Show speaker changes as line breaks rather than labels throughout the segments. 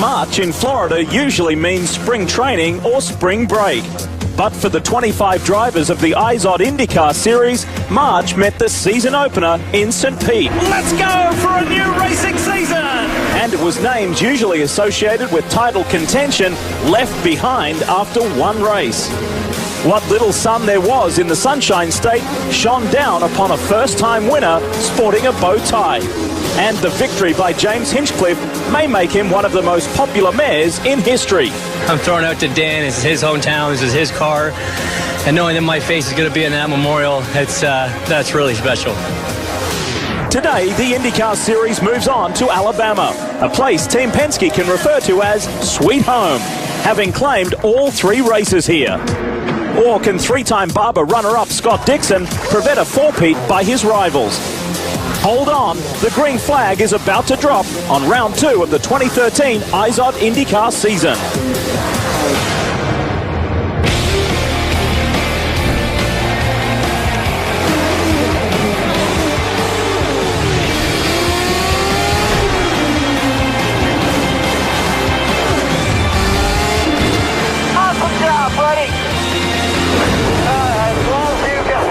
March in Florida usually means spring training or spring break. But for the 25 drivers of the IZOD IndyCar Series, March met the season opener in St. Pete. Let's go for a new racing season! And it was names usually associated with title contention left behind after one race. What little sun there was in the Sunshine State shone down upon a first-time winner sporting a bow tie. And the victory by James Hinchcliffe may make him one of the most popular mares in history.
I'm throwing out to Dan. This is his hometown. This is his car. And knowing that my face is going to be in that memorial, that's really special.
Today, the IndyCar Series moves on to Alabama, a place Team Penske can refer to as Sweet Home, having claimed all three races here. Or can three-time Barber runner-up Scott Dixon prevent a four-peat by his rivals? Hold on, the green flag is about to drop on round 2 of the 2013 IZOD IndyCar season.
Awesome job, buddy. I love you guys.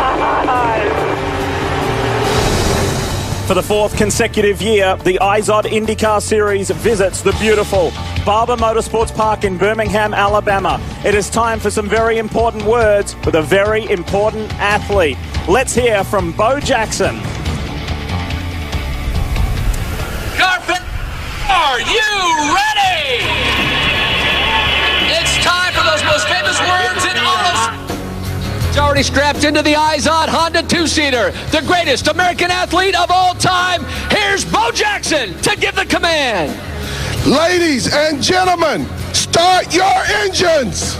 For the 4th consecutive year, the IZOD IndyCar Series visits the beautiful Barber Motorsports Park in Birmingham, Alabama. It is time for some very important words with a very important athlete. Let's hear from Bo Jackson.
Carpet, are you ready? It's time for those most famous words in all of... It's already strapped into the IZOD Honda two-seater. The greatest American athlete of all time. Here's Bo Jackson to give the command.
Ladies and gentlemen, start your engines.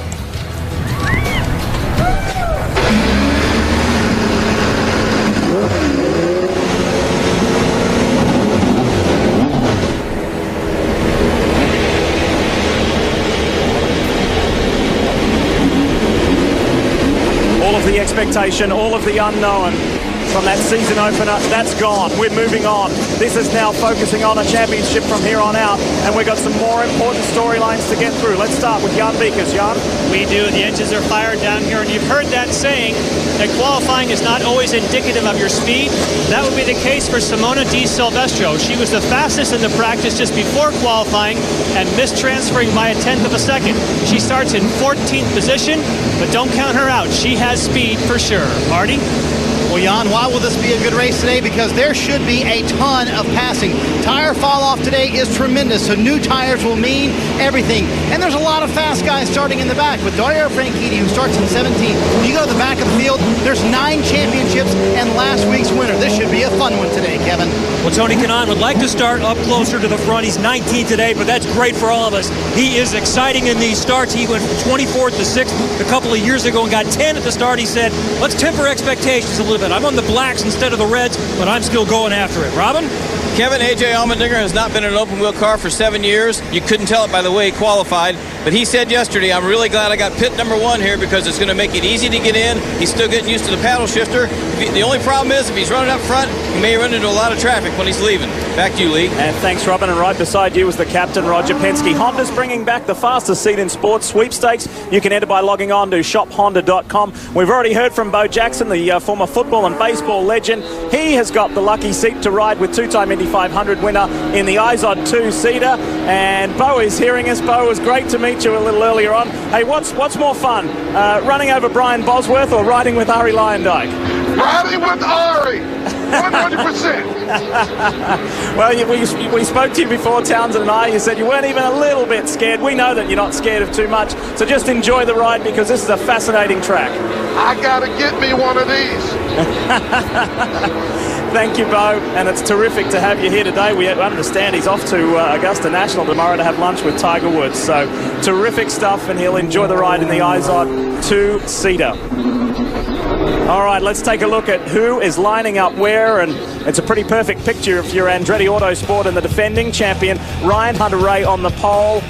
All of the expectation, all of the unknown from that season opener, that's gone. We're moving on. This is now focusing on a championship from here on out, and we've got some more important storylines to get through. Let's start with Jan Beekers. Jan?
We do. The engines are fired down here, and you've heard that saying that qualifying is not always indicative of your speed. That would be the case for Simona Di Silvestro. She was the fastest in the practice just before qualifying and missed transferring by a tenth of a second. She starts in 14th position, but don't count her out. She has speed for sure. Marty?
Well, Jan, why will this be a good race today? Because there should be a ton of passing. Tire fall off today is tremendous, so new tires will mean everything. And there's a lot of fast guys starting in the back. With Dario Franchitti, who starts in 17th, when you go to the back of the field, there's 9 championships and last week's winner. This should be a fun one today, Kevin.
Well, Tony Kanaan would like to start up closer to the front. He's 19th today, but that's great for all of us. He is exciting in these starts. He went from 24th to 6th a couple of years ago and got 10 at the start. He said, let's temper expectations a little bit. I'm on the blacks instead of the reds, but I'm still going after it. Robin?
Kevin, A.J. Allmendinger has not been in an open-wheel car for 7 years. You couldn't tell it by the way he qualified. But he said yesterday, I'm really glad I got pit number 1 here because it's going to make it easy to get in. He's still getting used to the paddle shifter. The only problem is if he's running up front, he may run into a lot of traffic when he's leaving. Back to you, Lee.
And thanks, Robin. And right beside you was the captain, Roger Penske. Honda's bringing back the fastest seat in sports sweepstakes. You can enter by logging on to shophonda.com. We've already heard from Bo Jackson, the former football and baseball legend. He has got the lucky seat to ride with two-time Indy 500 winner in the IZOD two-seater. And Bo is hearing us. Bo, it was great to meet you a little earlier on. Hey, what's more fun, running over Brian Bosworth or riding with Ari Lyondike?
Riding with Ari, 100%.
Well, we spoke to you before, Townsend and I. You said you weren't even a little bit scared. We know that you're not scared of too much. So just enjoy the ride because this is a fascinating track.
I got to get me one of these.
Thank you, Bo, and it's terrific to have you here today. We understand he's off to Augusta National tomorrow to have lunch with Tiger Woods. So terrific stuff, and he'll enjoy the ride in the IZOD two-seater. All right, let's take a look at who is lining up where, and it's a pretty perfect picture if you're Andretti Autosport and the defending champion Ryan Hunter-Reay on the pole.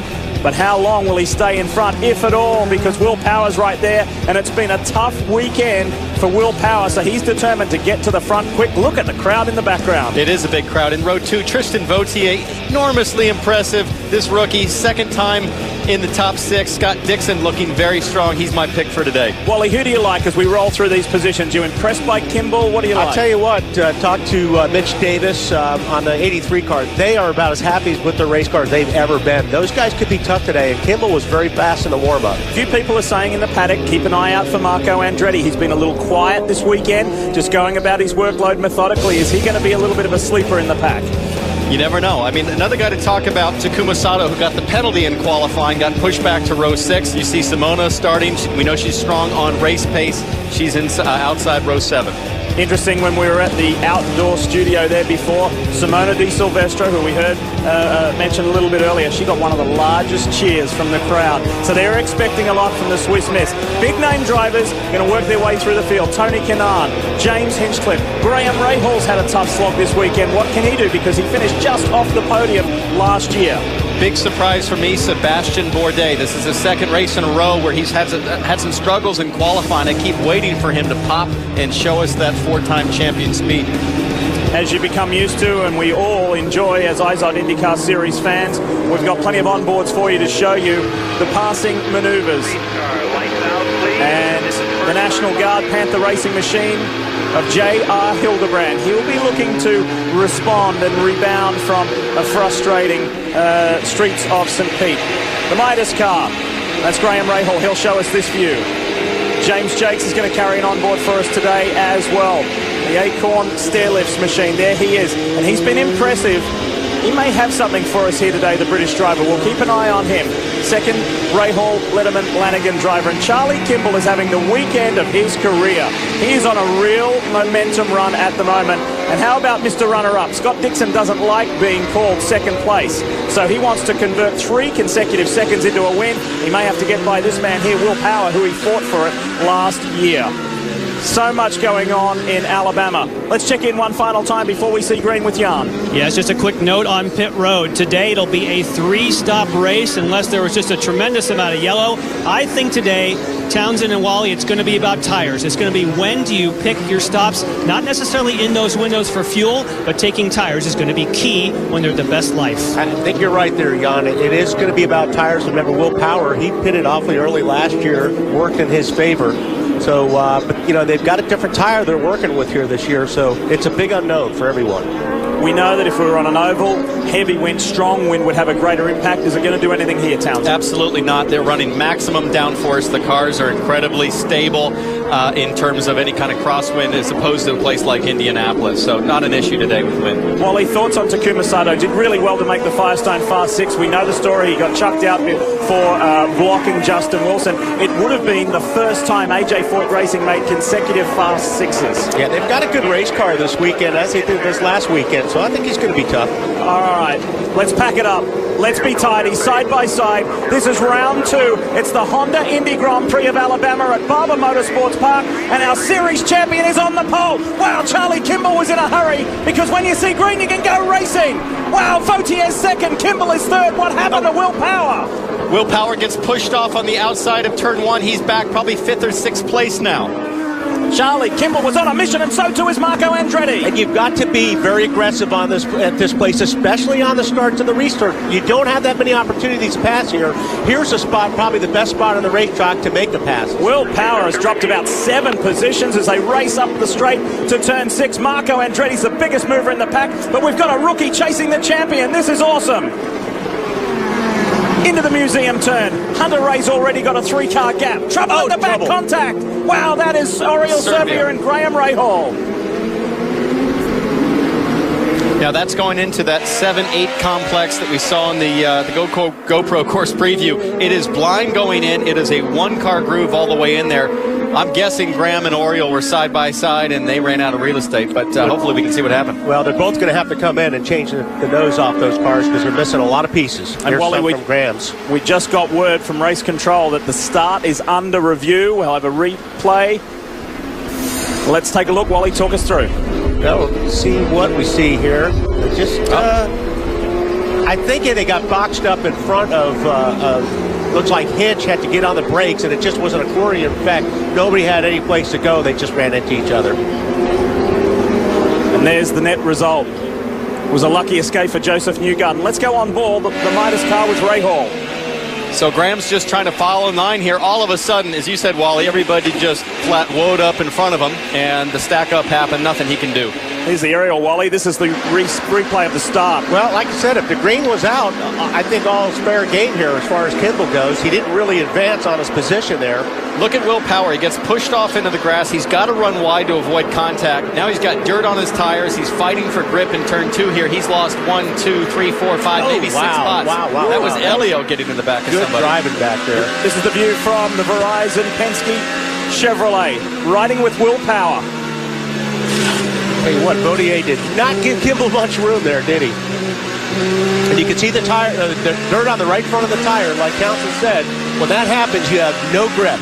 But how long will he stay in front, if at all, because Will Power's right there, and it's been a tough weekend for Will Power, so he's determined to get to the front quick. Look at the crowd in the background.
It is a big crowd. In row 2, Tristan Vautier, enormously impressive. This rookie, second time in the top 6. Scott Dixon looking very strong. He's my pick for today.
Wally, who do you like as we roll through these positions? You impressed by Kimball? What do you like?
I'll tell you what, talk to Mitch Davis on the 83 car. They are about as happy with their race cars they've ever been. Those guys could be tough today, and Kimball was very fast in the warm-up.
A few people are saying in the paddock, keep an eye out for Marco Andretti. He's been a little quiet this weekend, just going about his workload methodically. Is he going to be a little bit of a sleeper in the pack?
You never know. I mean, another guy to talk about, Takuma Sato, who got the penalty in qualifying, got pushed back to row 6. You see Simona starting. We know she's strong on race pace. She's outside row 7.
Interesting, when we were at the outdoor studio there before, Simona Di Silvestro, who we heard mentioned a little bit earlier, she got one of the largest cheers from the crowd. So they're expecting a lot from the Swiss Miss. Big name drivers going to work their way through the field. Tony Kanaan, James Hinchcliffe, Graham Rahall's had a tough slog this weekend. What can he do? Because he finished just off the podium last year.
Big surprise for me, Sebastian Bourdais. This is his second race in a row where he's had some struggles in qualifying. I keep waiting for him to pop and show us that 4-time champion speed.
As you become used to, and we all enjoy as IZOD IndyCar Series fans, we've got plenty of onboards for you to show you the passing maneuvers. And the National Guard Panther Racing machine of J.R. Hildebrand. He'll be looking to respond and rebound from a frustrating streets of St. Pete. The Midas car, that's Graham Rahal. He'll show us this view. James Jakes is going to carry an onboard for us today as well. The Acorn Stairlifts machine, there he is. And he's been impressive. He may have something for us here today, the British driver. We'll keep an eye on him. Second, Rahal, Letterman, Lanigan driver. And Charlie Kimball is having the weekend of his career. He is on a real momentum run at the moment. And how about Mr. Runner-Up? Scott Dixon doesn't like being called second place. So he wants to convert 3 consecutive seconds into a win. He may have to get by this man here, Will Power, who he fought for it last year. So much going on in Alabama. Let's check in one final time before we see green with Jan.
Yes, just a quick note on pit road. Today it'll be a 3-stop race unless there was just a tremendous amount of yellow. I think today, Townsend and Wally, it's going to be about tires. It's going to be when do you pick your stops, not necessarily in those windows for fuel, but taking tires is going to be key when they're the best life.
I think you're right there, Jan. It is going to be about tires. Remember, Will Power, he pitted awfully early last year, worked in his favor. So, but, you know, they've got a different tire they're working with here this year, so it's a big unknown for everyone.
We know that if we were on an oval, heavy wind, strong wind would have a greater impact. Is it going to do anything here, Townsend?
Absolutely not. They're running maximum downforce. The cars are incredibly stable in terms of any kind of crosswind as opposed to a place like Indianapolis. So not an issue today with wind.
Wally, thoughts on Takuma Sato? Did really well to make the Firestone Fast 6. We know the story. He got chucked out for blocking Justin Wilson. It would have been the first time AJ Fort Racing made consecutive Fast 6s.
Yeah, they've got a good race car this weekend, as they did this last weekend. So I think he's going to be tough.
All right, let's pack it up. Let's be tidy, side by side. This is round 2. It's the Honda Indy Grand Prix of Alabama at Barber Motorsports Park, and our series champion is on the pole. Wow, Charlie Kimball was in a hurry, because when you see green, you can go racing. Wow, Vautier's second, Kimball is third. What happened to Will Power?
Will Power gets pushed off on the outside of turn 1. He's back probably 5th or 6th place now.
Charlie Kimball was on a mission, and so too is Marco Andretti.
And you've got to be very aggressive on this at this place, especially on the start to the restart. You don't have that many opportunities to pass here. Here's a spot, probably the best spot on the racetrack to make the pass.
Will Power has dropped about 7 positions as they race up the straight to turn 6. Marco Andretti's the biggest mover in the pack, but we've got a rookie chasing the champion. This is awesome. Into the museum turn. Hunter Ray's already got a 3-car gap. Trouble at the back, contact. Wow, that is Oriol Servier and Graham Rahal.
Now that's going into that 7-8 complex that we saw in the GoPro course preview. It is blind going in. It is a 1-car groove all the way in there. I'm guessing Graham and Oriol were side by side and they ran out of real estate, but hopefully we can see what happened.
Well, they're both going to have to come in and change the nose off those cars because they're missing a lot of pieces.
And Wally,
from Graham's.
We just got word from race control that the start is under review. We'll have a replay. Let's take a look. Wally, talk us through.
Well, we'll see what we see here. Just, I think they got boxed up in front of looks like Hinch had to get on the brakes, and it just was an accordion effect. nobody had any place to go. They just ran into each other.
And there's the net result. It was a lucky escape for Joseph Newgarden. Let's go on board the Midas car with Ray Hall.
So Graham's just trying to follow in line here. All of a sudden, as you said, Wally, everybody just flat woed up in front of him, and the stack up happened. Nothing he can do.
Here's the aerial, Wally. This is the replay of the start.
Well, like I said, if the green was out, I think all's fair game here as far as Kimball goes. He didn't really advance on his position there.
Look at Will Power. He gets pushed off into the grass. He's got to run wide to avoid contact. Now he's got dirt on his tires. He's fighting for grip in turn 2 here. He's lost 1, 2, 3, 4, 5, maybe 6 spots.
Wow.
That was Elio getting in the back of somebody.
Good driving back there.
This is the view from the Verizon Penske Chevrolet, riding with Will Power.
Hey, what, Bautier did not give Kimball much room there, did he? And you can see the tire, the dirt on the right front of the tire, like Council said. When that happens, you have no grip.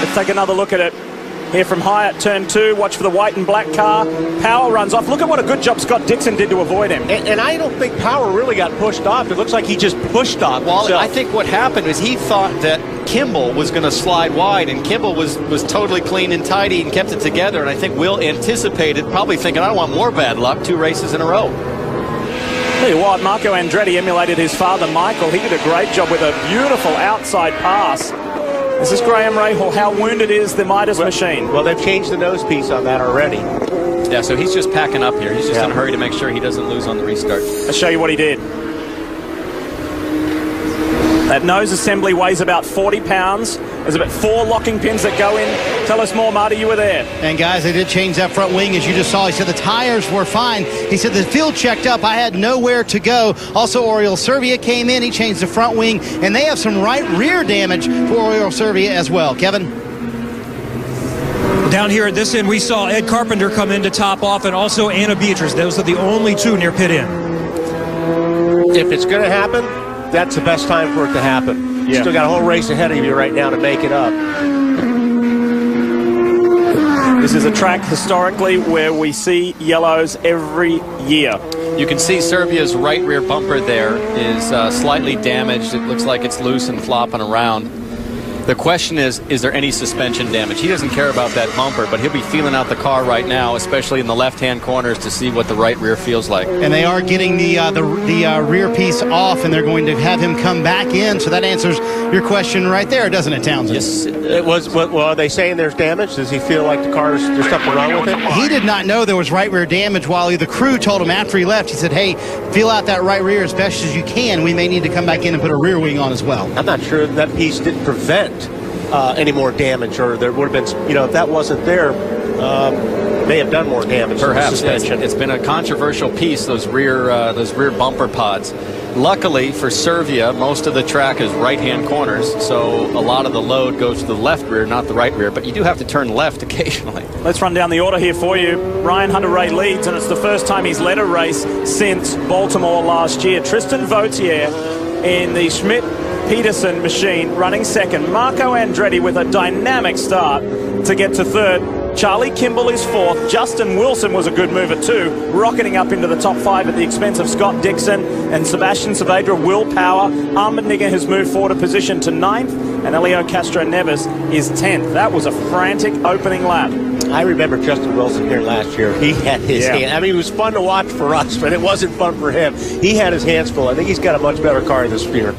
Let's take another look at it. Here from high at turn 2, watch for the white and black car. Power runs off. Look at what a good job Scott Dixon did to avoid him.
And I don't think Power really got pushed off. It looks like he just pushed off.
Wally, I think what happened is he thought that Kimball was going to slide wide, and Kimball was totally clean and tidy and kept it together. And I think Will anticipated, probably thinking, I don't want more bad luck, 2 races in a row.
Tell you what, Marco Andretti emulated his father, Michael. He did a great job with a beautiful outside pass. This is Graham Rahal. How wounded is the Midas machine?
Well, they've changed the nose piece on that already.
Yeah, so he's just packing up here. He's just in a hurry to make sure he doesn't lose on the restart.
I'll show you what he did. That nose assembly weighs about 40 pounds. There's about 4 locking pins that go in. Tell us more, Marty. You were there.
And, guys, they did change that front wing, as you just saw. He said the tires were fine. He said the field checked up. I had nowhere to go. Also, Oriol Servia came in. He changed the front wing. And they have some right rear damage for Oriol Servia as well. Kevin?
Down here at this end, we saw Ed Carpenter come in to top off, and also Anna Beatrice. Those are the only 2 near pit end.
If it's going to happen, that's the best time for it to happen. You still got a whole race ahead of you right now to make it up.
This is a track historically where we see yellows every year.
You can see Servia's right rear bumper there is slightly damaged. It looks like it's loose and flopping around. The question is there any suspension damage? He doesn't care about that bumper, but he'll be feeling out the car right now, especially in the left-hand corners, to see what the right rear feels like.
And they are getting the rear piece off, and they're going to have him come back in. So that answers your question right there, doesn't it, Townsend?
Yes.
It was. Well, are they saying there's damage? Does he feel like there's something wrong with it?
He did not know there was right rear damage. While the crew told him after he left, he said, hey, feel out that right rear as best as you can. We may need to come back in and put a rear wing on as well.
I'm not sure that piece didn't prevent any more damage, or there would have been, if that wasn't there, may have done more damage.
Perhaps. It's been a controversial piece, those rear bumper pods. Luckily for Servia, most of the track is right-hand corners, so a lot of the load goes to the left rear, not the right rear, but you do have to turn left occasionally.
Let's run down the order here for you. Ryan Hunter-Reay leads, and it's the first time he's led a race since Baltimore last year. Tristan Vautier in the Schmidt-Peterson machine running second. Marco Andretti with a dynamic start to get to third. Charlie Kimball is fourth. Justin Wilson was a good move at 2, rocketing up into the top 5 at the expense of Scott Dixon and Sebastian Saavedra. Will Power. Armbruster has moved forward a position to 9th, and Elio Castro Neves is 10th. That was a frantic opening lap.
I remember Justin Wilson here last year. He had his hand. I mean, it was fun to watch for us, but it wasn't fun for him. He had his hands full. I think he's got a much better car this year.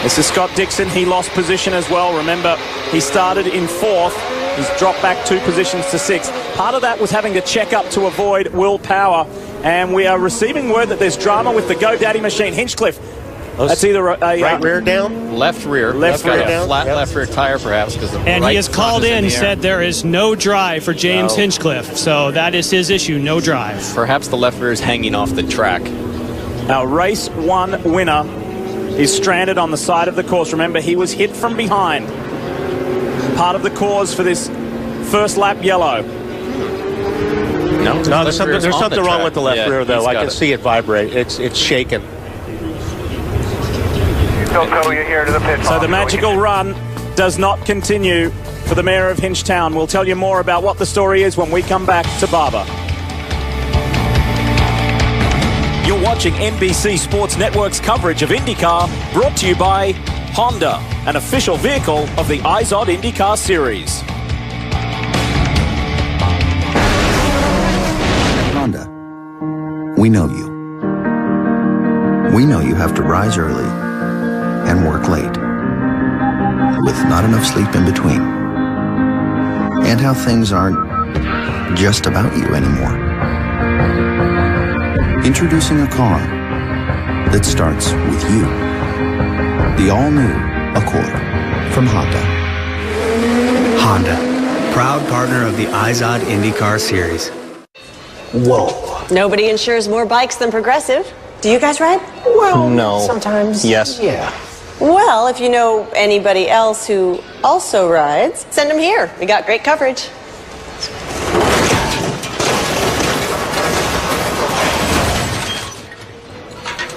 This is Scott Dixon. He lost position as well. Remember, he started in 4th. He's dropped back 2 positions to 6th. Part of that was having to check up to avoid Will Power. And we are receiving word that there's drama with the GoDaddy machine. Hinchcliffe. That's either a
right rear down?
Left rear.
Left rear
down. Flat left rear tire, perhaps.
And he has called in and said there is no drive for James Hinchcliffe. So that is his issue, no drive.
Perhaps the left rear is hanging off the track.
Our race 1 winner is stranded on the side of the course. Remember, he was hit from behind. Part of the cause for this first lap yellow.
No, there's something wrong with the left rear, though. I can see it vibrate. It's shaking.
Go, you're here to the pit.
So the magical run does not continue for the mayor of Hinchtown. We'll tell you more about what the story is when we come back to Barber. You're watching NBC Sports Network's coverage of IndyCar, brought to you by Honda, an official vehicle of the IZOD IndyCar Series.
Honda, we know you. We know you have to rise early and work late, with not enough sleep in between, and how things aren't just about you anymore. Introducing a car that starts with you. The all-new Accord from Honda.
Honda, proud partner of the IZOD IndyCar Series.
Whoa.
Nobody insures more bikes than Progressive. Do you guys ride?
Well, no.
Sometimes.
Yes.
Yeah.
Well, if you know anybody else who also rides, send them here. We got great coverage.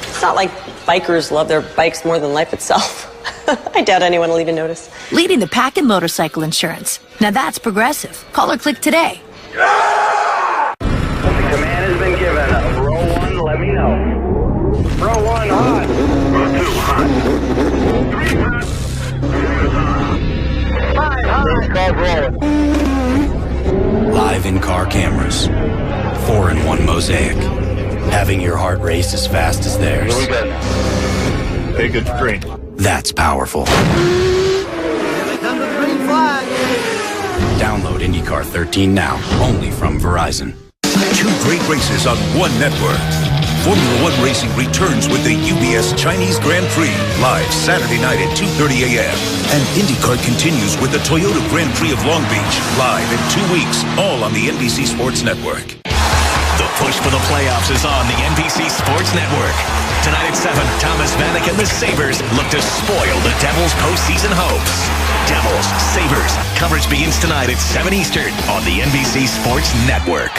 It's not like bikers love their bikes more than life itself. I doubt anyone will even notice.
Leading the pack in motorcycle insurance. Now that's Progressive. Call or click today.
Command has been given. Row 1, let me know. Row 1, hot. Row 2, hot. 3, hot. 5, hot.
Live in-car cameras. 4-in-1 mosaic. Having your heart race as fast as theirs.
Hey, good screen.
That's powerful. Download IndyCar 13 now, only from Verizon.
2 great races on one network. Formula One racing returns with the UBS Chinese Grand Prix, live Saturday night at 2:30 a.m. And IndyCar continues with the Toyota Grand Prix of Long Beach, live in 2 weeks, all on the NBC Sports Network.
The push for the playoffs is on the NBC Sports Network. Tonight at 7, Thomas Vanek and the Sabres look to spoil the Devils' postseason hopes. Devils, Sabres, coverage begins tonight at 7 Eastern on the NBC Sports Network.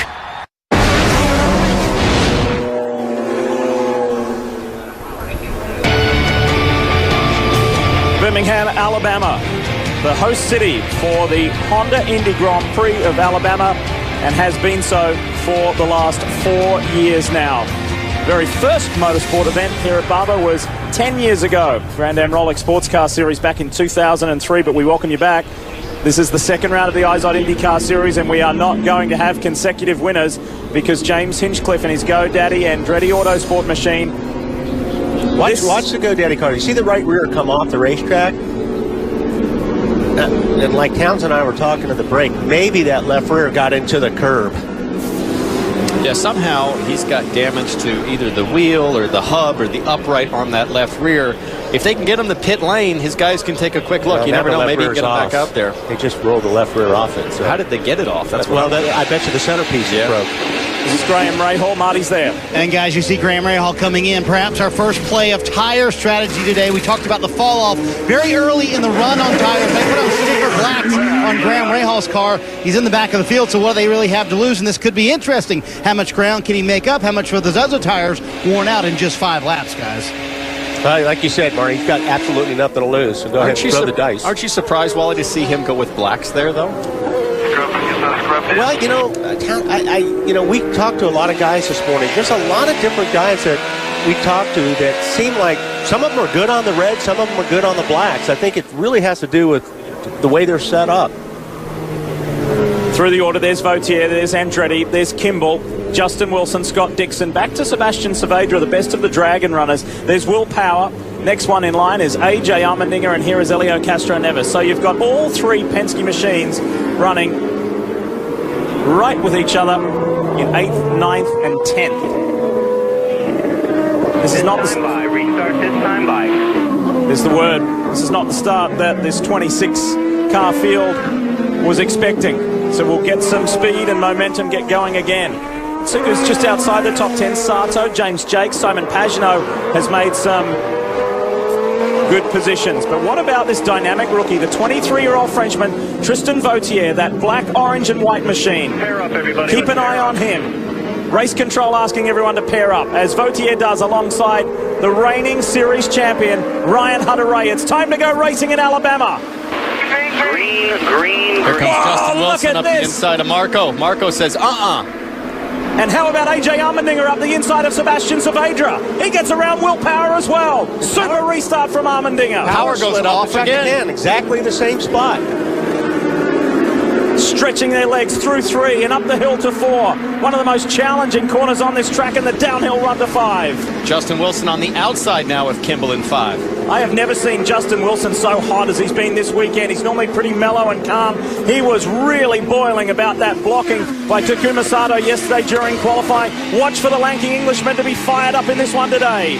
Birmingham, Alabama, the host city for the Honda Indy Grand Prix of Alabama, and has been so for the last 4 years now. Very first motorsport event here at Barber was 10 years ago, Grand Am Rolex Sports Car Series back in 2003, but we welcome you back. This is the second round of the IZOD IndyCar Series, and we are not going to have consecutive winners because James Hinchcliffe and his GoDaddy Andretti Autosport machine.
Watch the GoDaddy car. You see the right rear come off the racetrack? And like Towns and I were talking at the break, maybe that left rear got into the curb.
Yeah, somehow he's got damage to either the wheel or the hub or the upright on that left rear. If they can get him to pit lane, his guys can take a quick look.
Well,
you never know, maybe get him
off.
back out there.
They just rolled the left rear off it. So.
How did they get it off? That's
I bet you the centerpiece is broke.
This is Graham Rahal. Marty's there.
And guys, you see Graham Rahal coming in. Perhaps our first play of tire strategy today. We talked about the fall off very early in the run on tires. They put on sticker blacks on Graham Rahal's car. He's in the back of the field, so what do they really have to lose? And this could be interesting. How much ground can he make up? How much were those other tires worn out in just 5 laps, guys?
Like you said, Marty, he's got absolutely nothing to lose. So go ahead and throw the dice.
Aren't you surprised, Wally, to see him go with blacks there, though?
Well, we talked to a lot of guys this morning. There's a lot of different guys that we talked to that seem like some of them are good on the red, some of them are good on the blacks. I think it really has to do with the way they're set up.
Through the order, there's Vautier, there's Andretti, there's Kimball, Justin Wilson, Scott Dixon, back to Sebastian Saavedra, the best of the Dragon runners. There's Will Power. Next one in line is AJ Allmendinger, and here is Elio Castro-Neves. So you've got all 3 Penske machines running right with each other in 8th, 9th, and 10th. This is not the
restart this time by.
This is the word. This is not the start that this 26-car field was expecting. So we'll get some speed and momentum get going again. So it was just outside the top 10. Sato, James Jake, Simon Pagenaud has made some good positions. But what about this dynamic rookie, the 23-year-old Frenchman, Tristan Vautier, that black, orange, and white machine?
Pair up, everybody.
Keep an eye on him. Race control asking everyone to pair up, as Vautier does alongside the reigning series champion, Ryan Hunter-Ray. It's time to go racing in Alabama.
Green.
Here comes Justin Wilson up the inside of Marco. Marco says,
And how about AJ Allmendinger up the inside of Sebastian Saavedra? He gets around Will Power as well. Super restart from Allmendinger.
Power goes off again. Exactly the same spot.
Stretching their legs through 3 and up the hill to 4. One of the most challenging corners on this track, and the downhill run to 5.
Justin Wilson on the outside now with Kimball in 5.
I have never seen Justin Wilson so hot as he's been this weekend. He's normally pretty mellow and calm. He was really boiling about that blocking by Takuma Sato yesterday during qualifying. Watch for the lanky Englishman to be fired up in this one today.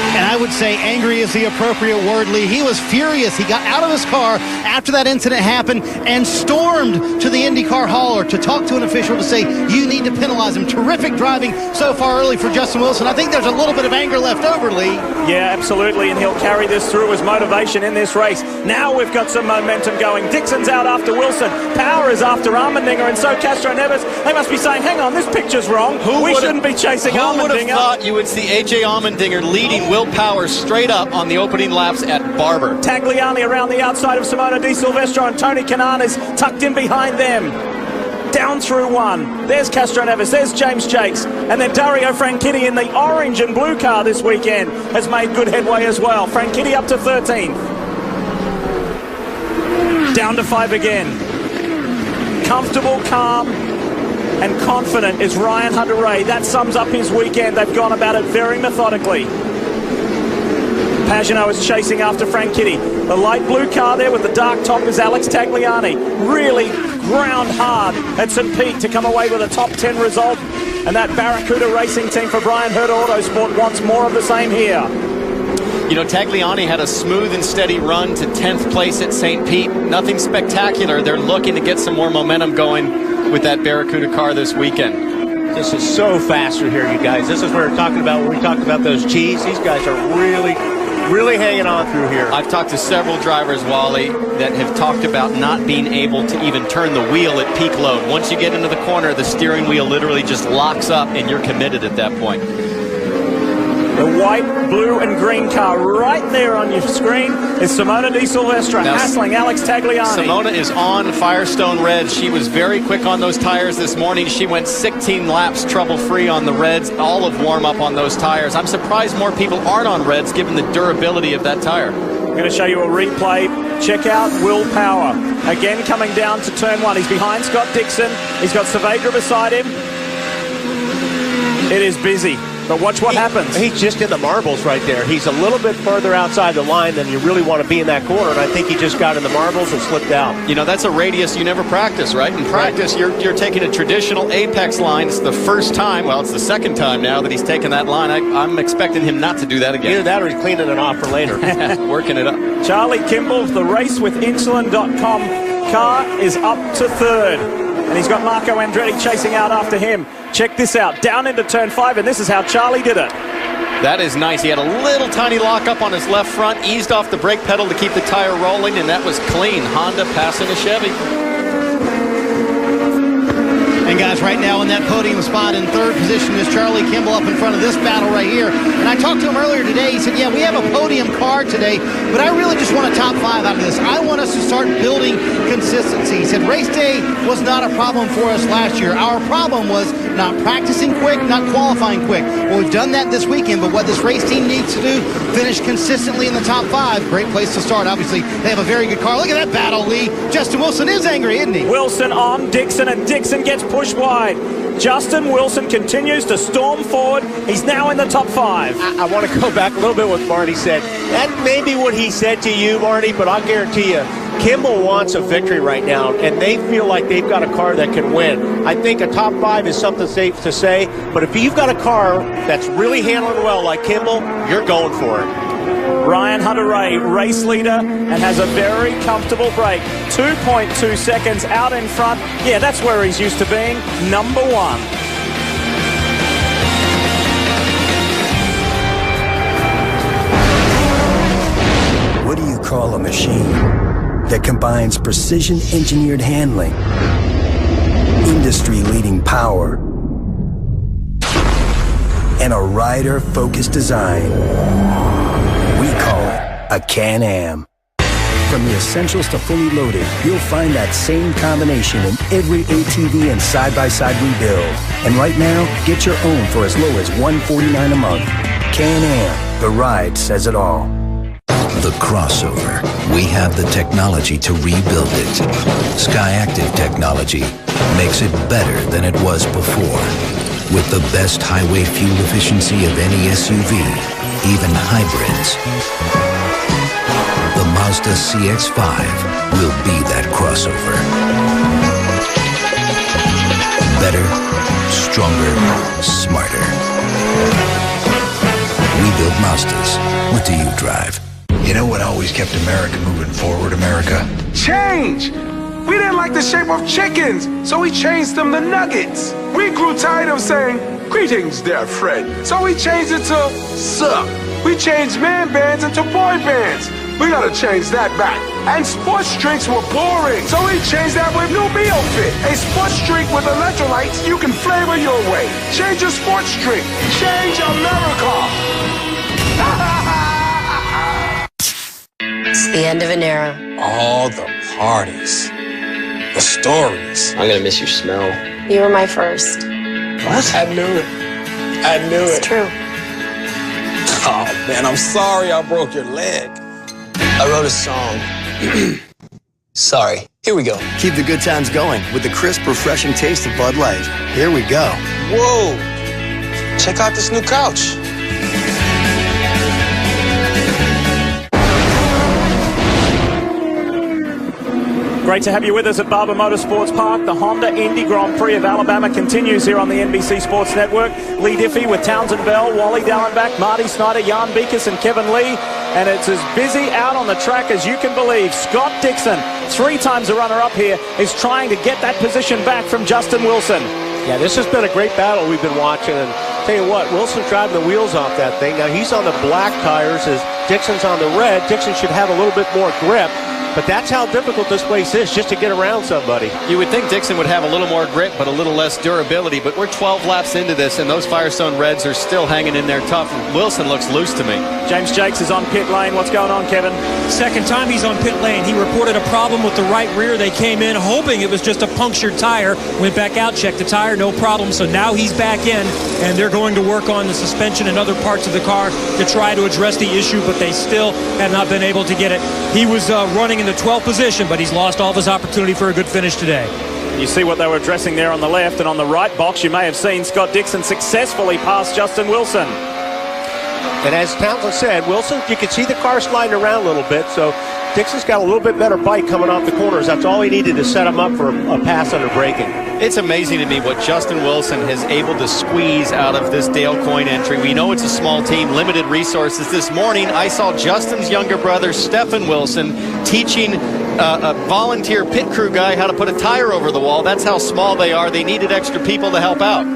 And I would say angry is the appropriate word, Lee. He was furious. He got out of his car after that incident happened and stormed to the IndyCar hauler to talk to an official to say, you need to penalize him. Terrific driving so far early for Justin Wilson. I think there's a little bit of anger left over, Lee.
Yeah, absolutely, and he'll carry this through as motivation in this race. Now we've got some momentum going. Dixon's out after Wilson. Power is after Allmendinger, and so Castro Neves. They must be saying, hang on, this picture's wrong. We shouldn't be chasing Allmendinger.
Who would have thought you would see AJ Allmendinger leading Will Power straight up on the opening laps at Barber?
Tagliani around the outside of Simona Di Silvestro, and Tony Kanaan is tucked in behind them. Down through 1. There's Castro Neves, there's James Jakes, and then Dario Franchitti in the orange and blue car this weekend has made good headway as well. Franchitti up to 13th. Down to 5 again. Comfortable, calm, and confident is Ryan Hunter-Reay. That sums up his weekend. They've gone about it very methodically. Pagenaud is chasing after Franchitti. The light blue car there with the dark top is Alex Tagliani. Really ground hard at St. Pete to come away with a top 10 result. And that Barracuda racing team for Brian Herta Autosport wants more of the same here.
You know, Tagliani had a smooth and steady run to 10th place at St. Pete. Nothing spectacular. They're looking to get some more momentum going with that Barracuda car this weekend.
This is so faster here, you guys. This is what we're talking about when we talked about those G's. These guys are really hanging on through here.
I've talked to several drivers, Wally, that have talked about not being able to even turn the wheel at peak load. Once you get into the corner, the steering wheel literally just locks up and you're committed at that point.
The white, blue, and green car right there on your screen is Simona Di Silvestro hassling Alex Tagliani.
Simona is on Firestone Reds. She was very quick on those tires this morning. She went 16 laps trouble-free on the Reds, all of warm-up on those tires. I'm surprised more people aren't on Reds given the durability of that tire.
I'm going to show you a replay. Check out Will Power. Again coming down to turn 1. He's behind Scott Dixon. He's got Saavedra beside him. It is busy. But watch what happens.
He's just in the marbles right there. He's a little bit further outside the line than you really want to be in that corner, and I think he just got in the marbles and slipped out.
You know, that's a radius you never practice, right? In practice, you're taking a traditional apex line. It's the first time, well, it's the second time now that he's taken that line. I'm expecting him not to do that again.
Either that or he's cleaning it off for later.
Working it up.
Charlie Kimball, the racewithinsulin.com car is up to 3rd. And he's got Marco Andretti chasing out after him. Check this out. Down into turn 5, and this is how Charlie did it.
That is nice. He had a little tiny lockup on his left front, eased off the brake pedal to keep the tire rolling, and that was clean. Honda passing a Chevy.
And guys, right now in that podium spot in 3rd position is Charlie Kimball up in front of this battle right here. And I talked to him earlier today. He said, yeah, we have a podium car today, but I really just want a top 5 out of this. I want us to start building consistency. He said race day was not a problem for us last year. Our problem was not practicing quick, not qualifying quick. Well, we've done that this weekend, but what this race team needs to do, finish consistently in the top 5. Great place to start. Obviously, they have a very good car. Look at that battle, Lee. Justin Wilson is angry, isn't he?
Wilson on Dixon, and Dixon gets pushed wide. Justin Wilson continues to storm forward. He's now in the top 5.
I want to go back a little bit what Marty said. That may be what he said to you, Marty, but I'll guarantee you, Kimball wants a victory right now, and they feel like they've got a car that can win. I think a top 5 is something safe to say, but if you've got a car that's really handling well like Kimball, you're going for it.
Ryan Hunter-Reay, race leader, and has a very comfortable break. 2.2 seconds out in front. Yeah, that's where he's used to being, number 1.
What do you call a machine that combines precision-engineered handling, industry-leading power, and a rider-focused design? We call it a Can-Am.
From the essentials to fully loaded, you'll find that same combination in every ATV and side-by-side we build. And right now, get your own for as low as $149 a month. Can-Am, the ride says it all.
The crossover. We have the technology to rebuild it. SkyActiv technology makes it better than it was before. With the best highway fuel efficiency of any SUV, even hybrids. The Mazda CX-5 will be that crossover. Better, stronger, smarter. We build Mazdas. What do you drive?
You know what always kept America moving forward, America?
Change! We didn't like the shape of chickens, so we changed them to nuggets. We grew tired of saying, "Greetings, dear friend," so we changed it to "Sup." We changed man bands into boy bands. We gotta change that back. And sports drinks were boring, so we changed that with new Meal Fit. A sports drink with electrolytes you can flavor your way. Change your sports drink. Change America.
It's the end of an era.
All the parties. The stories.
I'm gonna miss your smell. You were my first.
What? I knew it. I knew it.
It's true.
Oh, man, I'm sorry I broke your leg.
I wrote a song. Sorry. Here we go.
Keep the good times going with the crisp, refreshing taste of Bud Light. Here we go.
Whoa. Check out this new couch.
Great to have you with us at Barber Motorsports Park. The Honda Indy Grand Prix of Alabama continues here on the NBC Sports Network. Lee Diffie with Townsend Bell, Wally Dallenbach, Marty Snyder, Jan Beekes and Kevin Lee. And it's as busy out on the track as you can believe. Scott Dixon, 3 times a runner-up here, is trying to get that position back from Justin Wilson.
Yeah, this has been a great battle we've been watching. And tell you what, Wilson's driving the wheels off that thing. Now he's on the black tires as Dixon's on the red. Dixon should have a little bit more grip. But that's how difficult this place is, just to get around somebody.
You would think Dixon would have a little more grip, but a little less durability. But we're 12 laps into this, and those Firestone Reds are still hanging in there tough. Wilson looks loose to me.
James Jakes is on pit lane. What's going on, Kevin?
Second time he's on pit lane. He reported a problem with the right rear. They came in hoping it was just a punctured tire. Went back out, checked the tire, no problem. So now he's back in, and they're going to work on the suspension and other parts of the car to try to address the issue, but they still have not been able to get it. He was running in the 12th position, but he's lost all of his opportunity for a good finish today.
You see what they were addressing there on the left, and on the right box you may have seen Scott Dixon successfully pass Justin Wilson.
And as Townsend said, Wilson, you can see the car sliding around a little bit, so Dixon's got a little bit better bite coming off the corners. That's all he needed to set him up for a pass under braking.
It's amazing to me what Justin Wilson is able to squeeze out of this Dale Coyne entry. We know it's a small team, limited resources. This morning, I saw Justin's younger brother, Stephen Wilson, teaching a volunteer pit crew guy how to put a tire over the wall. That's how small they are. They needed extra people to help out.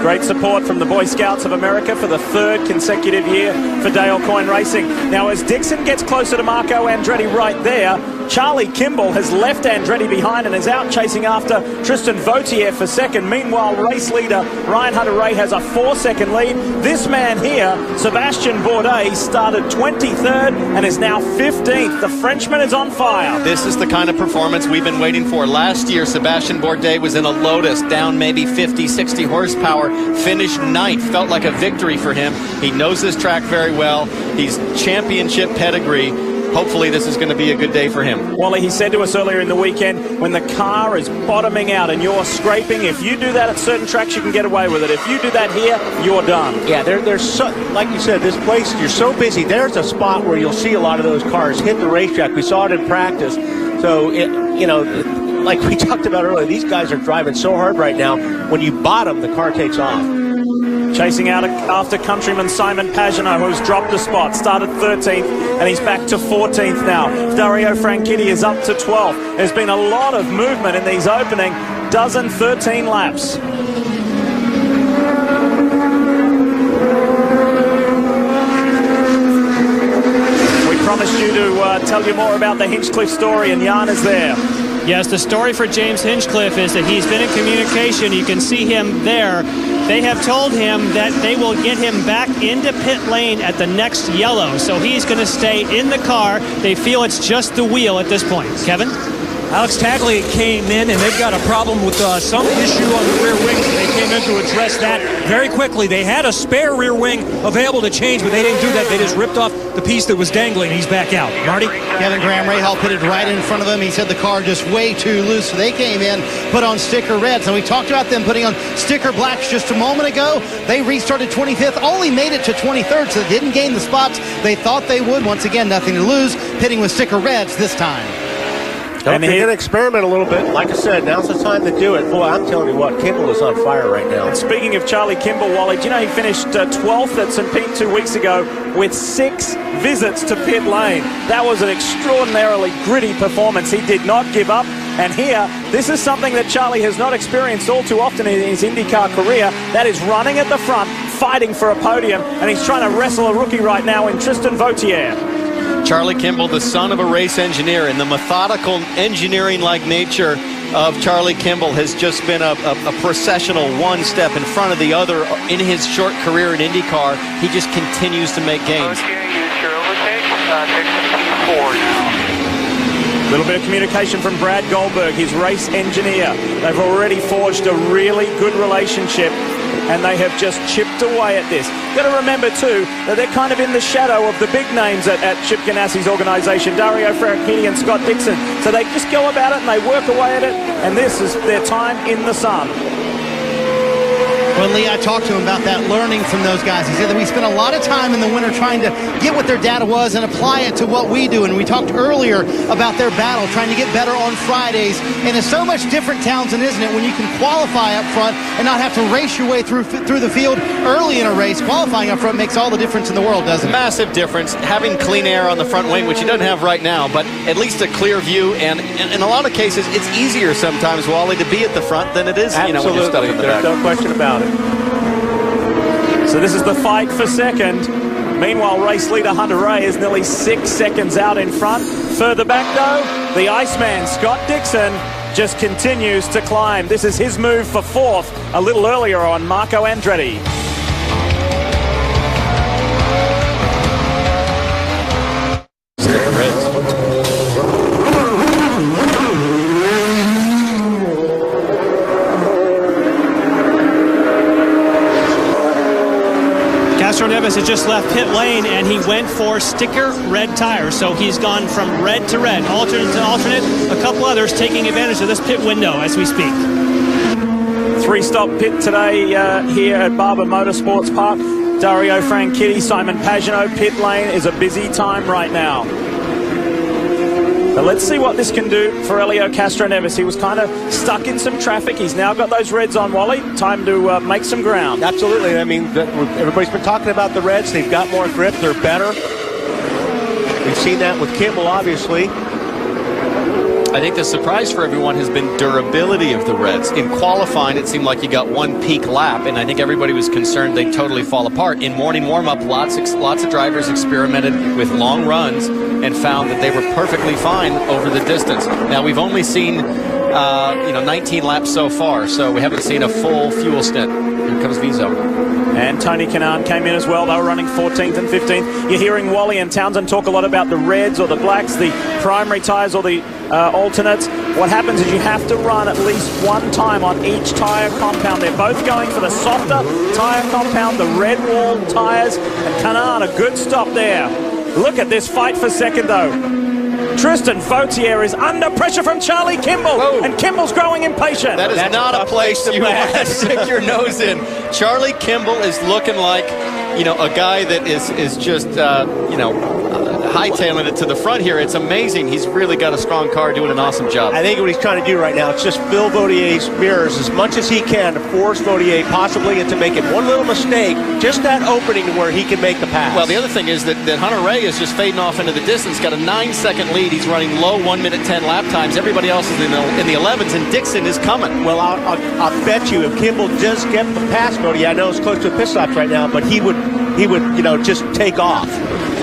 Great support from the Boy Scouts of America for the 3rd consecutive year for Dale Coyne Racing. Now, as Dixon gets closer to Marco Andretti right there, Charlie Kimball has left Andretti behind and is out chasing after Tristan Vautier for second. Meanwhile, race leader Ryan Hunter-Reay has a 4-second lead. This man here, Sebastian Bourdais, started 23rd and is now 15th. The Frenchman is on fire.
This is the kind of performance we've been waiting for. Last year, Sebastian Bourdais was in a Lotus, down maybe 50, 60 horsepower, finished 9th. Felt like a victory for him. He knows this track very well. He's championship pedigree. Hopefully this is going to be a good day for him.
Wally, he said to us earlier in the weekend, when the car is bottoming out and you're scraping, if you do that at certain tracks, you can get away with it. If you do that here, you're done.
Yeah, there's so, like you said, this place, you're so busy. There's a spot where you'll see a lot of those cars hit the racetrack. We saw it in practice. So, like we talked about earlier, these guys are driving so hard right now. When you bottom, the car takes off.
Chasing out after countryman Simon Pagenaud, who's dropped a spot, started 13th, and he's back to 14th now. Dario Franchitti is up to 12th. There's been a lot of movement in these opening 13 laps. We promised you to tell you more about the Hinchcliffe story, and Jan is there.
Yes, the story for James Hinchcliffe is that he's been in communication. You can see him there. They have told him that they will get him back into pit lane at the next yellow. So he's going to stay in the car. They feel it's just the wheel at this point. Kevin?
Alex Tagliabue came in, and they've got a problem with some issue on the rear wing. They came in to address that very quickly. They had a spare rear wing available to change, but they didn't do that. They just ripped off the piece that was dangling. He's back out. Marty?
Kevin Graham Rahal pitted right in front of him. He said the car just way too loose, so they came in, put on sticker reds. And we talked about them putting on sticker blacks just a moment ago. They restarted 25th, only made it to 23rd, so they didn't gain the spots they thought they would. Once again, nothing to lose, pitting with sticker reds this time.
And they're going to experiment a little bit. Like I said, now's the time to do it. Boy, I'm telling you what, Kimball is on fire right now.
And speaking of Charlie Kimball, Wally, do you know he finished 12th at St. Pete 2 weeks ago with 6 visits to pit lane? That was an extraordinarily gritty performance. He did not give up. And here, this is something that Charlie has not experienced all too often in his IndyCar career. That is running at the front, fighting for a podium. And he's trying to wrestle a rookie right now in Tristan Vautier.
Charlie Kimball, the son of a race engineer, and the methodical engineering-like nature of Charlie Kimball has just been a processional one step in front of the other in his short career in IndyCar. He just continues to make gains.
A little bit of communication from Brad Goldberg, his race engineer. They've already forged a really good relationship, and they have just chipped away at this. Got to remember, too, that they're kind of in the shadow of the big names at Chip Ganassi's organization, Dario Franchitti and Scott Dixon. So they just go about it and they work away at it, and this is their time in the sun.
Well, Lee, I talked to him about that, learning from those guys. He said that we spent a lot of time in the winter trying to get what their data was and apply it to what we do. And we talked earlier about their battle, trying to get better on Fridays. And it's so much different, Townsend, isn't it, when you can qualify up front and not have to race your way through the field early in a race. Qualifying up front makes all the difference in the world, doesn't it?
Massive difference. Having clean air on the front wing, which he doesn't have right now, but at least a clear view. And in a lot of cases, it's easier sometimes, Wally, to be at the front than it is, when you're stuck in the back.
There's no question about it.
So this is the fight for second. Meanwhile, race leader Hunter Ray is nearly 6 seconds out in front. Further back, though, the Iceman, Scott Dixon, just continues to climb. This is his move for 4th a little earlier on Marco Andretti.
Neves has just left pit lane, and he went for sticker red tires. So he's gone from red to red, alternate to alternate. A couple others taking advantage of this pit window as we speak.
3-stop pit today here at Barber Motorsports Park. Dario Franchitti, Simon Pagenaud. Pit lane is a busy time right now. But let's see what this can do for Helio Castroneves. He was kind of stuck in some traffic. He's now got those reds on, Wally. Time to make some ground.
Absolutely. I mean, everybody's been talking about the reds. They've got more grip. They're better. We've seen that with Kimball, obviously.
I think the surprise for everyone has been durability of the reds. In qualifying, it seemed like you got one peak lap, and I think everybody was concerned they'd totally fall apart. In morning warm-up, lots of drivers experimented with long runs and found that they were perfectly fine over the distance. Now, we've only seen 19 laps so far, so we haven't seen a full fuel stint. Here comes Vizo.
And Tony Kanaan came in as well. They were running 14th and 15th. You're hearing Wally and Townsend talk a lot about the reds or the blacks, the primary tires or the alternates. What happens is you have to run at least one time on each tire compound. They're both going for the softer tire compound, the red wall tires. And Kanaan, a good stop there. Look at this fight for second, though. Tristan Vautier is under pressure from Charlie Kimball. Whoa. And Kimball's growing impatient.
That is not a place you want to stick your nose in. Charlie Kimball is looking like, a guy that is just, hightailing it to the front here. It's amazing. He's really got a strong car, doing an awesome job.
I think what he's trying to do right now is just fill Vautier's mirrors as much as he can to force Vautier possibly into making one little mistake, just that opening where he can make the pass.
Well, the other thing is that Hunter Ray is just fading off into the distance, got a 9-second lead. He's running low 1-minute 10 lap times. Everybody else is in the 11s, and Dixon is coming.
Well, I'll bet you if Kimball does get past Vautier, I know it's close to a pit stop right now, but he would just take off.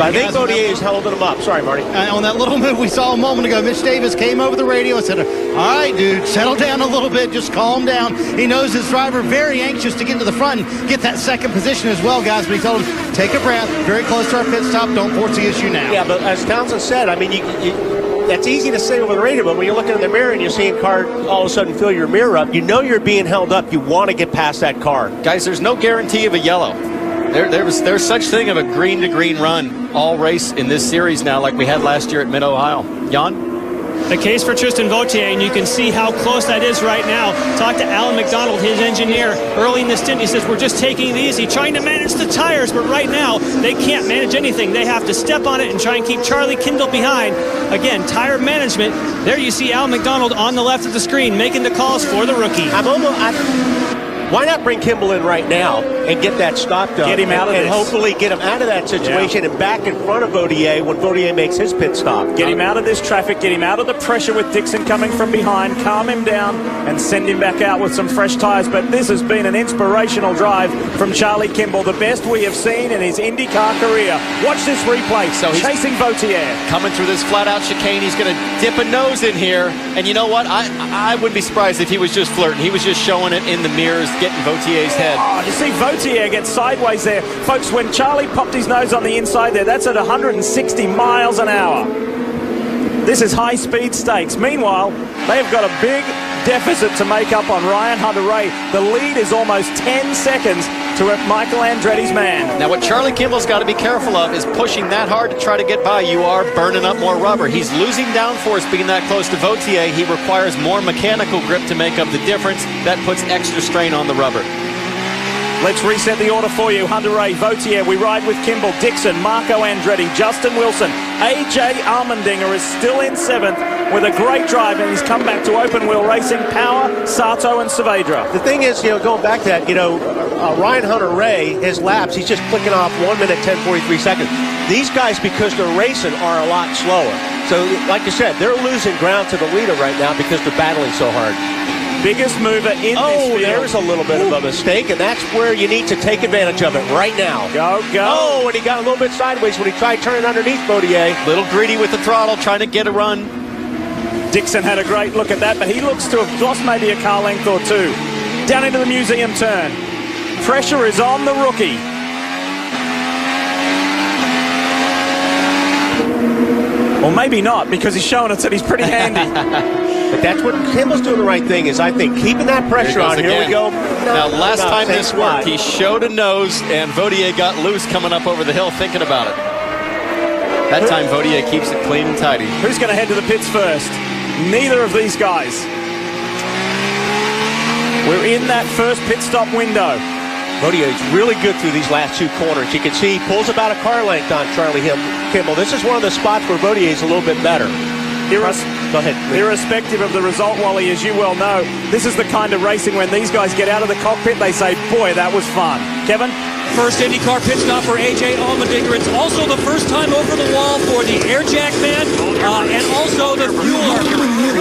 So I think Vautier is holding him up. Sorry, Marty.
On that little move we saw a moment ago, Mitch Davis came over the radio and said, all right, dude, settle down a little bit. Just calm down. He knows his driver very anxious to get to the front and get that second position as well, guys. But he told him, take a breath. Very close to our pit stop. Don't force the issue now.
Yeah, but as Townsend said, I mean, that's easy to say over the radio, but when you're looking in the mirror and you're seeing a car all of a sudden fill your mirror up, you know you're being held up. You want to get past that car.
Guys, there's no guarantee of a yellow. There's such thing of a green-to-green run all race in this series now like we had last year at Mid-Ohio. Jan?
The case for Tristan Vautier, and you can see how close that is right now. Talk to Alan McDonald, his engineer, early in the stint. He says, we're just taking it easy, trying to manage the tires, but right now they can't manage anything. They have to step on it and try and keep Charlie Kindle behind. Again, tire management. There you see Alan McDonald on the left of the screen making the calls for the rookie.
Why not bring Kimball in right now and get that stop done?
Get him out of this.
And hopefully get him out of that situation and back in front of Vautier when Vautier makes his pit stop.
Get him out of this traffic, get him out of the pressure with Dixon coming from behind, calm him down and send him back out with some fresh tires. But this has been an inspirational drive from Charlie Kimball, the best we have seen in his IndyCar career. Watch this replay. So he's chasing Vautier.
Coming through this flat-out chicane, he's going to dip a nose in here. And you know what? I wouldn't be surprised if he was just flirting. He was just showing it in the mirrors, getting Vautier's head.
Oh, you see Vautier get sideways there. Folks, when Charlie popped his nose on the inside there, that's at 160 miles an hour. This is high-speed stakes. Meanwhile, they've got a big deficit to make up on Ryan Hunter-Reay. The lead is almost 10 seconds to Michael Andretti's man.
Now, what Charlie Kimball's got to be careful of is pushing that hard to try to get by. You are burning up more rubber. He's losing downforce being that close to Vautier. He requires more mechanical grip to make up the difference. That puts extra strain on the rubber.
Let's reset the order for you. Hunter-Reay, Vautier, we ride with Kimball, Dixon, Marco Andretti, Justin Wilson. A.J. Allmendinger is still in 7th with a great drive, and he's come back to open wheel racing. Power, Sato, and Saavedra.
The thing is, going back to that, Ryan Hunter-Reay, his laps, he's just clicking off 1 minute, 10:43 seconds. These guys, because they're racing, are a lot slower. So, like you said, they're losing ground to the leader right now because they're battling so hard.
Biggest mover in this field.
There's a little bit of a mistake, and that's where you need to take advantage of it right now.
Go.
Oh, and he got a little bit sideways when he tried turning underneath Vautier.
Little greedy with the throttle, trying to get a run.
Dixon had a great look at that, but he looks to have lost maybe a car length or two. Down into the museum turn. Pressure is on the rookie. Or maybe not, because he's showing us that he's pretty handy.
But that's what Kimball's doing the right thing is, I think, keeping that pressure on. Here we go.
Now, last time this worked, he showed a nose, and Vautier got loose coming up over the hill thinking about it. That time, Vautier keeps it clean and tidy.
Who's going to head to the pits first? Neither of these guys. We're in that first pit stop window.
Vautier is really good through these last two corners. You can see he pulls about a car length on Charlie Kimball. This is one of the spots where Vautier is a little bit better. Go ahead.
Irrespective of the result, Wally, as you well know, this is the kind of racing when these guys get out of the cockpit, they say, boy, that was fun. Kevin?
First IndyCar pit stop for A.J. Allmendinger. It's also the first time over the wall for the Air Jack man and also the Fueler.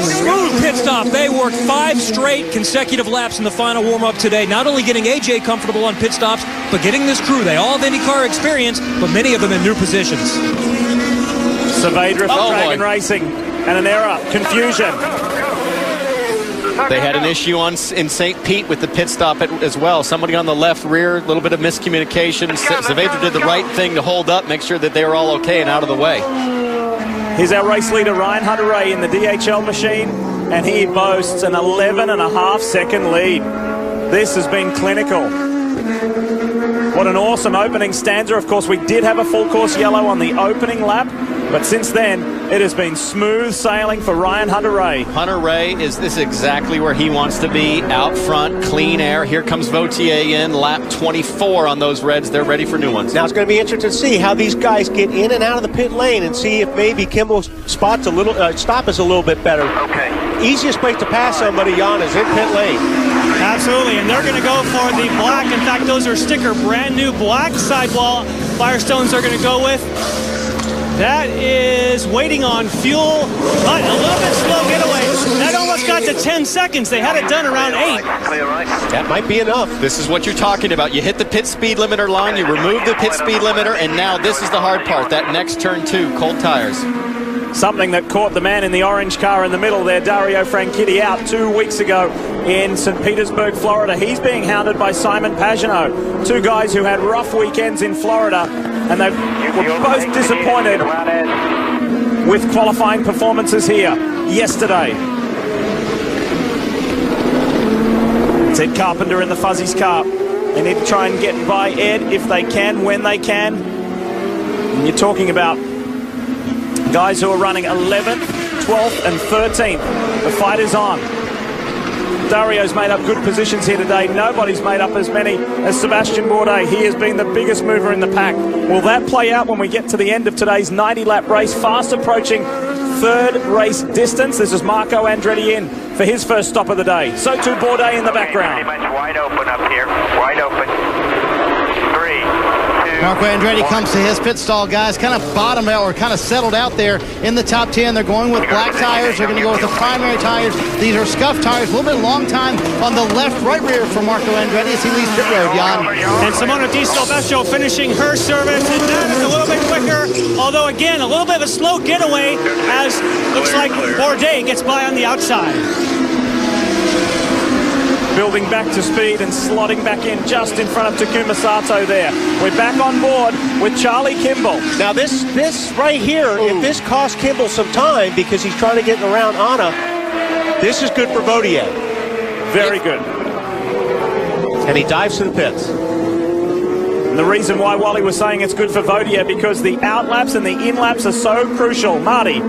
Smooth pit stop. They worked 5 straight consecutive laps in the final warm-up today. Not only getting A.J. comfortable on pit stops, but getting this crew. They all have IndyCar experience, but many of them in new positions.
Saavedra for Dragon Racing. And an error. Confusion.
They had an issue in St. Pete with the pit stop as well. Somebody on the left rear, a little bit of miscommunication. Saavedra did the right thing to hold up, make sure that they were all okay and out of the way.
Here's our race leader, Ryan Hunter-Reay, in the DHL machine, and he boasts an 11.5-second lead. This has been clinical. What an awesome opening stanza. Of course, we did have a full course yellow on the opening lap, but since then, it has been smooth sailing for Ryan Hunter-Reay.
Hunter-Reay this is exactly where he wants to be, out front, clean air. Here comes Vautier in, lap 24 on those reds. They're ready for new ones.
Now it's going to be interesting to see how these guys get in and out of the pit lane and see if maybe Kimball's stop is a little bit better.
Okay.
Easiest place to pass somebody, Jan, is in pit lane.
Absolutely, and they're going to go for the black. In fact, those are sticker brand new black sidewall Firestones they're going to go with. That is waiting on fuel, but a little bit slow getaway. That almost got to 10 seconds. They had it done around 8.
That might be enough.
This is what you're talking about. You hit the pit speed limiter line, you remove the pit speed limiter, and now this is the hard part, that next turn 2, cold tires.
Something that caught the man in the orange car in the middle there, Dario Franchitti, out 2 weeks ago in St. Petersburg, Florida. He's being hounded by Simon Pagenaud, two guys who had rough weekends in Florida, and they were both disappointed with qualifying performances here yesterday. It's Ed Carpenter in the Fuzzies car. They need to try and get by Ed if they can, when they can. And you're talking about guys who are running 11th, 12th and 13th. The fight is on. Dario's made up good positions here today. Nobody's made up as many as Sebastian Bourdais. He has been the biggest mover in the pack. Will that play out when we get to the end of today's 90-lap race? Fast approaching third race distance. This is Marco Andretti in for his first stop of the day. So too Bourdais in the background.
Pretty much wide open up here. Wide open. 3, 2,
Marco Andretti comes to his pit stall, guys. Kind of bottomed out or kind of settled out there in the top 10. They're going with black tires. They're going to go with the primary tires. These are scuffed tires. A little bit long time on the left right rear for Marco Andretti as he leaves pit road, Jan.
And Simona Di Silvestro finishing her service, and that is a little bit quicker, although again a little bit of a slow getaway as looks like Bourdais gets by on the outside.
Building back to speed and slotting back in just in front of Takuma Sato there. We're back on board with Charlie Kimball.
Now this right here, if this costs Kimball some time because he's trying to get around Anna, this is good for Vautier.
Very good.
And he dives to the pits.
And the reason why Wally was saying it's good for Vautier because the outlaps and the in-laps are so crucial. Marty.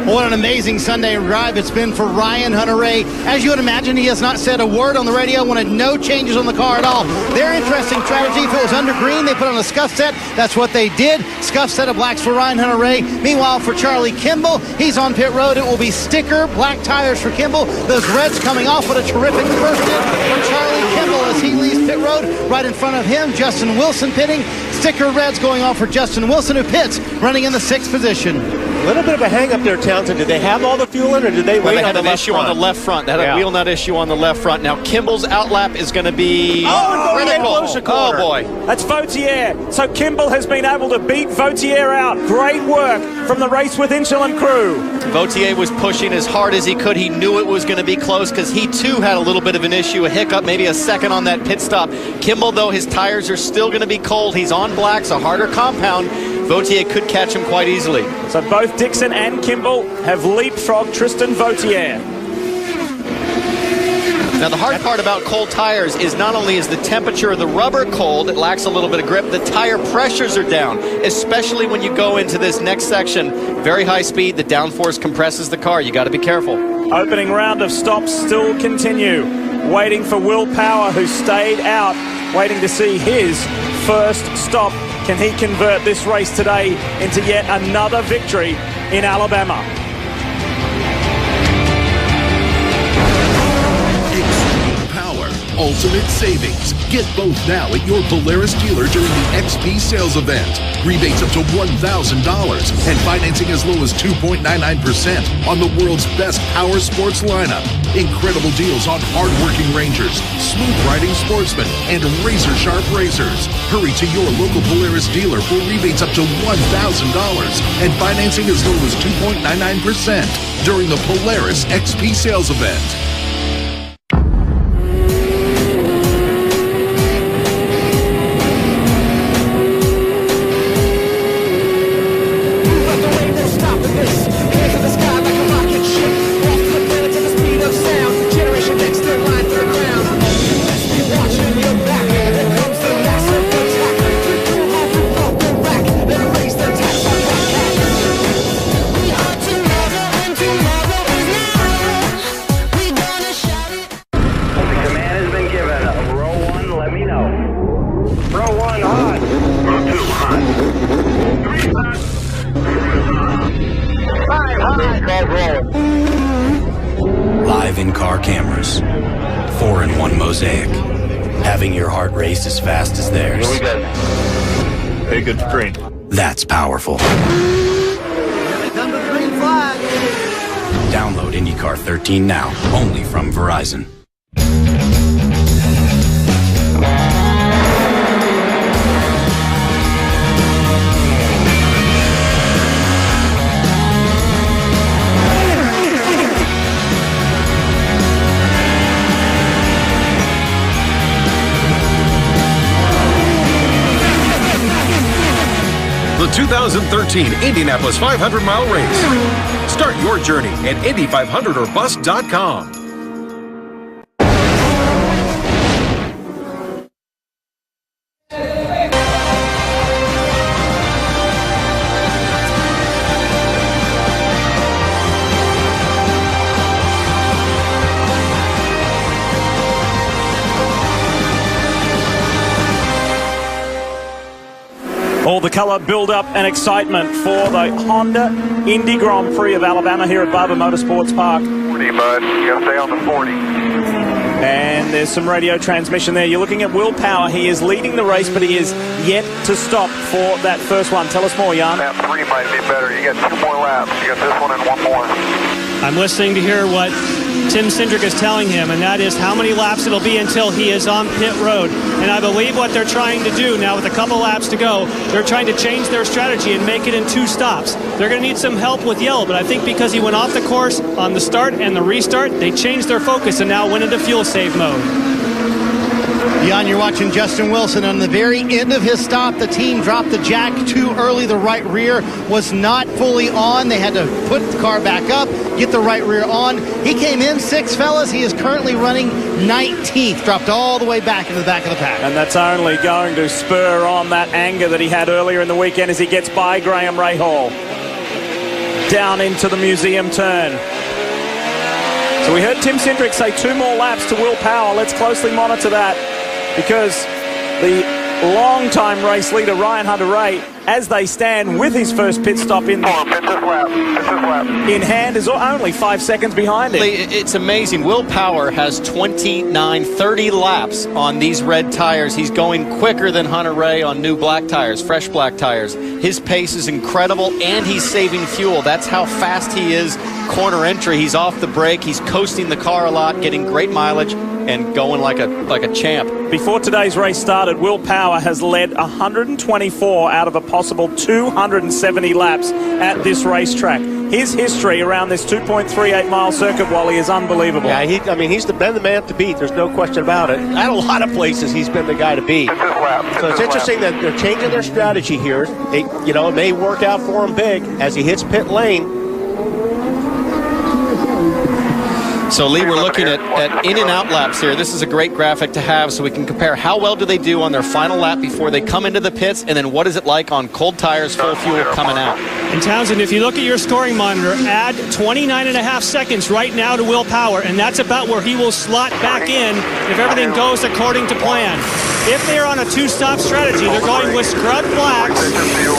What an amazing Sunday drive it's been for Ryan Hunter-Reay. As you would imagine, he has not said a word on the radio, wanted no changes on the car at all. Their interesting strategy, if it was under green, they put on a scuff set. That's what they did. Scuff set of blacks for Ryan Hunter-Reay. Meanwhile, for Charlie Kimball, he's on pit road. It will be sticker, black tires for Kimball. Those reds coming off. What a terrific first hit for Charlie Kimball as he leaves pit road. Right in front of him, Justin Wilson pitting. Sticker reds going off for Justin Wilson, who pits, running in the 6th position.
A little bit of a hang-up there, Townsend. Did they have all the fuel in, or did they wait on the left front?
They had an issue on the left front. They had a wheel nut issue on the left front. Now, Kimball's outlap is going to be critical. Oh, boy.
That's Vautier. So Kimball has been able to beat Vautier out. Great work from the Race with Insulin crew.
Vautier was pushing as hard as he could. He knew it was going to be close because he, too, had a little bit of an issue, a hiccup, maybe a second on that pit stop. Kimball, though, his tires are still going to be cold. He's on blacks, a harder compound. Vautier could catch him quite easily.
So both Dixon and Kimball have leapfrogged Tristan Vautier.
Now the hard part about cold tires is not only is the temperature of the rubber cold, it lacks a little bit of grip, the tire pressures are down, especially when you go into this next section. Very high speed, the downforce compresses the car. You got to be careful.
Opening round of stops still continue. Waiting for Will Power, who stayed out, waiting to see his first stop. Can he convert this race today into yet another victory in Alabama?
Extreme power, ultimate savings. Get both now at your Polaris dealer during the XP sales event. Rebates up to $1,000 and financing as low as 2.99% on the world's best power sports lineup. Incredible deals on hard-working Rangers, smooth-riding sportsmen, and razor-sharp racers. Hurry to your local Polaris dealer for rebates up to $1,000 and financing as low as 2.99% during the Polaris XP sales event.
Live in-car cameras. 4-in-1 mosaic. Having your heart race as fast as theirs.
Hey, good screen.
That's powerful. Download IndyCar 13 now, only from Verizon.
The 2013 Indianapolis 500-mile race. Start your journey at Indy500orbust.com.
All the colour, build-up and excitement for the Honda Indy Grand Prix of Alabama here at Barber Motorsports Park.
40, bud. You gotta stay on the 40.
And there's some radio transmission there. You're looking at Will Power. He is leading the race, but he is yet to stop for that first one. Tell us more, Jan.
Lap 3 might be better. You got 2 more laps. You got this one and 1 more.
I'm listening to hear what Tim Cindric is telling him, and that is how many laps it'll be until he is on pit road. And I believe what they're trying to do now with a couple laps to go, they're trying to change their strategy and make it in 2 stops. They're going to need some help with yellow, but I think because he went off the course on the start and the restart, they changed their focus and now went into fuel save mode.
Jan, you're watching Justin Wilson. On the very end of his stop, the team dropped the jack too early. The right rear was not fully on. They had to put the car back up, get the right rear on. He came in 6th, fellas. He is currently running 19th, dropped all the way back into the back of the pack.
And that's only going to spur on that anger that he had earlier in the weekend as he gets by Graham Rahal. Down into the museum turn. So we heard Tim Cindric say 2 more laps to Will Power. Let's closely monitor that, because the long-time race leader, Ryan Hunter-Reay, as they stand with his first pit stop in hand, is only 5 seconds behind him.
It's amazing. Will Power has 30 laps on these red tires. He's going quicker than Hunter-Reay on new black tires, fresh black tires. His pace is incredible, and he's saving fuel. That's how fast he is. Corner entry, he's off the brake. He's coasting the car a lot, getting great mileage, and going like a champ.
Before today's race started, Will Power has led 124 out of a possible 270 laps at this racetrack. His history around this 2.38-mile circuit, Wally, is unbelievable.
Yeah, he's been the man to beat. There's no question about it. At a lot of places, he's been the guy to beat. So it's interesting that they're changing their strategy here. It may work out for him big as he hits pit lane.
So, Lee, we're looking at in and out laps here. This is a great graphic to have so we can compare how well do they do on their final lap before they come into the pits, and then what is it like on cold tires, full fuel coming out.
And Townsend, if you look at your scoring monitor, add 29.5 seconds right now to Will Power, and that's about where he will slot back in if everything goes according to plan. If they're on a 2-stop strategy, they're going with scrub blacks.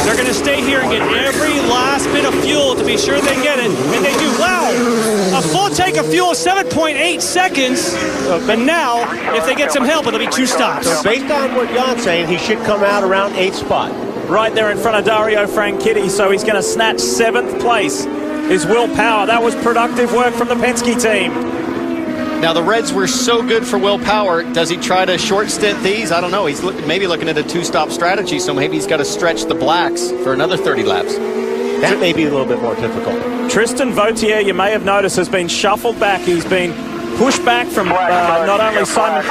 They're going to stay here and get every last bit of fuel to be sure they get it, and they do. Wow! A full tank of fuel, 7.8 seconds. But now, if they get some help, it'll be 2 stops.
So based on what Jan's saying, he should come out around 8th spot.
Right there in front of Dario Franchitti, so he's going to snatch 7th place. Is Will Power. That was productive work from the Penske team.
Now, the Reds were so good for Will Power. Does he try to short stint these? I don't know. He's maybe looking at a 2-stop strategy, so maybe he's got to stretch the blacks for another 30 laps.
That may be a little bit more difficult.
Tristan Vautier, you may have noticed, has been shuffled back. He's been pushed back from not only Simon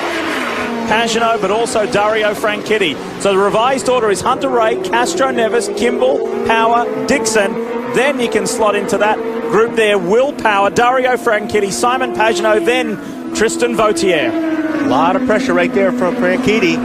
Pagenaud, but also Dario Franchitti. So the revised order is Hunter-Reay, Castro Neves, Kimball, Power, Dixon. Then you can slot into that group there. Will Power, Dario Franchitti, Simon Pagenaud, then Tristan Vautier.
A lot of pressure right there from Franchitti.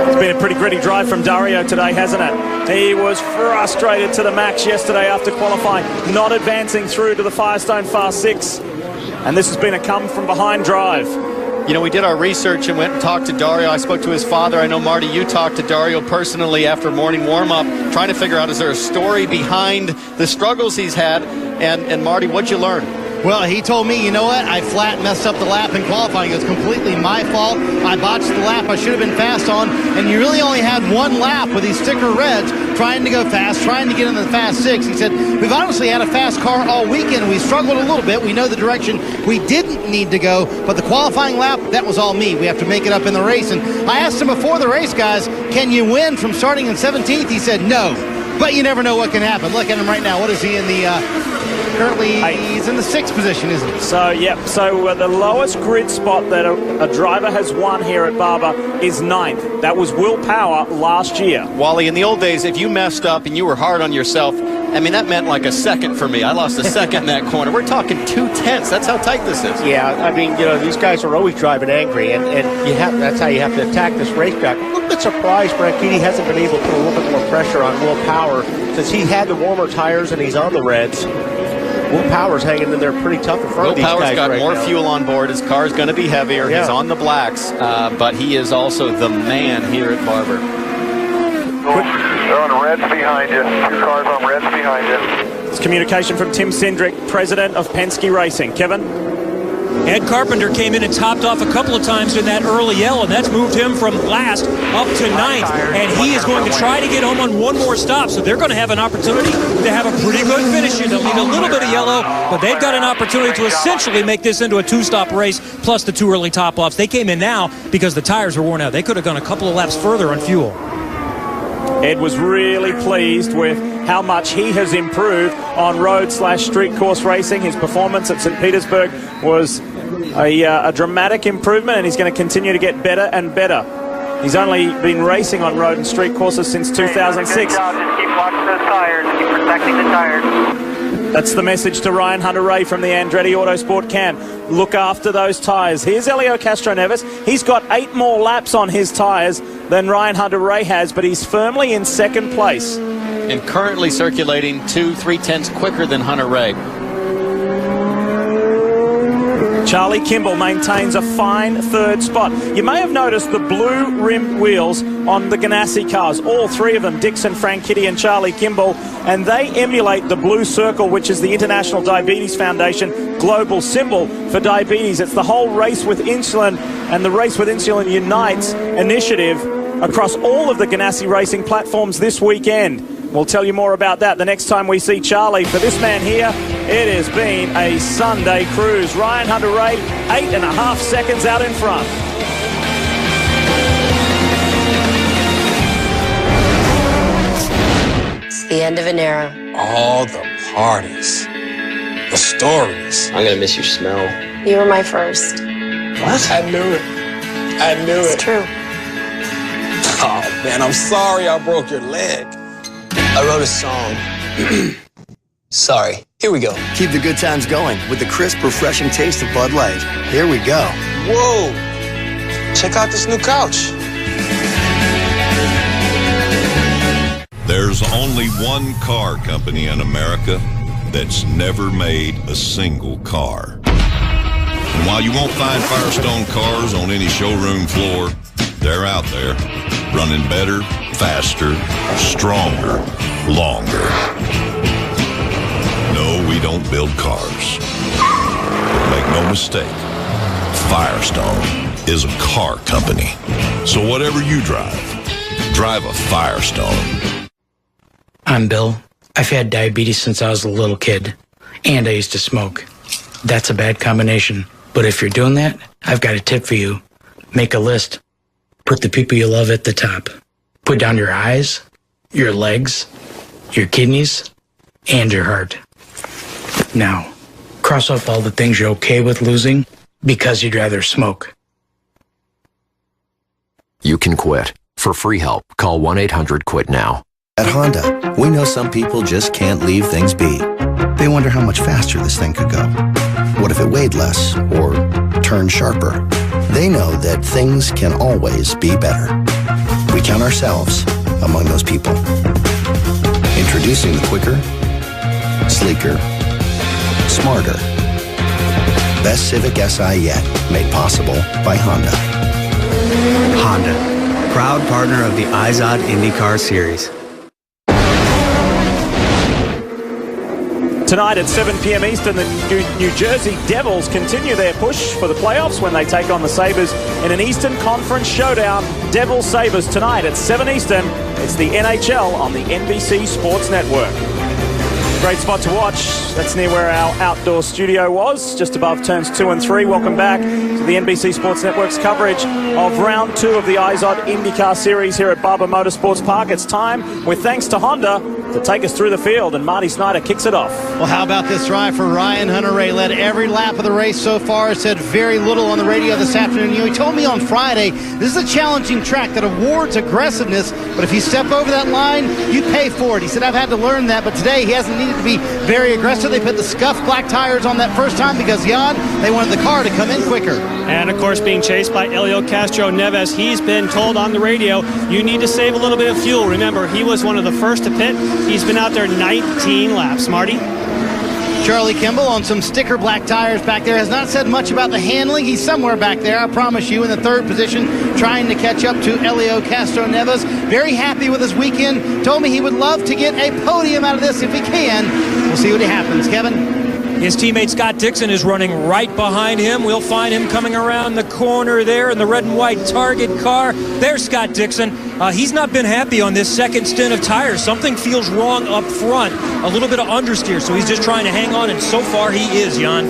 It's been a pretty gritty drive from Dario today, hasn't it? He was frustrated to the max yesterday after qualifying, not advancing through to the Firestone Fast 6. And this has been a come-from-behind drive.
You know, we did our research and went and talked to Dario. I spoke to his father. I know, Marty, you talked to Dario personally after morning warm-up, trying to figure out, is there a story behind the struggles he's had? And Marty, what'd you learn?
Well, he told me, you know what, I flat messed up the lap in qualifying. It was completely my fault. I botched the lap I should have been fast on, and you really only had 1 lap with these sticker reds trying to go fast, trying to get into the fast 6. He said, we've honestly had a fast car all weekend, and we struggled a little bit. We know the direction we didn't need to go, but the qualifying lap, that was all me. We have to make it up in the race. And I asked him before the race, guys, can you win from starting in 17th? He said, no, but you never know what can happen. Look at him right now. What is he in the... Currently, he's in the 6th position, isn't he?
So, the lowest grid spot that a driver has won here at Barber is 9th. That was Will Power last year.
Wally, in the old days, if you messed up and you were hard on yourself, I mean, that meant like a second for me. I lost a second in that corner. We're talking 2/10. That's how tight this is.
Yeah, I mean, these guys are always driving angry, and that's how you have to attack this racetrack. I'm a little bit surprised Branchitti hasn't been able to put a little bit more pressure on Will Power since he had the warmer tires and he's on the reds. Will Power's hanging in there pretty tough in front of these guys. Will Power's got more fuel on board. His car's going to be heavier. Yeah. He's on the blacks, but he is also the man here at Barber.
They're on reds behind you. 2 cars on reds behind you.
It's communication from Tim Cindric, president of Penske Racing. Kevin?
Ed Carpenter came in and topped off a couple of times in that early yellow, and that's moved him from last up to 9th, and he is going to try to get home on one more stop, so they're going to have an opportunity to have a pretty good finish here. They'll need a little bit of yellow, but they've got an opportunity to essentially make this into a 2-stop race, plus the 2 early top-offs. They came in now because the tires were worn out. They could have gone a couple of laps further on fuel.
Ed was really pleased with how much he has improved on road/street course racing. His performance at St. Petersburg was a dramatic improvement, and he's going to continue to get better and better. He's only been racing on road and street courses since 2006.
Good job. Just keep watching those tires. Keep protecting the tires.
That's the message to Ryan Hunter-Reay from the Andretti Autosport Cam. Look after those tires. Here's Elio Castroneves. He's got 8 more laps on his tires than Ryan Hunter-Reay has, but he's firmly in 2nd place.
And currently circulating 2/3 quicker than Hunter-Reay.
Charlie Kimball maintains a fine 3rd spot. You may have noticed the blue rimmed wheels on the Ganassi cars, all 3 of them, Dixon, Franchitti and Charlie Kimball, and they emulate the blue circle, which is the International Diabetes Foundation global symbol for diabetes. It's the whole Race with Insulin and the Race with Insulin Unites initiative across all of the Ganassi racing platforms this weekend. We'll tell you more about that the next time we see Charlie. For this man here, it has been a Sunday cruise. Ryan Hunter-Reay, 8.5 seconds out in front.
It's the end of an era.
All the parties, the stories.
I'm gonna miss your smell.
You were my first.
What? I knew it. I knew it.
It's true.
Oh, man, I'm sorry I broke your leg.
I wrote a song. Sorry. Here we go.
Keep the good times going with the crisp, refreshing taste of Bud Light. Here we go.
Whoa. Check out this new couch.
There's only one car company in America that's never made a single car. And while you won't find Firestone cars on any showroom floor, they're out there, running better, faster, stronger, longer. No, we don't build cars. But make no mistake, Firestone is a car company. So whatever you drive a Firestone.
I'm Bill. I've had diabetes since I was a little kid, and I used to smoke. That's a bad combination. But if you're doing that, I've got a tip for you. Make a list. Put the people you love at the top. Put down your eyes, your legs, your kidneys, and your heart. Now, cross off all the things you're okay with losing because you'd rather smoke.
You can quit. For free help, call 1-800-QUIT-NOW.
At Honda, we know some people just can't leave things be. They wonder how much faster this thing could go. What if it weighed less or turned sharper? They know that things can always be better. We count ourselves among those people. Introducing the quicker, sleeker, smarter, best Civic Si yet, made possible by Honda.
Honda, proud partner of the IZOD IndyCar Series.
Tonight at 7 p.m. Eastern, the New Jersey Devils continue their push for the playoffs when they take on the Sabres in an Eastern Conference showdown. Devils Sabres tonight at 7 Eastern. It's the NHL on the NBC Sports Network. Great spot to watch. That's near where our outdoor studio was, just above turns 2 and 3. Welcome back to the NBC Sports Network's coverage of round 2 of the IZOD IndyCar Series here at Barber Motorsports Park. It's time, with thanks to Honda, to take us through the field, and Marty Snyder kicks it off.
Well, how about this drive for Ryan Hunter-Reay? Led every lap of the race so far. Said very little on the radio this afternoon. He told me on Friday, this is a challenging track that awards aggressiveness, but if you step over that line, you pay for it. He said, I've had to learn that, but today he hasn't needed to be very aggressive. They put the scuffed black tires on that first time because, Jan, they wanted the car to come in quicker.
And, of course, being chased by Helio Castro-Neves, he's been told on the radio, you need to save a little bit of fuel. Remember, he was one of the first to pit. He's been out there 19 laps. Marty?
Charlie Kimball on some sticker black tires back there has not said much about the handling. He's somewhere back there, I promise you, in the 3rd position, trying to catch up to Helio Castro-Neves. Very happy with his weekend. Told me he would love to get a podium out of this if he can. We'll see what happens. Kevin?
His teammate Scott Dixon is running right behind him. We'll find him coming around the corner there in the red and white Target car. There's Scott Dixon. He's not been happy on this second stint of tires. Something feels wrong up front. A little bit of understeer, so he's just trying to hang on, and so far he is, Jan.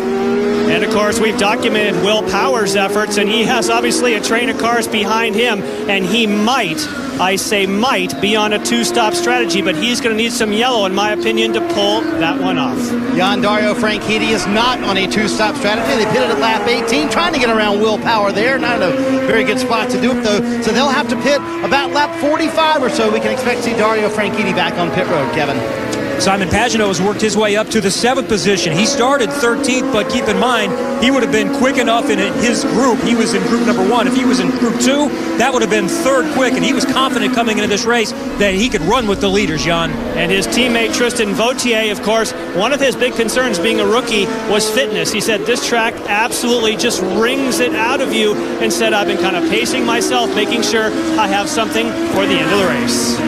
And, of course, we've documented Will Power's efforts, and he has obviously a train of cars behind him, and he might, I say might, be on a 2-stop strategy, but he's going to need some yellow, in my opinion, to pull that one off.
Jan Dario Franchitti is not on a 2-stop strategy. They pitted at lap 18, trying to get around Will Power there. Not in a very good spot to do it, though. So they'll have to pit about lap 45 or so. We can expect to see Dario Franchitti back on pit road, Kevin.
Simon Pagenaud has worked his way up to the 7th position. He started 13th, but keep in mind, he would have been quick enough in his group. He was in group number 1. If he was in group 2, that would have been 3rd quick, and he was confident coming into this race that he could run with the leaders, Jan.
And his teammate Tristan Vautier, of course, one of his big concerns being a rookie was fitness. He said this track absolutely just wrings it out of you, and said I've been kind of pacing myself, making sure I have something for the end of the race.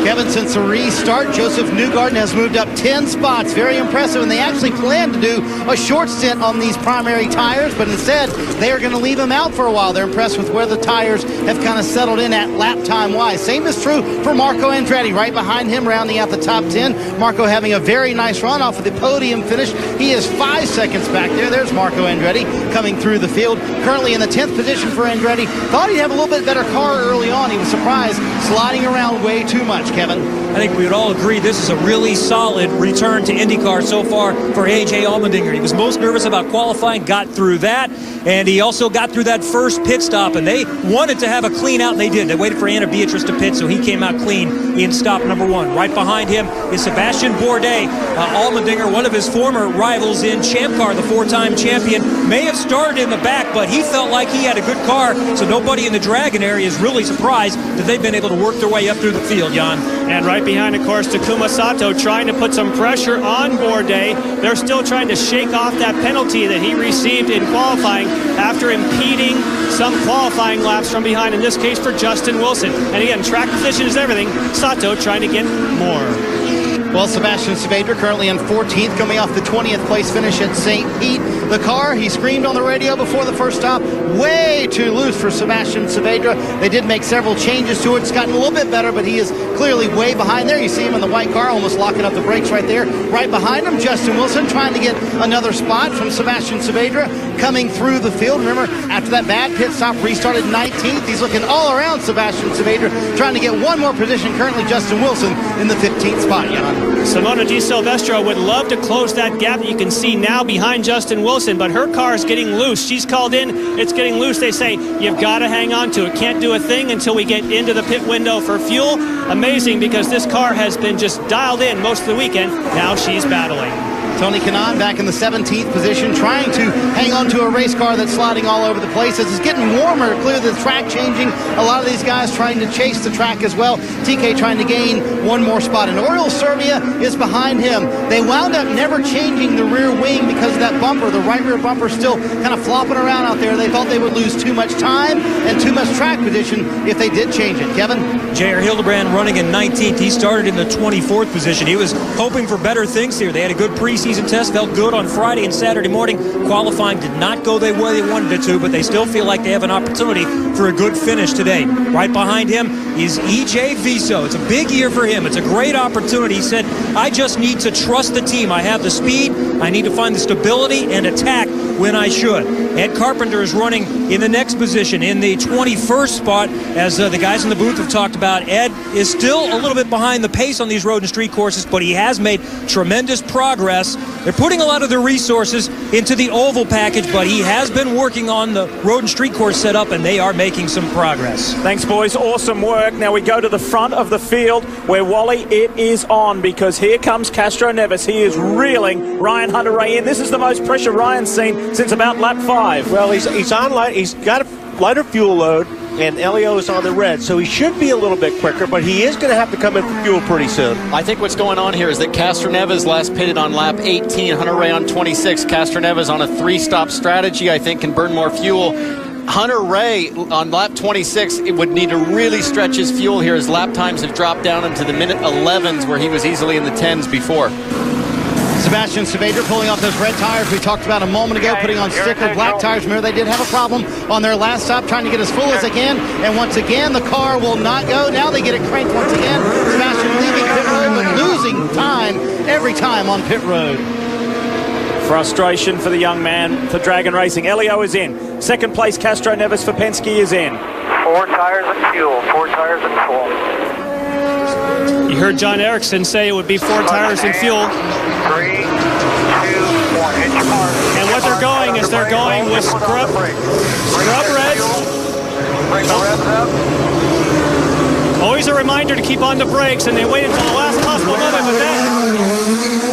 Kevin, since the restart, Joseph Newgarden has moved up 10 spots. Very impressive, and they actually planned to do a short stint on these primary tires, but instead they are going to leave him out for a while. They're impressed with where the tires have kind of settled in at lap time wise. Same is true for Marco Andretti, right behind him, rounding out the top 10. Marco having a very nice run off of the podium finish. He is 5 seconds back there. There's Marco Andretti coming through the field, currently in the 10th position for Andretti. Thought he'd have a little bit better car early on. He was surprised, sliding around way too much, Kevin.
I think we would all agree this is a really solid return to IndyCar so far for A.J. Allmendinger. He was most nervous about qualifying, got through that, and he also got through that first pit stop, and they wanted to have a clean out, and they did. They waited for Anna Beatrice to pit, so he came out clean in stop number 1. Right behind him is Sebastian Bourdais. Allmendinger, one of his former rivals in Champ Car, the 4-time champion, may have started in the back, but he felt like he had a good car, so nobody in the Dragon area is really surprised that they've been able to work their way up through the field, Jan.
And right behind, of course, Takuma Sato trying to put some pressure on Bourdais. They're still trying to shake off that penalty that he received in qualifying after impeding some qualifying laps from behind, in this case for Justin Wilson. And again, track position is everything. Sato trying to get more.
Well, Sebastian Saavedra currently in 14th, coming off the 20th place finish at St. Pete. The car, he screamed on the radio before the first stop, way too loose for Sebastian Saavedra. They did make several changes to it. It's gotten a little bit better, but he is clearly way behind there. You see him in the white car, almost locking up the brakes right there. Right behind him, Justin Wilson trying to get another spot from Sebastian Saavedra coming through the field. Remember, after that bad pit stop, restarted 19th. He's looking all around Sebastian Saavedra, trying to get one more position. Currently, Justin Wilson in the 15th spot, Jan.
Simona Di Silvestro would love to close that gap that you can see now behind Justin Wilson, but her car is getting loose. She's called in, it's getting loose. They say, you've got to hang on to it. Can't do a thing until we get into the pit window for fuel. Amazing, because this car has been just dialed in most of the weekend. Now she's battling.
Tony Kanaan back in the 17th position, trying to hang on to a race car that's sliding all over the place. As it's getting warmer, clearly the track changing. A lot of these guys trying to chase the track as well. TK trying to gain one more spot. And Oriol Serbia is behind him. They wound up never changing the rear wing because of that bumper. The right rear bumper still kind of flopping around out there. They thought they would lose too much time and too much track position if they did change it. Kevin?
J.R. Hildebrand running in 19th. He started in the 24th position. He was hoping for better things here. They had a good preseason preseason test felt good on Friday and Saturday morning. Qualifying did not go the way they wanted it to, but they still feel like they have an opportunity for a good finish today. Right behind him is E.J. Viso. It's a big year for him. It's a great opportunity. He said, I just need to trust the team. I have the speed. I need to find the stability and attack when I should. Ed Carpenter is running in the next position in the 21st spot. As the guys in the booth have talked about, Ed is still a little bit behind the pace on these road and street courses, but he has made tremendous progress. They're putting a lot of their resources into the oval package, but he has been working on the road and street course setup, and they are making some progress.
Thanks, boys. Awesome work. Now we go to the front of the field where, Wally, it is on, because here comes Castro Neves. He is reeling Ryan Hunter-Reay in. This is the most pressure Ryan's seen since about lap 5.
Well, he's on light. He's got a lighter fuel load, and Elio is on the red, so he should be a little bit quicker, but he is going to have to come in for fuel pretty soon.
I think what's going on here is that Castro Neves last pitted on lap 18, Hunter-Reay on 26. Castro Neves on a 3-stop strategy, I think, can burn more fuel. Hunter-Reay on lap 26, it would need to really stretch his fuel here. His lap times have dropped down into the minute 11s where he was easily in the 10s before.
Sebastian Saavedra pulling off those red tires we talked about a moment ago, putting on sticker black tires. Remember, they did have a problem on their last stop, trying to get as full as they can, and once again the car will not go. Now they get it cranked once again. Sebastian leaving pit road but losing time every time on pit road.
Frustration for the young man for Dragon Racing. Elio is in. Second place, Castro Neves for Penske is in.
4 tires and fuel. 4 tires and fuel.
You heard John Erickson say it would be 4 tires and fuel.
3, 2, 1. Hit your mark.
And what they're going is they're going with scrub reds.
Bring the reds up.
Always a reminder to keep on the brakes, and they wait until the last possible moment, but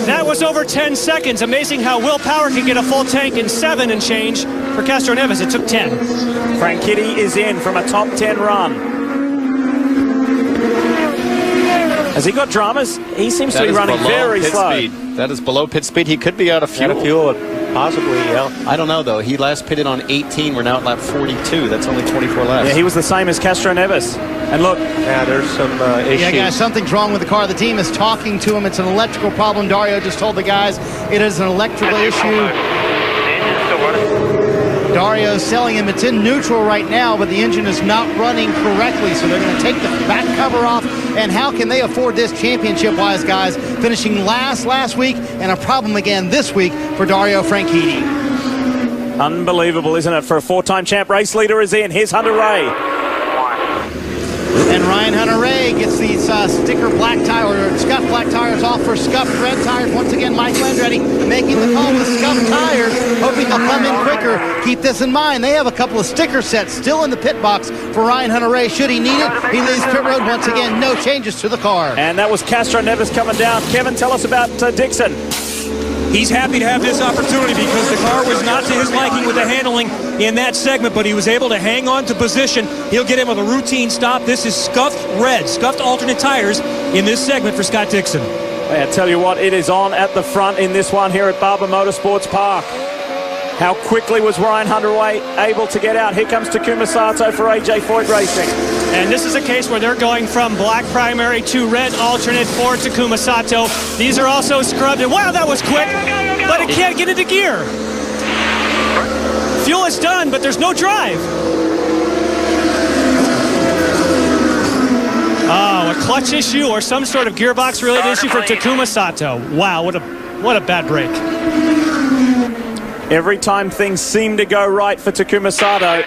that was over 10 seconds. Amazing how Will Power can get a full tank in 7 and change. For Castro Neves, it took 10.
Frank Kitty is in from a top 10 run. Has he got dramas? He seems to be running very slow.
Speed. That is below pit speed. He could be out of fuel.
Out of fuel, possibly, yeah.
I don't know, though. He last pitted on 18. We're now at lap 42. That's only 24 laps.
Yeah, he was the same as Castro Neves. And look.
Yeah, there's some issues.
Yeah, guys, something's wrong with the car. The team is talking to him. It's an electrical problem. Dario just told the guys it is an electrical issue. Dario's selling him. It's in neutral right now, but the engine is not running correctly, so they're going to take the back cover off. And how can they afford this championship-wise, guys? Finishing last week, and a problem again this week for Dario Franchitti.
Unbelievable, isn't it? For a 4-time champ, race leader is in. Here's Hunter-Reay.
And Ryan Hunter-Reay gets these sticker black tire or scuffed black tires off for scuffed red tires. Once again, Mike Landretti making the call with scuffed tires, hoping they'll come in quicker. Keep this in mind. They have a couple of sticker sets still in the pit box for Ryan Hunter-Reay. Should he need it, he leaves pit road once again. No changes to the car.
And that was Castro Neves coming down. Kevin, tell us about Dixon.
He's happy to have this opportunity because the car was not to his liking with the handling in that segment, but he was able to hang on to position. He'll get in with a routine stop. This is scuffed red, scuffed alternate tires in this segment for Scott Dixon.
I tell you what, it is on at the front in this one here at Barber Motorsports Park. How quickly was Ryan Hunter-Reay able to get out? Here comes Takuma Sato for AJ Foyt Racing.
And this is a case where they're going from black primary to red alternate for Takuma Sato. These are also scrubbed. And wow, that was quick, but it can't get into gear. Fuel is done, but there's no drive. Oh, a clutch issue or some sort of gearbox-related issue for Takuma Sato. Wow, what a bad break.
Every time things seem to go right for Takuma Sato.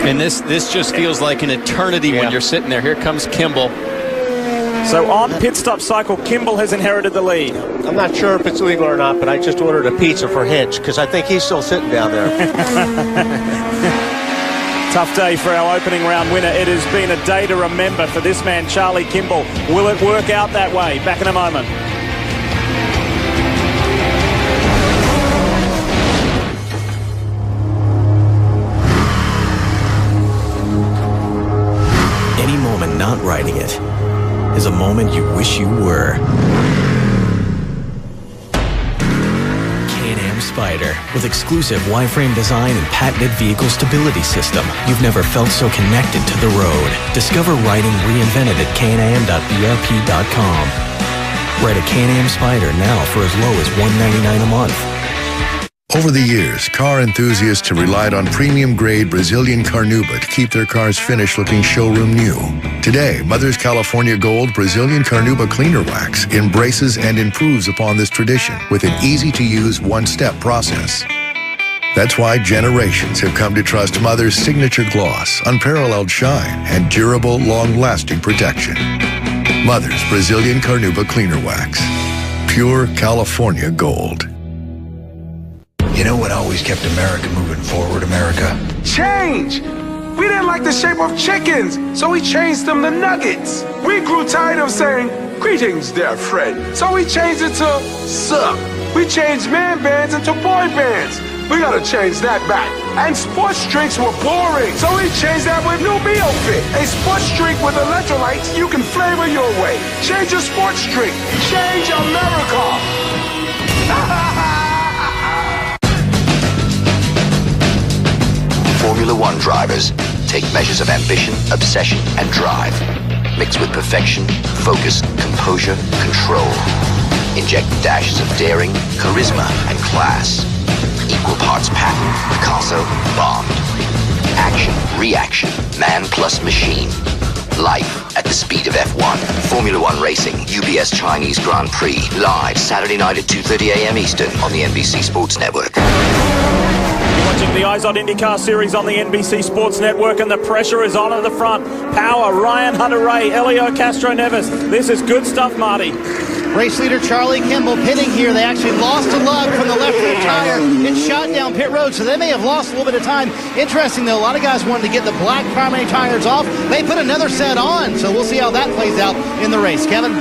And this just feels like an eternity when you're sitting there. Here comes Kimball.
So on pit stop cycle, Kimball has inherited the lead.
I'm not sure if it's legal or not, but I just ordered a pizza for Hinch because I think he's still sitting down there.
Tough day for our opening round winner. It has been a day to remember for this man, Charlie Kimball. Will it work out that way? Back in a moment.
Any moment not riding it is a moment you wish you were. Can-Am Spyder, with exclusive Y-frame design and patented vehicle stability system, you've never felt so connected to the road. Discover riding reinvented at canam.brp.com. Ride a Can-Am Spyder now for as low as $199 a month.
Over the years, car enthusiasts have relied on premium-grade Brazilian Carnauba to keep their cars finished looking showroom new. Today, Mother's California Gold Brazilian Carnauba Cleaner Wax embraces and improves upon this tradition with an easy-to-use one-step process. That's why generations have come to trust Mother's signature gloss, unparalleled shine, and durable, long-lasting protection. Mother's Brazilian Carnauba Cleaner Wax. Pure California Gold.
You know what always kept America moving forward, America?
Change! We didn't like the shape of chickens, so we changed them to nuggets. We grew tired of saying, "Greetings, dear friend," so we changed it to "Sup." We changed man bands into boy bands. We gotta change that back. And sports drinks were boring, so we changed that with new Meal Fit. A sports drink with electrolytes you can flavor your way. Change your sports drink. Change America.
Formula One drivers take measures of ambition, obsession, and drive. Mixed with perfection, focus, composure, control. Inject dashes of daring, charisma, and class. Equal parts patent, Picasso, Bond. Action, reaction, man plus machine. Life at the speed of F1. Formula One Racing, UBS Chinese Grand Prix. Live Saturday night at 2:30 a.m. Eastern on the NBC Sports Network.
Watching the IZOD IndyCar Series on the NBC Sports Network, and the pressure is on at the front. Power, Ryan Hunter-Reay, Helio Castroneves. This is good stuff, Marty.
Race leader Charlie Kimball pitting here. They actually lost a lug from the left rear tire and shot down pit road, so they may have lost a little bit of time. Interesting, though, a lot of guys wanted to get the black primary tires off. They put another set on, so we'll see how that plays out in the race. Kevin?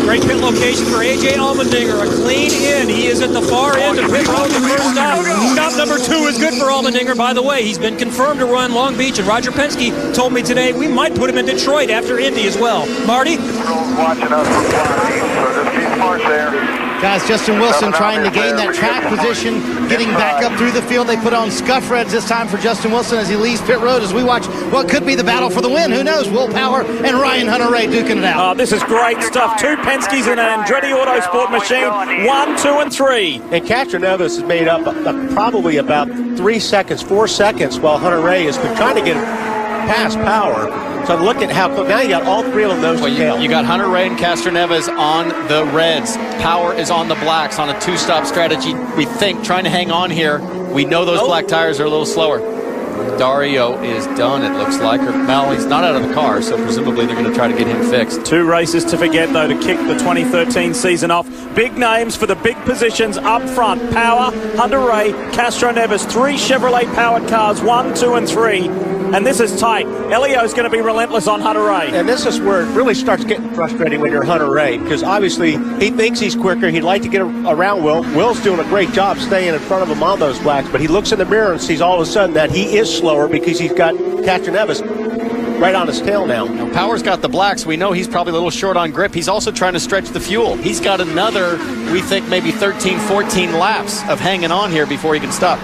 Great pit location for A.J. Allmendinger. A clean in. He is at the far end of pit road. The first stop. Stop number 2 is good for Allmendinger. By the way, he's been confirmed to run Long Beach, and Roger Penske told me today we might put him in Detroit after Indy as well. Marty?
Watching us from Quad, so just be smart there.
Guys, Justin Wilson trying to gain that track position, getting back up through the field. They put on scuff reds this time for Justin Wilson as he leaves pit road as we watch what could be the battle for the win. Who knows? Will Power and Ryan Hunter-Reay duking it out.
Oh, this is great stuff. 2 Penske's in an Andretti Autosport machine. 1, 2, and 3.
And Castroneves has made up probably about 3 seconds, 4 seconds, while Hunter-Reay has been trying to get past Power. So look at how close. Now you got all 3 of them nose to tail.
You got Hunter-Reay and Castroneves on the reds. Power is on the blacks on a 2-stop strategy. We think trying to hang on here. We know those black tires are a little slower. Dario is done, it looks like. Or, well, he's not out of the car, so presumably they're going to try to get him fixed.
2 races to forget, though, to kick the 2013 season off. Big names for the big positions up front. Power, Hunter-Reay, Castroneves. 3 Chevrolet-powered cars, 1, 2, and 3. And this is tight. Elio's going to be relentless on Hunter-Reay.
And this is where it really starts getting frustrating when you're Hunter-Reay, because obviously he thinks he's quicker. He'd like to get around Will. Will's doing a great job staying in front of him on those blacks, but he looks in the mirror and sees all of a sudden that he is slower because he's got Castroneves right on his tail now.
Power's got the blacks. We know he's probably a little short on grip. He's also trying to stretch the fuel. He's got another, we think, maybe 13, 14 laps of hanging on here before he can stop.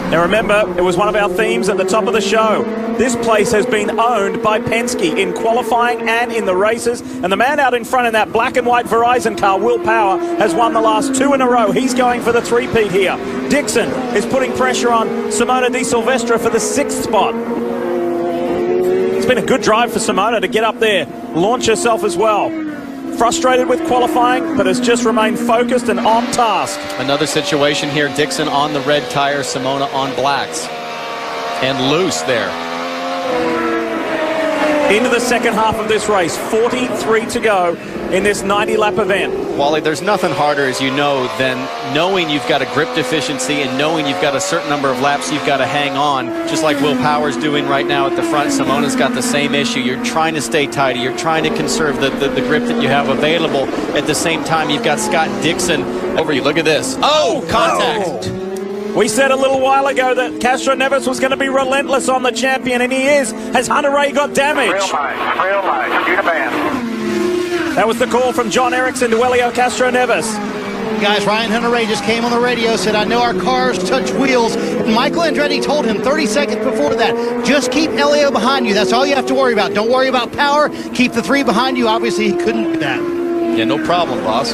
Now remember, it was one of our themes at the top of the show. This place has been owned by Penske in qualifying and in the races. And the man out in front in that black and white Verizon car, Will Power, has won the last 2 in a row. He's going for the 3-peat here. Dixon is putting pressure on Simona Di Silvestro for the 6th spot. It's been a good drive for Simona to get up there, launch herself as well. Frustrated with qualifying, but has just remained focused and on task.
Another situation here. Dixon on the red tire, Simona on blacks. And loose there.
Into the second half of this race. 43 to go in this 90-lap event.
Wally, there's nothing harder, as you know, than knowing you've got a grip deficiency and knowing you've got a certain number of laps you've got to hang on, just like Will Power's doing right now at the front. Simona's got the same issue. You're trying to stay tidy. You're trying to conserve the grip that you have available. At the same time, you've got Scott Dixon over you. Look at this. Oh, contact.
Oh. We said a little while ago that Castroneves was going to be relentless on the champion, and he is. Has Hunter-Reay got damage?
Real nice. Shoot a band.
That was the call from John Erickson to Helio Castroneves.
Guys, Ryan Hunter-Reay just came on the radio, said, I know our cars touch wheels. And Michael Andretti told him 30 seconds before that, just keep Helio behind you. That's all you have to worry about. Don't worry about power. Keep the 3 behind you. Obviously, he couldn't do that.
Yeah, no problem, boss.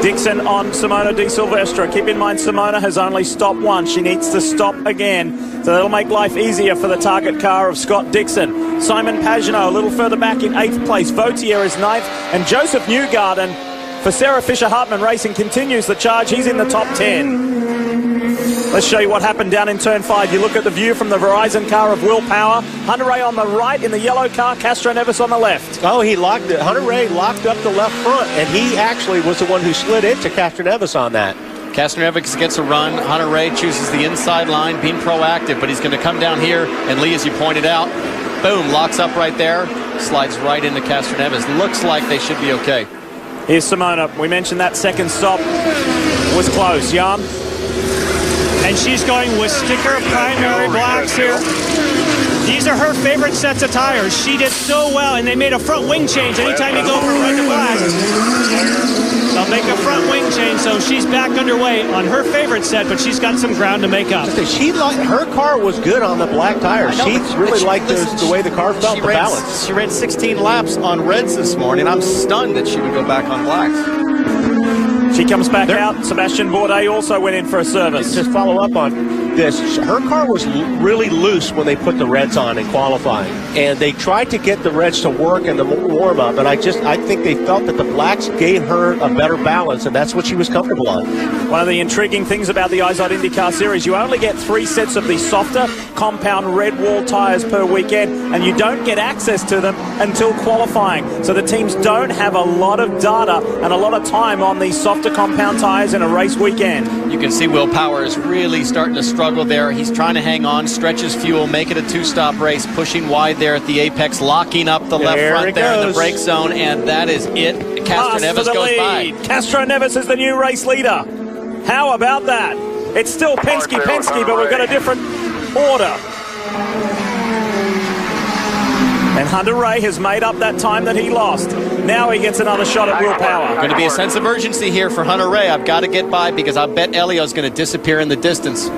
Dixon on Simona Di Silvestro. Keep in mind, Simona has only stopped once. She needs to stop again. So that'll make life easier for the target car of Scott Dixon. Simon Pagenaud a little further back in 8th place. Vautier is 9th. And Joseph Newgarden for Sarah Fisher-Hartman Racing continues the charge. He's in the top 10. Let's show you what happened down in turn 5. You look at the view from the Verizon car of Will Power. Hunter-Reay on the right in the yellow car, Castro Neves on the left.
Oh, he locked it. Hunter-Reay locked up the left front, and he actually was the one who slid into Castro Neves on that.
Castro Neves gets a run. Hunter-Reay chooses the inside line, being proactive, but he's going to come down here, and Lee, as you pointed out, boom, locks up right there, slides right into Castro Neves. Looks like they should be okay.
Here's Simona. We mentioned that second stop was close. Jan?
And she's going with sticker primary blacks here. These are her favorite sets of tires. She did so well, and they made a front wing change anytime you go from red to black. They'll make a front wing change, so she's back underway on her favorite set, but she's got some ground to make up.
Her car was good on the black tires. She really liked the way the car felt, the balance.
She ran 16 laps on reds this morning. I'm stunned that she would go back on blacks.
She comes back out. Sebastian Bourdais also went in for a service.
Just follow up on this. Her car was really loose when they put the reds on in qualifying, and they tried to get the reds to work in the warm-up, and I think they felt that the blacks gave her a better balance, and that's what she was comfortable on.
One of the intriguing things about the IZOD IndyCar Series, you only get 3 sets of the softer compound red wall tires per weekend, and you don't get access to them until qualifying. So the teams don't have a lot of data and a lot of time on these softer compound tires in a race weekend.
You can see Will Power is really starting to struggle there. He's trying to hang on, stretch his fuel, make it a 2-stop race, pushing wide there at the apex, locking up the left front there in the brake zone, and that is it. Castro Neves goes by.
Castro Neves is the new race leader. How about that? It's still Penske, but we've got a different order. And Hunter-Reay has made up that time that he lost. Now he gets another shot at Will Power.
Going to be a sense of urgency here for Hunter-Reay. I've got to get by because I bet Elio's going to disappear in the distance.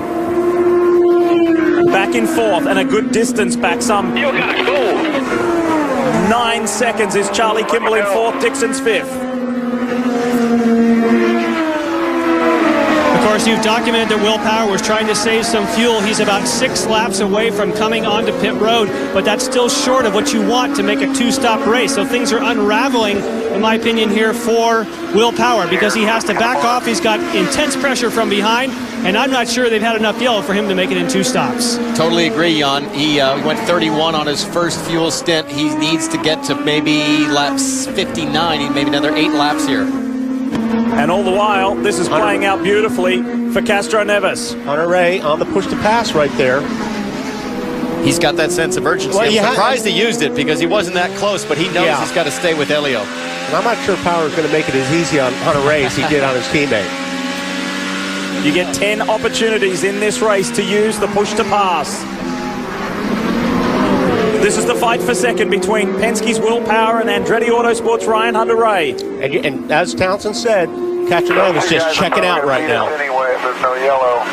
Back in 4th and a good distance back, some 9 seconds is Charlie Kimball in 4th, Dixon's 5th.
Of course, you've documented that Will Power was trying to save some fuel. He's about 6 laps away from coming onto pit road, but that's still short of what you want to make a 2-stop race. So things are unraveling, in my opinion, here for Will Power because he has to back off. He's got intense pressure from behind, and I'm not sure they've had enough yellow for him to make it in 2 stops.
Totally agree, Jan. He went 31 on his first fuel stint. He needs to get to maybe laps 59, maybe another 8 laps here.
And all the while, this is playing out beautifully for Castro Neves.
Hunter-Reay on the push-to-pass right there.
He's got that sense of urgency.
Well,
I'm surprised he used it because he wasn't that close, but he knows he's got to stay with Elio.
And I'm not sure Power's going to make it as easy on Hunter-Reay as he did on his teammate.
You get 10 opportunities in this race to use the push-to-pass. This is the fight for second between Penske's Will Power and Andretti Autosport's Ryan Hunter-Reay.
And as Townsend said, Castro Neves is just checking out right now.
Anyway, if there's no yellow.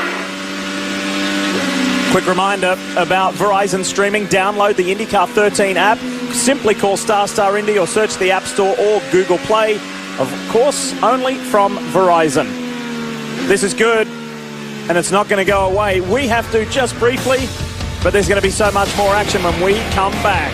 Quick reminder about Verizon streaming. Download the IndyCar 13 app. Simply call ** Indy or search the App Store or Google Play. Of course, only from Verizon. This is good, and it's not going to go away. We have to just briefly, but there's going to be so much more action when we come back.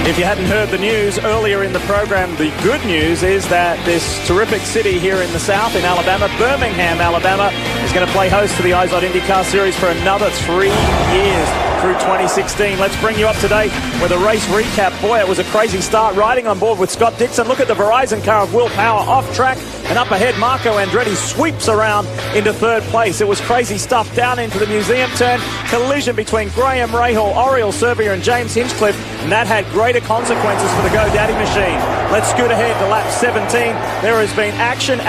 If you hadn't heard the news earlier in the program, the good news is that this terrific city here in the south, in Alabama, Birmingham, Alabama, is going to play host to the IZOD IndyCar Series for another 3 years through 2016. Let's bring you up to date with a race recap. Boy, it was a crazy start riding on board with Scott Dixon. Look at the Verizon car of Will Power off track, and up ahead, Marco Andretti sweeps around into 3rd place. It was crazy stuff down into the museum turn. Collision between Graham Rahal, Oriel Serbia, and James Hinchcliffe, and that had greater consequences for the GoDaddy machine. Let's scoot ahead to lap 17. There has been action.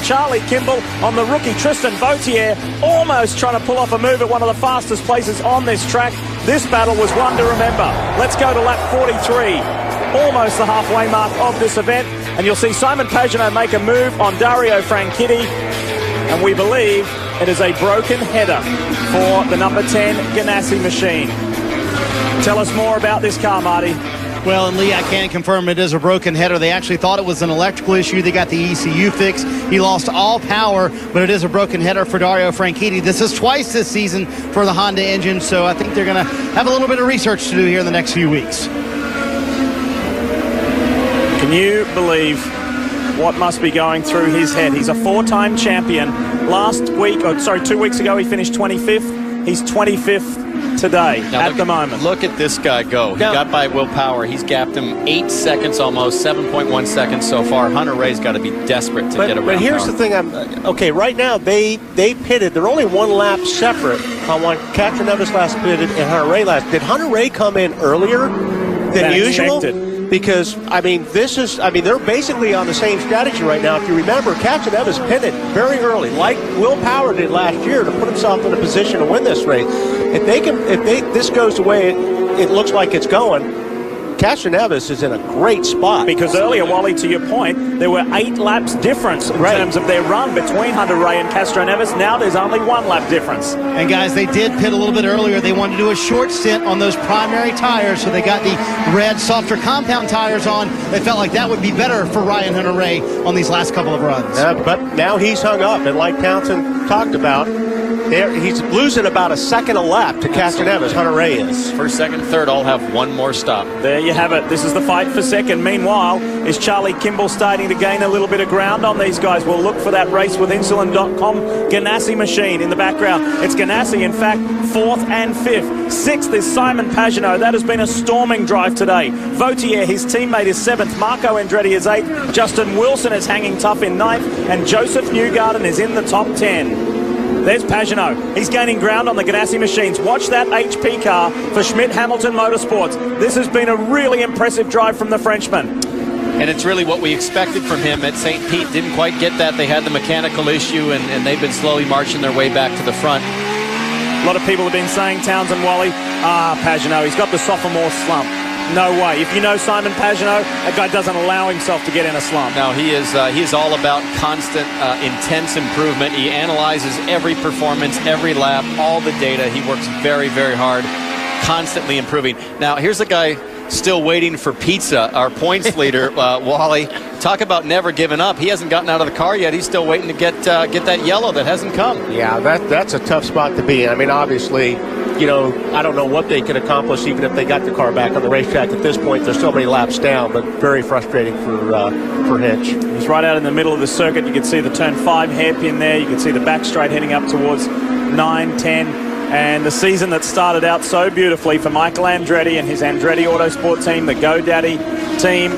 Charlie Kimball on the rookie Tristan Vautier, almost trying to pull off a move at one of the fastest places on this track. This battle was one to remember. Let's go to lap 43, almost the halfway mark of this event, and you'll see Simon Pagenaud make a move on Dario Franchitti, and we believe It is a broken header for the number 10 Ganassi machine. Tell us more about this car, Marty.
Well, and Lee, I can confirm it is a broken header. They actually thought it was an electrical issue. They got the ECU fixed. He lost all power, but it is a broken header for Dario Franchitti. This is twice this season for the Honda engine, so I think they're going to have a little bit of research to do here in the next few weeks.
Can you believe what must be going through his head? He's a 4-time champion. 2 weeks ago, he finished 25th. He's 25th today at the moment.
Look at this guy go. He got by Will Power. He's gapped him 8 seconds almost, 7.1 seconds so far. Hunter Ray's got to be desperate to get around.
But here's the thing. Okay, right now they pitted. They're only 1 lap separate on when Castroneves last pitted and Hunter Ray last. Did Hunter Ray come in earlier than usual?
Expected.
Because, they're basically on the same strategy right now. If you remember, Castroneves pitted very early, like Will Power did last year, to put himself in a position to win this race. If this goes the way it looks like it's going, Castroneves is in a great spot.
Because earlier, Wally, to your point, there were 8 laps difference in terms of their run between Hunter Ray and Castroneves. Now there's only 1 lap difference.
And guys, they did pit a little bit earlier. They wanted to do a short stint on those primary tires, so they got the red, softer compound tires on. They felt like that would be better for Ryan Hunter Ray on these last couple of runs.
But now he's hung up, and like Townsend talked about, he's losing about a second a lap to Castroneves. Hunter Ray is.
First, second, third all have 1 more stop.
There you have it. This is the fight for second. Meanwhile, is Charlie Kimball starting to gain a little bit of ground on these guys? We'll look for that race with Insulin.com. Ganassi machine in the background. It's Ganassi, in fact, 4th and 5th. 6th is Simon Pagenaud. That has been a storming drive today. Vautier, his teammate, is 7th. Marco Andretti is 8th. Justin Wilson is hanging tough in 9th. And Joseph Newgarden is in the top 10. There's Pagenaud. He's gaining ground on the Ganassi machines. Watch that HP car for Schmidt-Hamilton Motorsports. This has been a really impressive drive from the Frenchman.
And it's really what we expected from him at St. Pete. Didn't quite get that. They had the mechanical issue, and they've been slowly marching their way back to the front.
A lot of people have been saying, Townsend, Wally, Pagenaud, he's got the sophomore slump. No way. If you know Simon Pagenaud, that guy doesn't allow himself to get in a slump.
No, he is all about constant, intense improvement. He analyzes every performance, every lap, all the data. He works very, very hard, constantly improving. Now, here's a guy still waiting for pizza, our points leader, Wally. Talk about never giving up. He hasn't gotten out of the car yet. He's still waiting to get that yellow that hasn't come.
Yeah, that's a tough spot to be in. I mean, obviously, I don't know what they could accomplish even if they got the car back on the racetrack. At this point, there's so many laps down, but very frustrating for Hitch.
He's right out in the middle of the circuit. You can see the turn 5 hairpin there. You can see the back straight heading up towards 9, 10. And the season that started out so beautifully for Michael Andretti and his Andretti Autosport team, the GoDaddy team,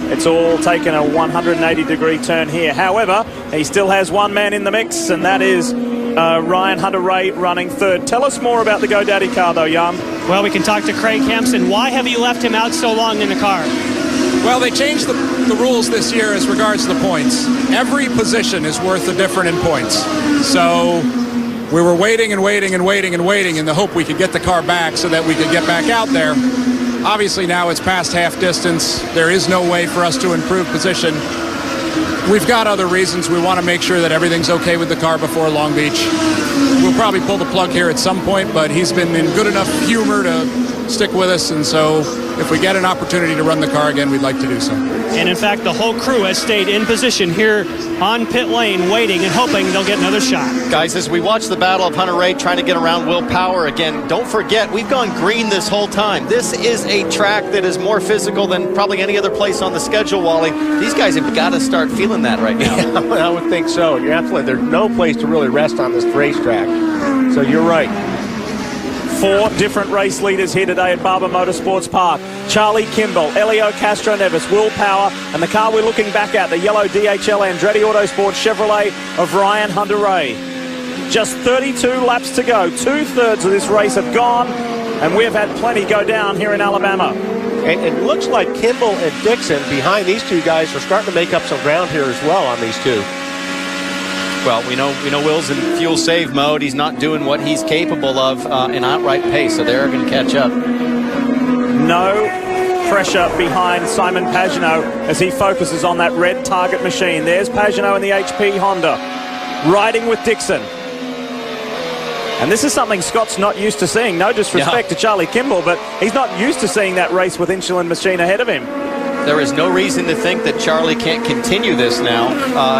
it's all taken a 180-degree turn here. However, he still has one man in the mix, and that is Ryan Hunter Ray running 3rd. Tell us more about the GoDaddy car, though, Jan.
Well, we can talk to Craig Hampson. Why have you left him out so long in the car?
Well, they changed the rules this year as regards to the points. Every position is worth a different in points. So we were waiting and waiting and waiting and waiting in the hope we could get the car back so that we could get back out there. Obviously, now it's past half distance. There is no way for us to improve position. We've got other reasons. We want to make sure that everything's okay with the car before Long Beach. We'll probably pull the plug here at some point, but he's been in good enough humor to stick with us, and so if we get an opportunity to run the car again, we'd like to do so.
And in fact, the whole crew has stayed in position here on pit lane, waiting and hoping they'll get another shot.
Guys, as we watch the battle of Hunter Ray trying to get around Will Power again, don't forget, we've gone green this whole time. This is a track that is more physical than probably any other place on the schedule, Wally. These guys have got to start feeling that right now.
Yeah, I would think so. You're absolutely, there's no place to really rest on this racetrack. So you're right.
4 different race leaders here today at Barber Motorsports Park. Charlie Kimball, Elio Castroneves, Will Power, and the car we're looking back at, the yellow DHL Andretti Autosport Chevrolet of Ryan Hunter Ray. Just 32 laps to go. 2/3 of this race have gone, and we have had plenty go down here in Alabama.
And it looks like Kimball and Dixon behind these two guys are starting to make up some ground here as well on these two.
Well, we know Will's in fuel save mode. He's not doing what he's capable of in outright pace, so they're going to catch up.
No pressure behind Simon Pagenaud as he focuses on that red target machine. There's Pagenaud in the HP Honda, riding with Dixon. And this is something Scott's not used to seeing. No disrespect to Charlie Kimball, but he's not used to seeing that race with Insulin Machine ahead of him.
There is no reason to think that Charlie can't continue this now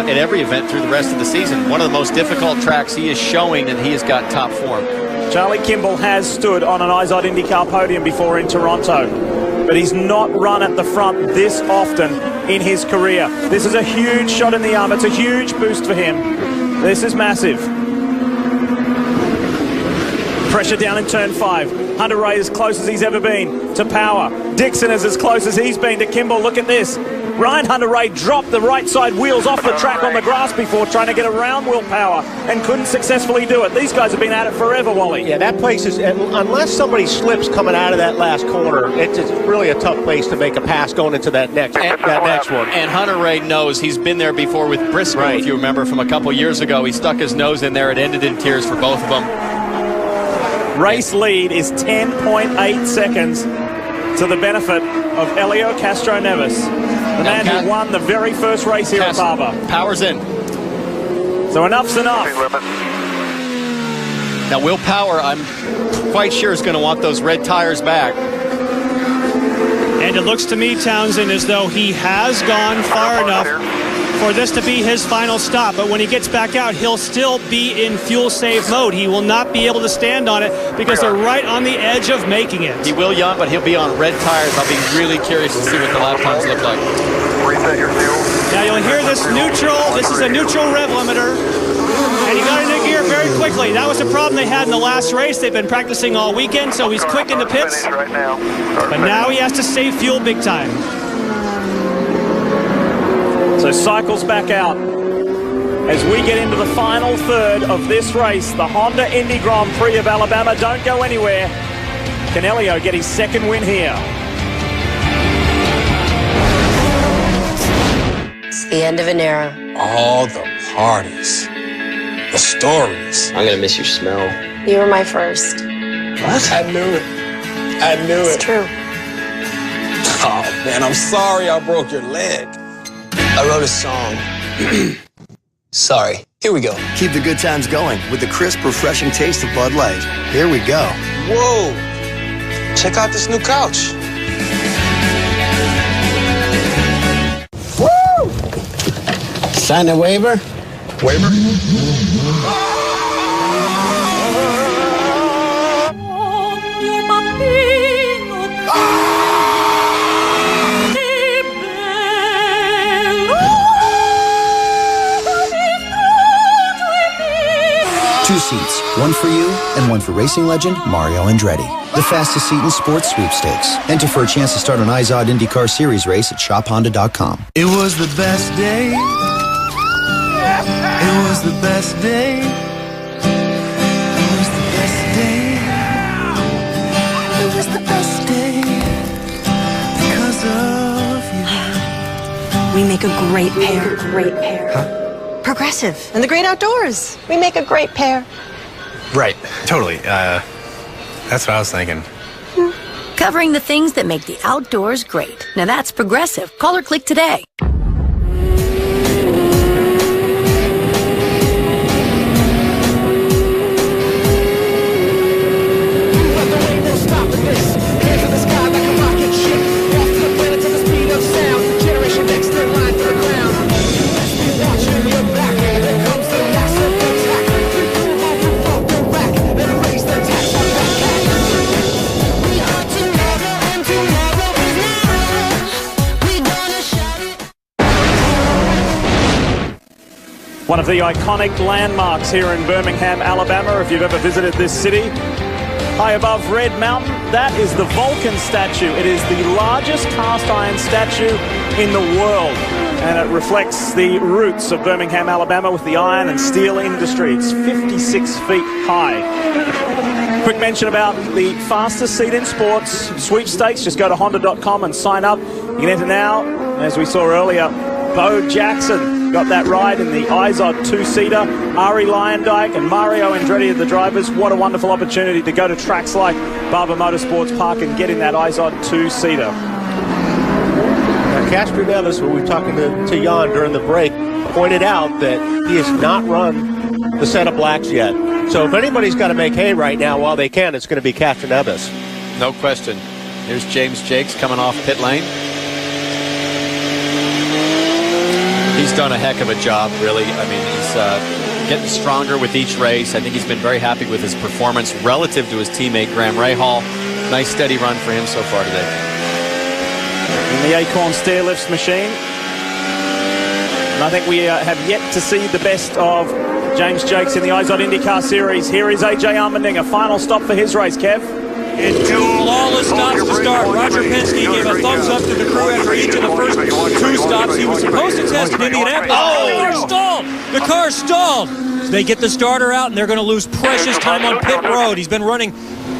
at every event through the rest of the season. One of the most difficult tracks, he is showing that he has got top form.
Charlie Kimball has stood on an IZOD IndyCar podium before in Toronto, but he's not run at the front this often in his career. This is a huge shot in the arm. It's a huge boost for him. This is massive. Pressure down in turn 5. Hunter Ray as close as he's ever been to power. Dixon is as close as he's been to Kimball. Look at this. Ryan Hunter-Ray dropped the right side wheels off the track on the grass before trying to get around Will Power and couldn't successfully do it. These guys have been at it forever, Wally.
Yeah, that place is, unless somebody slips coming out of that last corner, it's really a tough place to make a pass going into that next one.
And Hunter-Ray knows. He's been there before with Briscoe, if you remember, from a couple years ago. He stuck his nose in there. It ended in tears for both of them.
Race lead is 10.8 seconds to the benefit of Helio Castro-Neves, the man who won the very first race here at Barber.
Power's in.
So enough's enough.
Now, Will Power, I'm quite sure, is going to want those red tires back.
And it looks to me, Townsend, as though he has gone far enough for this to be his final stop. But when he gets back out, he'll still be in fuel save mode. He will not be able to stand on it because they're right on the edge of making it.
He will yawn, but he'll be on red tires. I'll be really curious to see what the lap times look like.
Reset your fuel.
Now you'll hear this neutral. This is a neutral rev limiter. And he got into gear very quickly. That was the problem they had in the last race. They've been practicing all weekend, so he's quick in the pits.
Right now.
But now he has to save fuel big time.
So cycles back out as we get into the final third of this race. The Honda Indy Grand Prix of Alabama. Don't go anywhere. Can Helio get his second win here?
It's the end of an era.
All the parties, the stories.
I'm gonna miss your smell. You were my first.
What? I knew it. I knew it.
It's true.
Oh, man, I'm sorry I broke your leg.
I wrote a song. Sorry. Here we go. Keep the good times going with the crisp, refreshing taste of Bud Light. Here we go.
Whoa. Check out this new couch.
Woo! Sign a waiver?
Waiver?
Two seats, one for you and one for racing legend Mario Andretti. The fastest seat in sports sweepstakes. Enter for a chance to start an IZOD IndyCar Series race at shophonda.com.
It was the best day. It was the best day. It was the best day. It was the best day because of you.
We make a great pair. Great pair.
Huh?
Progressive and the great outdoors. We make a great pair.
Right, totally. That's what I was thinking.
Covering the things that make the outdoors great. Now that's Progressive. Call or click today.
One of the iconic landmarks here in Birmingham, Alabama, if you've ever visited this city. High above Red Mountain, that is the Vulcan statue. It is the largest cast iron statue in the world. And it reflects the roots of Birmingham, Alabama with the iron and steel industry. It's 56 feet high. Quick mention about the fastest seat in sports sweepstakes. Just go to honda.com and sign up. You can enter now. As we saw earlier, Bo Jackson got that ride in the IZOD two-seater. Ari Lyondike and Mario Andretti are the drivers. What a wonderful opportunity to go to tracks like Barber Motorsports Park and get in that IZOD two-seater.
Now, Castro-Neves, when we were talking to Jan during the break, pointed out that he has not run the set of blacks yet. So if anybody's got to make hay right now while they can, it's going to be Castroneves.
No question. Here's James Jakes coming off pit lane. He's done a heck of a job, really. I mean, he's getting stronger with each race. I think he's been very happy with his performance relative to his teammate, Graham Rahal. Nice, steady run for him so far today.
In the Acorn Stair Lifts machine. And I think we have yet to see the best of James Jakes in the IZOD IndyCar Series. Here is AJ Allmendinger. Final stop for his race, Kev.
And two flawless stops to start. Roger Penske gave a thumbs up to the crew after each of the first 2 stops. He was supposed to test in Indianapolis. Oh, the car stalled. The car stalled. So they get the starter out, and they're going to lose precious time on pit road. He's been running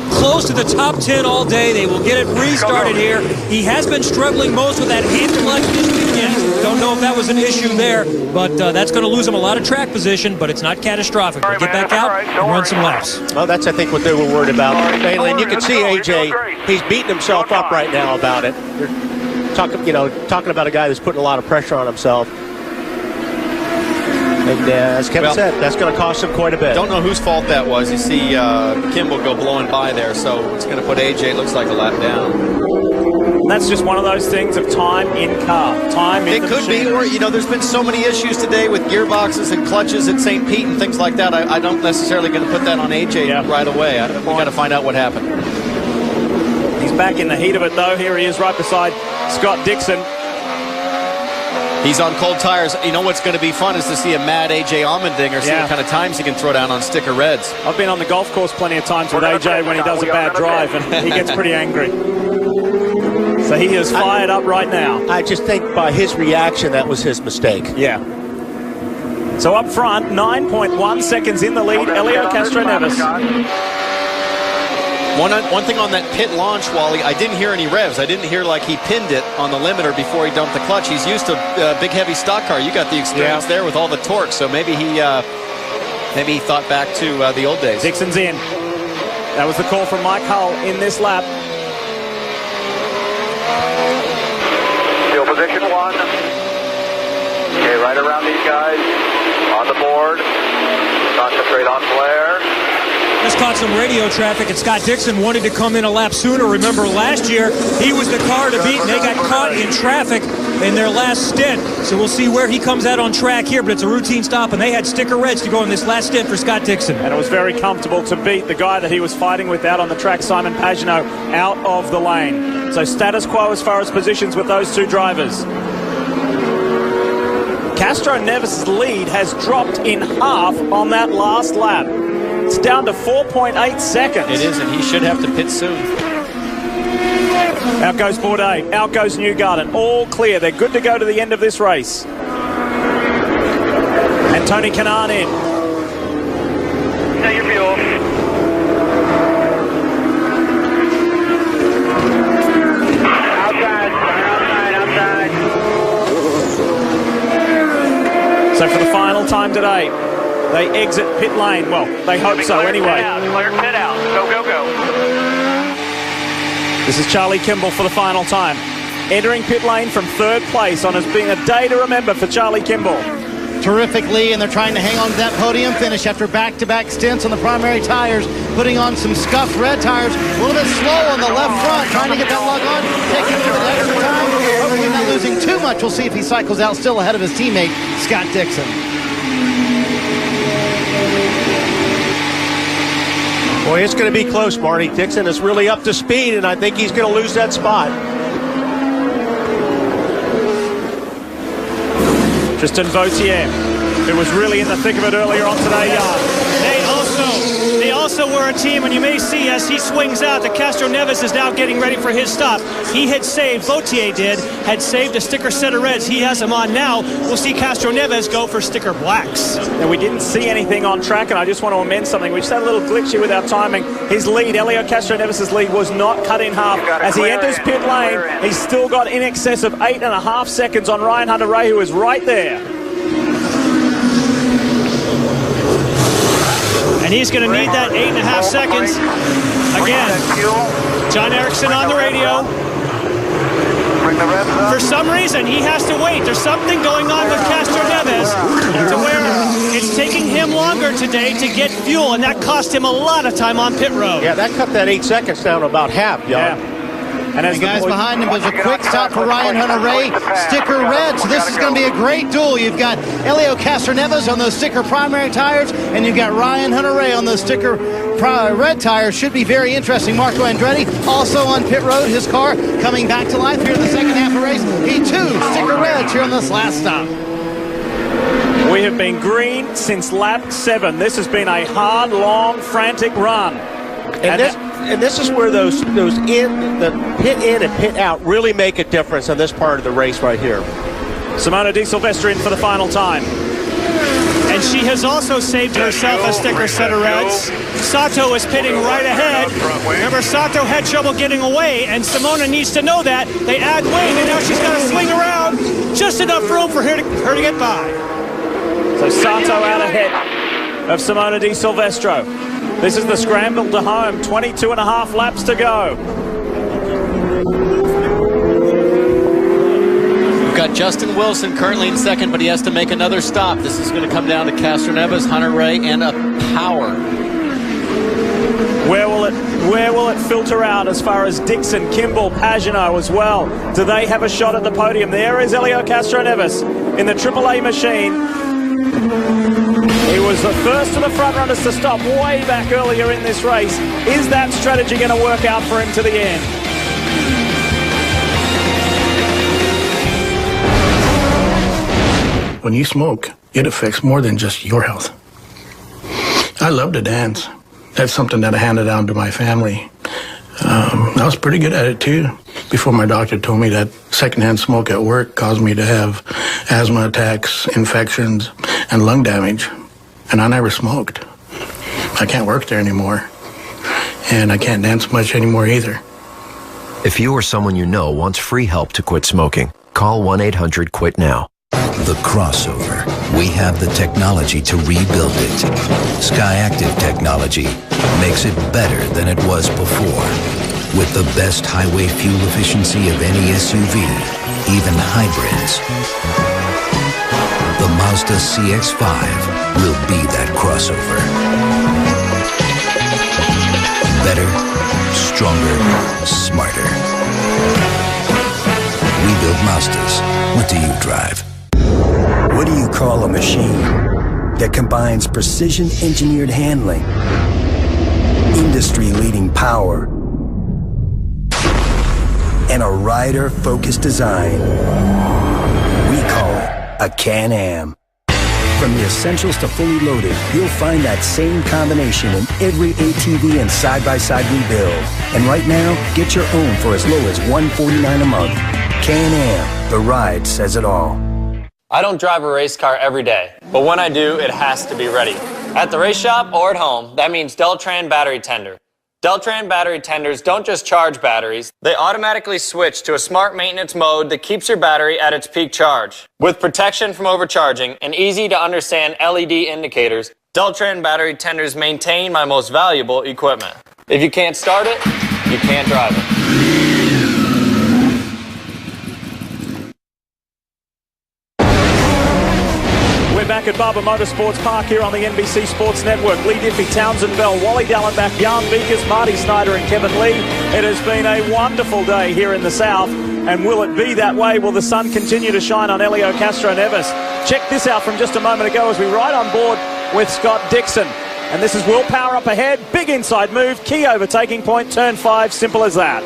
close to the top 10 all day. They will get it restarted here. He has been struggling most with that hand clutch this weekend. Don't know if that was an issue there, but that's going to lose him a lot of track position, but it's not catastrophic. We'll get back out and run some laps.
Well, that's, I think, what they were worried about. Mainly, and you can see AJ, he's beating himself up right now about it. You're talking about a guy that's putting a lot of pressure on himself. And as Kevin said, that's going to cost him quite a bit.
Don't know whose fault that was. You see Kimball go blowing by there, so it's going to put AJ, looks like, a lap down.
That's just one of those things of time in car. Time in the machine.
It could be, or, there's been so many issues today with gearboxes and clutches at St. Pete and things like that. I don't necessarily going to put that on AJ right away. We got to find out what happened.
He's back in the heat of it, though. Here he is right beside Scott Dixon.
He's on cold tires. You know what's going to be fun is to see a mad AJ Allmendinger, see what kind of times he can throw down on sticker reds.
I've been on the golf course plenty of times with AJ when he does a bad drive, and he gets pretty angry. So he is fired up right now.
I just think by his reaction, that was his mistake.
Yeah. So up front, 9.1 seconds in the lead, Helio Castroneves.
One thing on that pit launch, Wally, I didn't hear any revs. I didn't hear like he pinned it on the limiter before he dumped the clutch. He's used to big, heavy stock car. You got the experience there with all the torque, so maybe he thought back to the old days.
Dixon's in. That was the call from Mike Hull in this lap.
Still position 1. Okay, right around these guys. On the board. Concentrate on flare.
Just caught some radio traffic, and Scott Dixon wanted to come in a lap sooner. Remember, last year, he was the car to beat, and they got caught in traffic in their last stint. So we'll see where he comes out on track here, but it's a routine stop, and they had sticker reds to go in this last stint for Scott Dixon.
And it was very comfortable to beat the guy that he was fighting with out on the track, Simon Pagenaud, out of the lane. So status quo as far as positions with those two drivers. Castroneves' lead has dropped in half on that last lap. It's down to 4.8 seconds.
It is, and he should have to pit soon.
Out goes Bourdais, out goes Newgarden. All clear. They're good to go to the end of this race. And Tony Kanaan in.
Take your fuel. Outside.
So for the final time today, they exit pit lane. Well, they hope so anyway.
Clear pit out. Go, go, go.
This is Charlie Kimball for the final time. Entering pit lane from 3rd place on has been a day to remember for Charlie Kimball.
Terrifically, and they're trying to hang on to that podium finish after back-to-back stints on the primary tires, putting on some scuffed red tires. A little bit slow on the left front, trying to get that lug on, taking a little bit extra time. Hopefully not losing too much. We'll see if he cycles out still ahead of his teammate, Scott Dixon.
Boy, it's going to be close, Marty. Dixon is really up to speed, and I think he's going to lose that spot.
Tristan Vautier, who was really in the thick of it earlier on today.
They also were a team, and you may see as he swings out that Castroneves is now getting ready for his stop. He had saved, Vautier had saved a sticker set of reds. He has them on now. We'll see Castroneves go for sticker blacks.
And we didn't see anything on track, and I just want to amend something. We just had a little glitch here with our timing. His lead, Helio Castroneves' lead, was not cut in half. As he enters pit lane, he's still got in excess of 8.5 seconds on Ryan Hunter-Reay, who is right there.
And he's going to need that 8.5 seconds. Again, John Erickson on the radio. For some reason, he has to wait. There's something going on with Castroneves to where it's taking him longer today to get fuel, and that cost him a lot of time on pit road.
Yeah, that cut that 8 seconds down to about half, Jan.
Yeah. And as the guys behind him, was a quick stop for Ryan Hunter-Ray, sticker red. So this is going to be a great duel. You've got Helio Castroneves on those sticker primary tires, and you've got Ryan Hunter-Ray on those sticker red tires. Should be very interesting. Marco Andretti also on pit road. His car coming back to life here in the second half of the race. He too, sticker reds here on this last stop.
We have been green since lap 7. This has been a hard, long, frantic run.
And this is where the pit in and pit out really make a difference on this part of the race right here.
Simona Di Silvestro in for the final time.
And she has also saved herself a sticker set of reds. Sato is pitting right ahead. Remember, Sato had trouble getting away, and Simona needs to know that. They add weight, and now she's got to swing around. Just enough room for her to get by.
So Sato out ahead of Simona Di Silvestro. This is the scramble to home, 22.5 laps to go.
We've got Justin Wilson currently in second, but he has to make another stop. This is going to come down to Castroneves, Hunter-Ray, and a power.
Where will it filter out as far as Dixon, Kimball, Pagano as well? Do they have a shot at the podium? There is Helio Castroneves in the AAA machine. He was the first of the front runners to stop way back earlier in this race. Is that strategy going to work out for him to the end?
When you smoke, it affects more than just your health. I love to dance. That's something that I handed down to my family. I was pretty good at it too, before my doctor told me that secondhand smoke at work caused me to have asthma attacks, infections, and lung damage. And I never smoked. I can't work there anymore. And I can't dance much anymore either.
If you or someone you know wants free help to quit smoking, call 1-800-QUIT-NOW.
The crossover. We have the technology to rebuild it. SkyActiv technology makes it better than it was before. With the best highway fuel efficiency of any SUV, even hybrids. The Mazda CX-5 will be that crossover. Better, stronger, smarter. We build Mazdas. What do you drive?
What do you call a machine that combines precision-engineered handling, industry-leading power, and a rider-focused design? We call it a Can-Am. From the essentials to fully loaded, you'll find that same combination in every ATV and side-by-side we build. And right now, get your own for as low as $149 a month. Can-Am, the ride says it all.
I don't drive a race car every day, but when I do, it has to be ready. At the race shop or at home, that means Deltran Battery Tender. Deltran battery tenders don't just charge batteries, they automatically switch to a smart maintenance mode that keeps your battery at its peak charge. With protection from overcharging and easy to understand LED indicators, Deltran battery tenders maintain my most valuable equipment. If you can't start it, you can't drive it.
We're back at Barber Motorsports Park here on the NBC Sports Network. Lee Diffie, Townsend Bell, Wally Dallenbach, Jan Beekers, Marty Snyder and Kevin Lee. It has been a wonderful day here in the South. And will it be that way? Will the sun continue to shine on Helio Castroneves? Check this out from just a moment ago as we ride on board with Scott Dixon. And this is Will Power up ahead. Big inside move. Key overtaking point. Turn 5. Simple as that.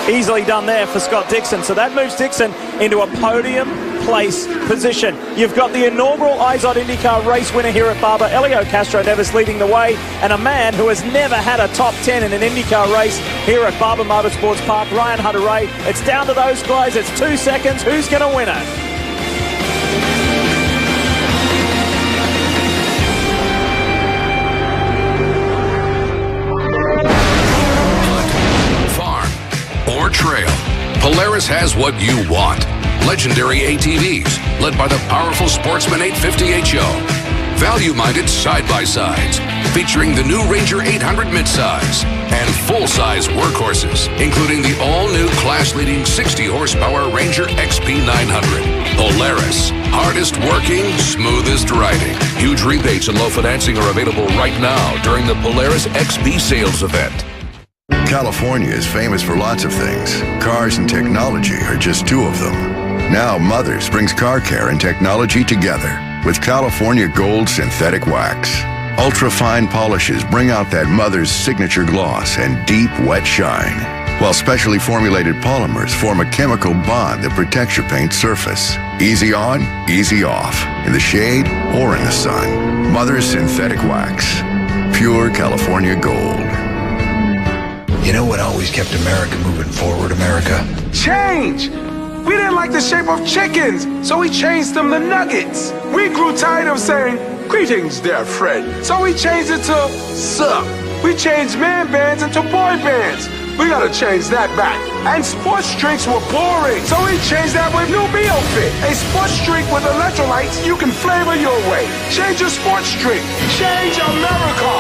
Easily done there for Scott Dixon. So that moves Dixon into a podium place position. You've got the inaugural IZOD IndyCar race winner here at Barber, Helio Castroneves, leading the way, and a man who has never had a top 10 in an IndyCar race here at Barber Motorsports Park, Ryan Hunter-Ray. It's down to those guys. It's 2 seconds. Who's going to win it?
Or trail, Polaris has what you want. Legendary ATVs, led by the powerful Sportsman 850 HO. Value-minded side-by-sides, featuring the new Ranger 800 midsize. And full-size workhorses, including the all-new class-leading 60-horsepower Ranger XP 900. Polaris. Hardest working, smoothest riding. Huge rebates and low financing are available right now during the Polaris XP sales event.
California is famous for lots of things. Cars and technology are just two of them. Now Mothers brings car care and technology together with California Gold Synthetic Wax. Ultra-fine polishes bring out that Mother's signature gloss and deep, wet shine, while specially formulated polymers form a chemical bond that protects your paint surface. Easy on, easy off, in the shade or in the sun. Mother's Synthetic Wax. Pure California Gold.
You know what always kept America moving forward, America?
Change! We didn't like the shape of chickens, so we changed them to nuggets. We grew tired of saying, "Greetings, dear friend," so we changed it to "Sup." We changed man bands into boy bands. We gotta change that back. And sports drinks were boring, so we changed that with new BioFit. A sports drink with electrolytes you can flavor your way. Change your sports drink. Change America.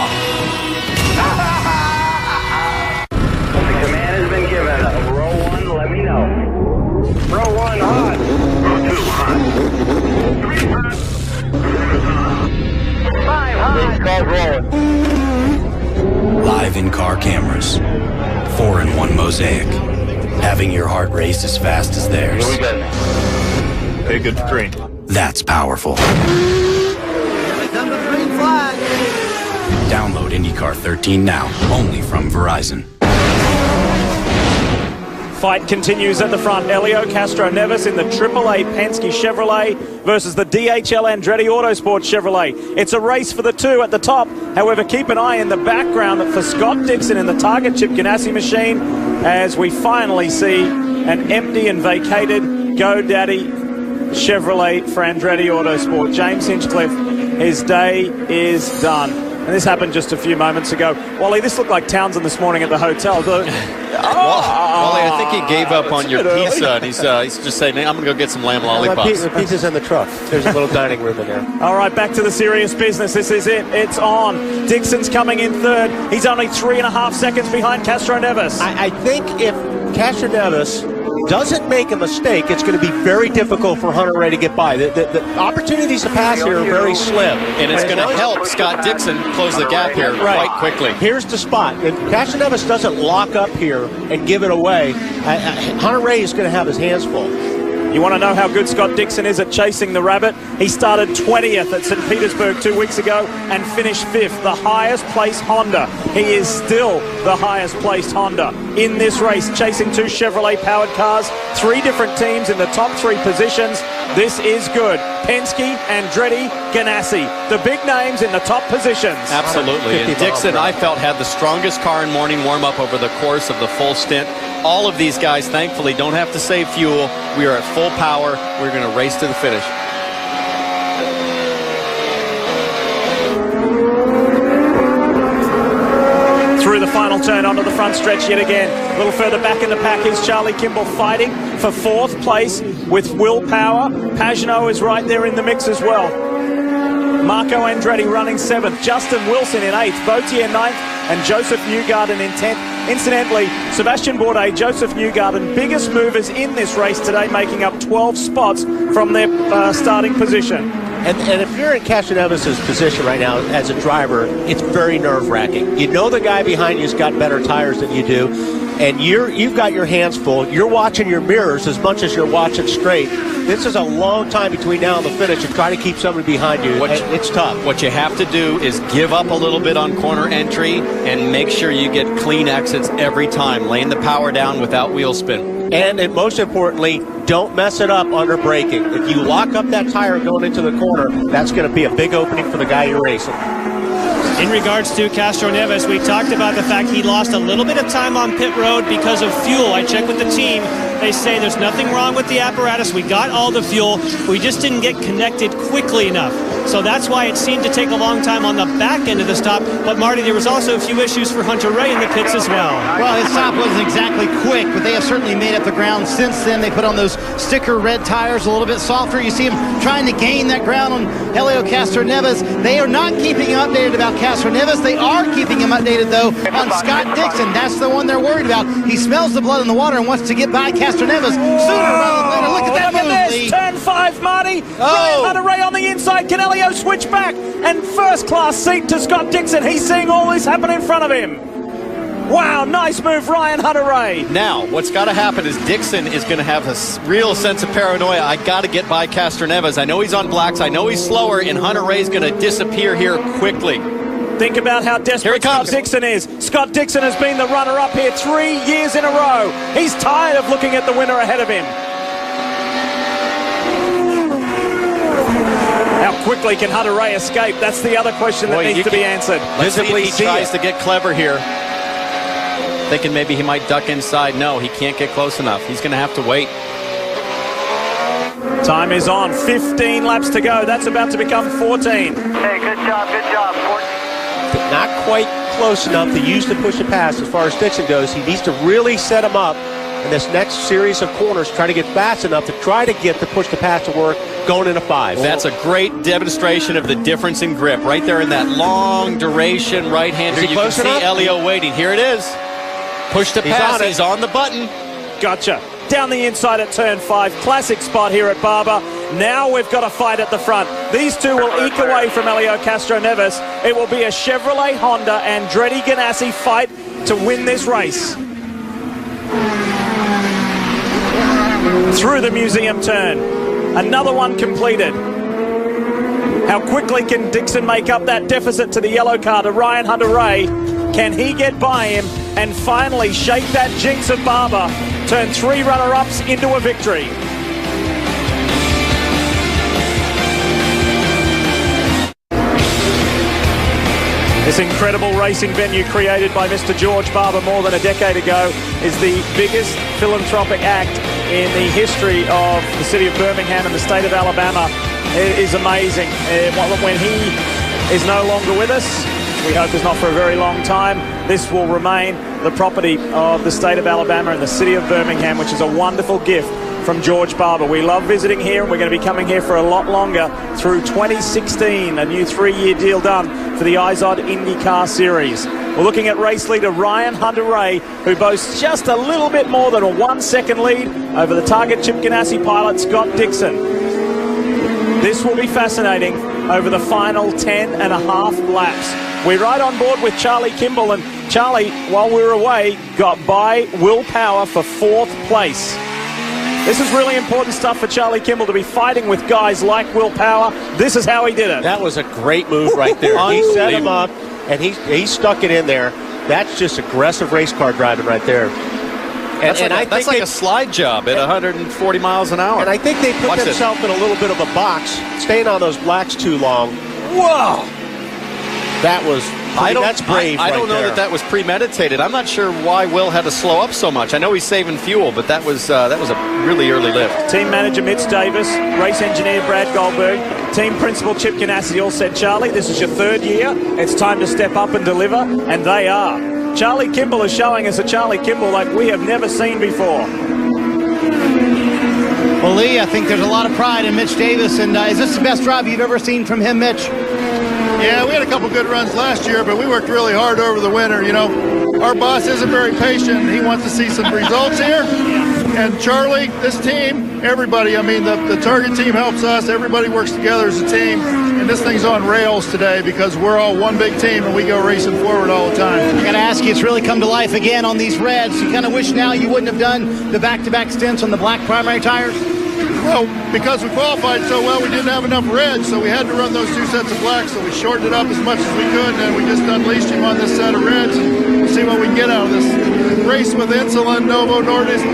The command has been given. Row 1, let me know. Row 1 hot. Row 2 hot. 3 hot. 5 hot. Cars rolling.
Live in-car cameras. 4-in-1 mosaic. Having your heart race as fast as theirs.
Hey, good green.
That's powerful. Download IndyCar 13 now, only from Verizon.
Fight continues at the front. Elio Castro Neves in the AAA Penske Chevrolet versus the DHL Andretti Autosport Chevrolet. It's a race for the two at the top. However, keep an eye in the background for Scott Dixon in the Target Chip Ganassi machine as we finally see an empty and vacated GoDaddy Chevrolet for Andretti Autosport. James Hinchcliffe, his day is done. And this happened just a few moments ago. Wally, this looked like Townsend this morning at the hotel.
Wally, I think he gave up on your pizza, and he's just saying, I'm going to go get some lamb lollipops.
The pizza's in the truck. There's a little dining room in there.
All right, back to the serious business. This is it. It's on. Dixon's coming in third. He's only 3.5 seconds behind Castro Neves.
I think if Castro Neves doesn't make a mistake, it's going to be very difficult for Hunter Ray to get by. The opportunities to pass here are very slim.
And it's going to help Scott Dixon close the gap here quite quickly.
Here's the spot. If Castro Neves doesn't lock up here and give it away, Hunter Ray is going to have his hands full.
You want to know how good Scott Dixon is at chasing the rabbit? He started 20th at St. Petersburg 2 weeks ago and finished 5th, the highest placed Honda. He is still the highest placed Honda in this race, chasing 2 Chevrolet powered cars, 3 different teams in the top 3 positions. This is good. Penske, Andretti, Ganassi, the big names in the top positions.
Absolutely. And Dixon, I felt, had the strongest car and morning warm-up over the course of the full stint. All of these guys, thankfully, don't have to save fuel. We are at full power. We're going to race to the finish.
Through the final turn onto the front stretch yet again. A little further back in the pack is Charlie Kimball fighting for 4th place with Will Power. Pagenaud is right there in the mix as well. Marco Andretti running 7th. Justin Wilson in 8th. Vautier 9th. And Joseph Newgarden in 10th. Incidentally, Sebastian Bourdais, Joseph Newgarden, biggest movers in this race today, making up 12 spots from their starting position.
And if you're in Castro Neves' position right now as a driver, it's very nerve-wracking. You know the guy behind you's got better tires than you do, and you've got your hands full. You're watching your mirrors as much as you're watching straight. This is a long time between now and the finish and try to keep somebody behind you. It's tough.
What you have to do is give up a little bit on corner entry and make sure you get clean exits every time, laying the power down without wheel spin.
And most importantly, don't mess it up under braking. If you lock up that tire going into the corner, that's going to be a big opening for the guy you're racing.
In regards to Castro Neves, we talked about the fact he lost a little bit of time on pit road because of fuel. I checked with the team. They say there's nothing wrong with the apparatus. We got all the fuel. We just didn't get connected quickly enough. So that's why it seemed to take a long time on the back end of the stop. But, Marty, there was also a few issues for Hunter Ray in the pits as well.
Well, his stop wasn't exactly quick, but they have certainly made up the ground since then. They put on those sticker red tires, a little bit softer. You see him trying to gain that ground on Helio Castroneves. They are not keeping him updated about Castroneves. They are keeping him updated, though, on Scott Dixon. That's the one they're worried about. He smells the blood in the water and wants to get by Castroneves sooner rather than later. Look at that move, Lee.
Turn 5, Marty. Ryan Hunter Ray on the inside. Can Helio switch back? And first-class seat to Scott Dixon. He's seeing all this happen in front of him. Wow, nice move, Ryan Hunter Ray.
Now, what's got to happen is Dixon is going to have a real sense of paranoia. I got to get by Castroneves. I know he's on blacks. I know he's slower, and Hunter Ray's going to disappear here quickly.
Think about how desperate Scott Dixon is. Scott Dixon has been the runner-up here 3 years in a row. He's tired of looking at the winner ahead of him. How quickly can Hunter Ray escape? That's the other question that needs to be answered.
Let's see if he tries to get clever here. Thinking maybe he might duck inside. No, he can't get close enough. He's going to have to wait.
Time is on. 15 laps to go. That's about to become 14.
Hey, good job, good job. 14.
Not quite close enough to use the push to pass as far as Dixon goes. He needs to really set him up in this next series of corners, try to get fast enough to try to get the push to pass to work going into 5.
That's a great demonstration of the difference in grip right there in that long duration right-hander. You can see Elio waiting. Here it is. Push to pass. He's on the button.
Gotcha. Down the inside at turn 5. Classic spot here at Barber. Now we've got a fight at the front. These two will eke away from Helio Castroneves. It will be a Chevrolet Honda Andretti Ganassi fight to win this race. Through the museum turn. Another one completed. How quickly can Dixon make up that deficit to the yellow car to Ryan Hunter Ray? Can he get by him and finally shake that jinx of Barber? Turn 3 runner-ups into a victory. This incredible racing venue created by Mr. George Barber more than a decade ago is the biggest philanthropic act in the history of the city of Birmingham and the state of Alabama. It is amazing. When he is no longer with us, we hope is not for a very long time, this will remain the property of the state of Alabama and the city of Birmingham, which is a wonderful gift from George Barber. We love visiting here, and we're going to be coming here for a lot longer through 2016, a new 3-year deal done for the IZOD IndyCar Series. We're looking at race leader Ryan Hunter Ray, who boasts just a little bit more than a 1-second lead over the Target Chip Ganassi pilot Scott Dixon. This will be fascinating over the final 10.5 laps. We're right on board with Charlie Kimball, and Charlie, while we were away, got by Will Power for 4th place. This is really important stuff for Charlie Kimball to be fighting with guys like Will Power. This is how he did it.
That was a great move right there. He set him up, and he stuck it in there. That's just aggressive race car driving right there.
That's like a slide job at 140 miles an hour.
And I think they put themselves in a little bit of a box, staying on those blacks too long.
Whoa!
That's brave.
I don't know that was premeditated. I'm not sure why Will had to slow up so much. I know he's saving fuel, but that was a really early lift.
Team manager Mitch Davis, race engineer Brad Goldberg, team principal Chip Ganassi all said, Charlie, this is your 3rd year. It's time to step up and deliver, and they are. Charlie Kimball is showing us a Charlie Kimball like we have never seen before.
Well, Lee, I think there's a lot of pride in Mitch Davis, and is this the best drive you've ever seen from him, Mitch?
Yeah, we had a couple good runs last year, but we worked really hard over the winter. You know, our boss isn't very patient. He wants to see some results here. And Charlie, this team, everybody, I mean, the Target team helps us. Everybody works together as a team. And this thing's on rails today because we're all one big team and we go racing forward all the time.
I got to ask you, it's really come to life again on these reds. You kind of wish now you wouldn't have done the back-to-back stints on the black primary tires?
Well, because we qualified so well, we didn't have enough reds, so we had to run those 2 sets of blacks, so we shortened it up as much as we could, and then we just unleashed him on this set of reds, and we'll see what we can get out of this race with Insulin, Novo Nordisk,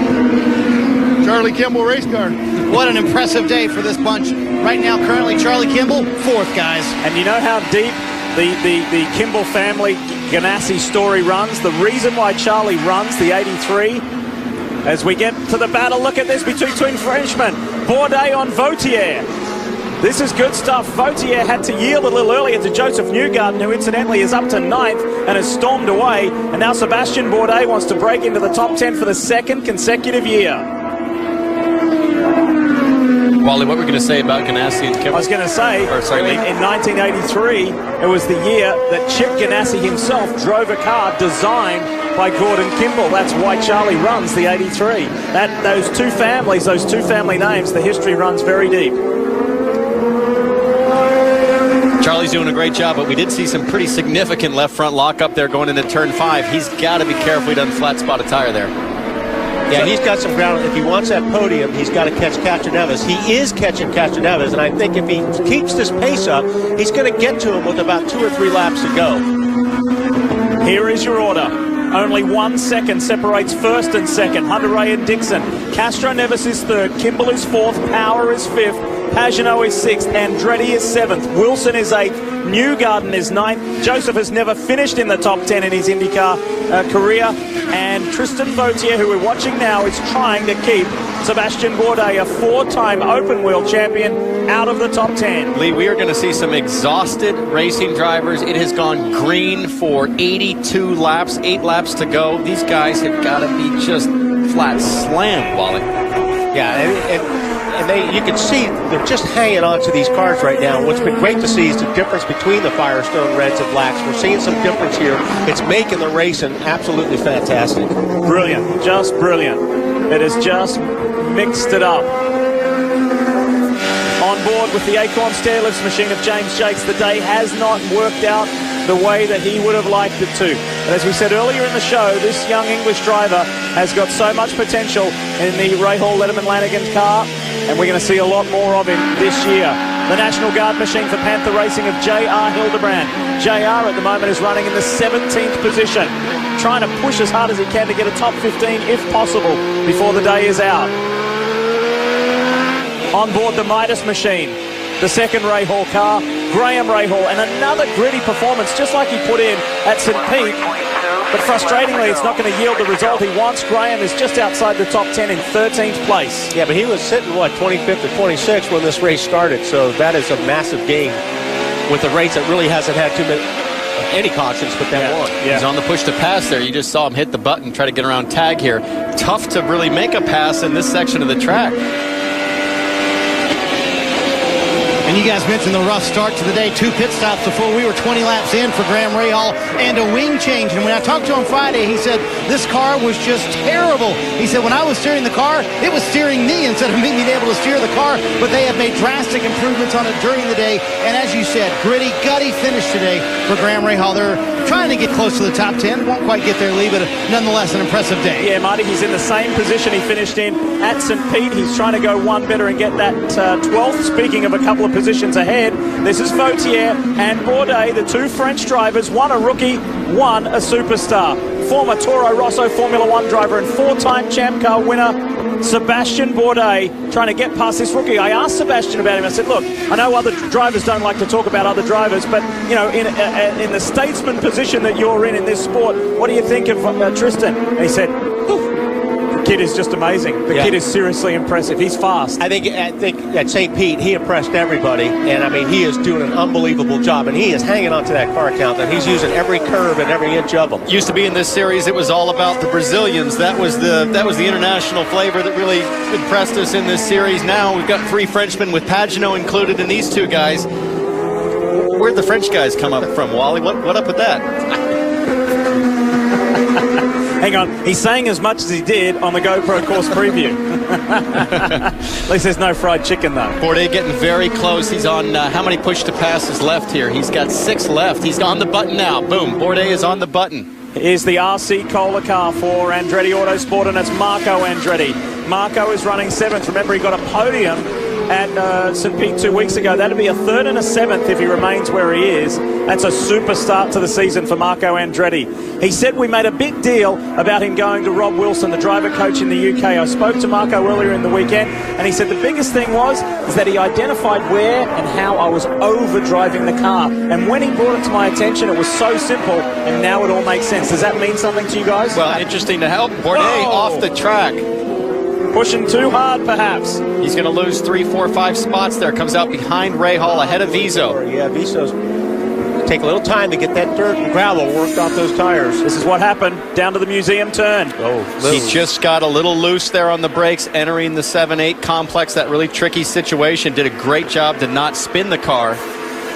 Charlie Kimball race car.
What an impressive day for this bunch. Right now, currently, Charlie Kimball, 4th, guys.
And you know how deep the Kimball family Ganassi story runs? The reason why Charlie runs the 83, as we get to the battle, look at this between twin Frenchmen, Bourdais on Vautier. This is good stuff. Vautier had to yield a little earlier to Joseph Newgarden, who incidentally is up to 9th and has stormed away. And now Sebastian Bourdais wants to break into the top 10 for the second consecutive year.
Wally, what were we going to say about Ganassi and Kimball?
I was going to say, in 1983, it was the year that Chip Ganassi himself drove a car designed by Gordon Kimball. That's why Charlie runs the 83. Those two family names, the history runs very deep.
Charlie's doing a great job, but we did see some pretty significant left front lock up there going into turn 5. He's got to be careful he doesn't flat spot a tire there.
Yeah, he's got some ground. If he wants that podium, he's got to catch Castroneves. He is catching Castroneves, and I think if he keeps this pace up, he's going to get to him with about 2 or 3 laps to go.
Here is your order. Only 1 second separates first and second. Hunter-Ray and Dixon. Castroneves is third. Kimball is fourth. Power is fifth. Pagenaud is 6th, Andretti is 7th, Wilson is 8th, Newgarden is 9th. Joseph has never finished in the top 10 in his IndyCar career, and Tristan Vautier, who we're watching now, is trying to keep Sebastian Bourdais, a 4-time open wheel champion, out of the top 10.
Lee, we are going to see some exhausted racing drivers. It has gone green for 82 laps, 8 laps to go. These guys have got to be just flat slammed, Wally.
Yeah, and you can see they're just hanging on to these cars right now. What's been great to see is the difference between the Firestone Reds and Blacks. We're seeing some difference here. It's making the racing absolutely fantastic.
Brilliant, just brilliant. It has just mixed it up. On board with the Acorn stairlifts machine of James Jakes, the day has not worked out the way that he would have liked it to. But as we said earlier in the show, this young English driver has got so much potential in the Ray Hall Letterman Lanigan car, and we're going to see a lot more of him this year. The National Guard machine for Panther Racing of J.R. Hildebrand. J.R. at the moment is running in the 17th position, trying to push as hard as he can to get a top 15 if possible before the day is out. On board the Midas machine, the second Ray Hall car, Graham Rahal, and another gritty performance just like he put in at St. Pete. But frustratingly, it's not going to yield the result he wants. Graham is just outside the top 10 in 13th place.
Yeah, but he was sitting, 25th or 26th when this race started, so that is a massive gain with a race that really hasn't had any cautions but that one.
Yeah. He's on the push to pass there. You just saw him hit the button, try to get around tag here. Tough to really make a pass in this section of the track.
And you guys mentioned the rough start to the day. 2 pit stops before we were 20 laps in for Graham Rahal and a wing change. And when I talked to him Friday, he said this car was just terrible. He said when I was steering the car, it was steering me instead of me being able to steer the car. But they have made drastic improvements on it during the day. And as you said, gritty, gutty finish today for Graham Rahal. They're trying to get close to the top 10. Won't quite get there, Lee, but nonetheless an impressive day.
Yeah, Marty, he's in the same position he finished in at St. Pete. He's trying to go one better and get that 12th. Speaking of a couple of positions ahead, this is Vautier and Bourdais, the 2 French drivers, one a rookie, one a superstar. Former Toro Rosso Formula 1 driver and 4-time Champ Car winner, Sebastian Bourdais, trying to get past this rookie. I asked Sebastian about him. I said, look, I know other drivers don't like to talk about other drivers, but, you know, in the statesman position that you're in this sport, what do you think of Tristan? And he said, the kid is just amazing. The kid is seriously impressive. He's fast.
I think at St. Pete, he impressed everybody. And, I mean, he is doing an unbelievable job. And he is hanging on to that car count. And he's using every curve and every inch of them.
Used to be in this series, it was all about the Brazilians. That was the international flavor that really impressed us in this series. Now we've got 3 Frenchmen with Pagenaud included in these 2 guys. Where'd the French guys come up from, Wally? What up with that?
Hang on, he's saying as much as he did on the GoPro course preview. At least there's no fried chicken, though.
Bourdais getting very close. He's on how many push to passes left here? He's got 6 left. He's on the button now. Boom, Bourdais is on the button.
Here's the RC Kohler car for Andretti Autosport, and it's Marco Andretti. Marco is running 7th. Remember, he got a podium at St. Pete 2 weeks ago. That'll be a 3rd and a 7th if he remains where he is. That's a super start to the season for Marco Andretti. He said we made a big deal about him going to Rob Wilson, the driver coach in the UK. I spoke to Marco earlier in the weekend, and he said the biggest thing is that he identified where and how I was over-driving the car. And when he brought it to my attention, it was so simple, and now it all makes sense. Does that mean something to you guys?
Well, interesting to help. Bourdais off the track.
Pushing too hard, perhaps.
He's going to lose 3, 4, 5 spots there. Comes out behind Ray Hall, ahead of Viso.
Yeah, Viso's take a little time to get that dirt and gravel worked off those tires.
This is what happened down to the museum turn.
He just got a little loose there on the brakes, entering the 7-8 complex. That really tricky situation. Did a great job to not spin the car.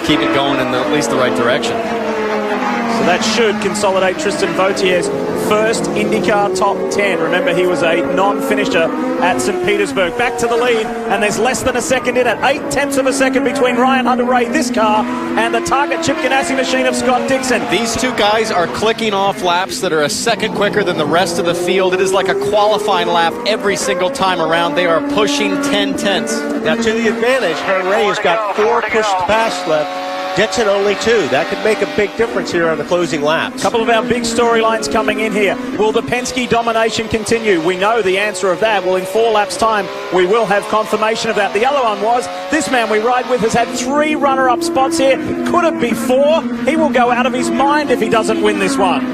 Keep it going in at least the right direction.
So that should consolidate Tristan Vautier's first IndyCar top 10. Remember, he was a non-finisher at St. Petersburg. Back to the lead, and there's less than a second in it. 0.8 of a second between Ryan Hunter-Reay, this car, and the Target Chip Ganassi machine of Scott Dixon.
These two guys are clicking off laps that are a second quicker than the rest of the field. It is like a qualifying lap every single time around. They are pushing 10 tenths.
Now, to the advantage, Hunter-Reay has got 4 push-to-pass left. Dixon only 2. That could make a big difference here on the closing laps.
A couple of our big storylines coming in here. Will the Penske domination continue? We know the answer of that. Well, in 4 laps' time, we will have confirmation of that. The other one was, this man we ride with has had 3 runner-up spots here. Could it be 4? He will go out of his mind if he doesn't win this one.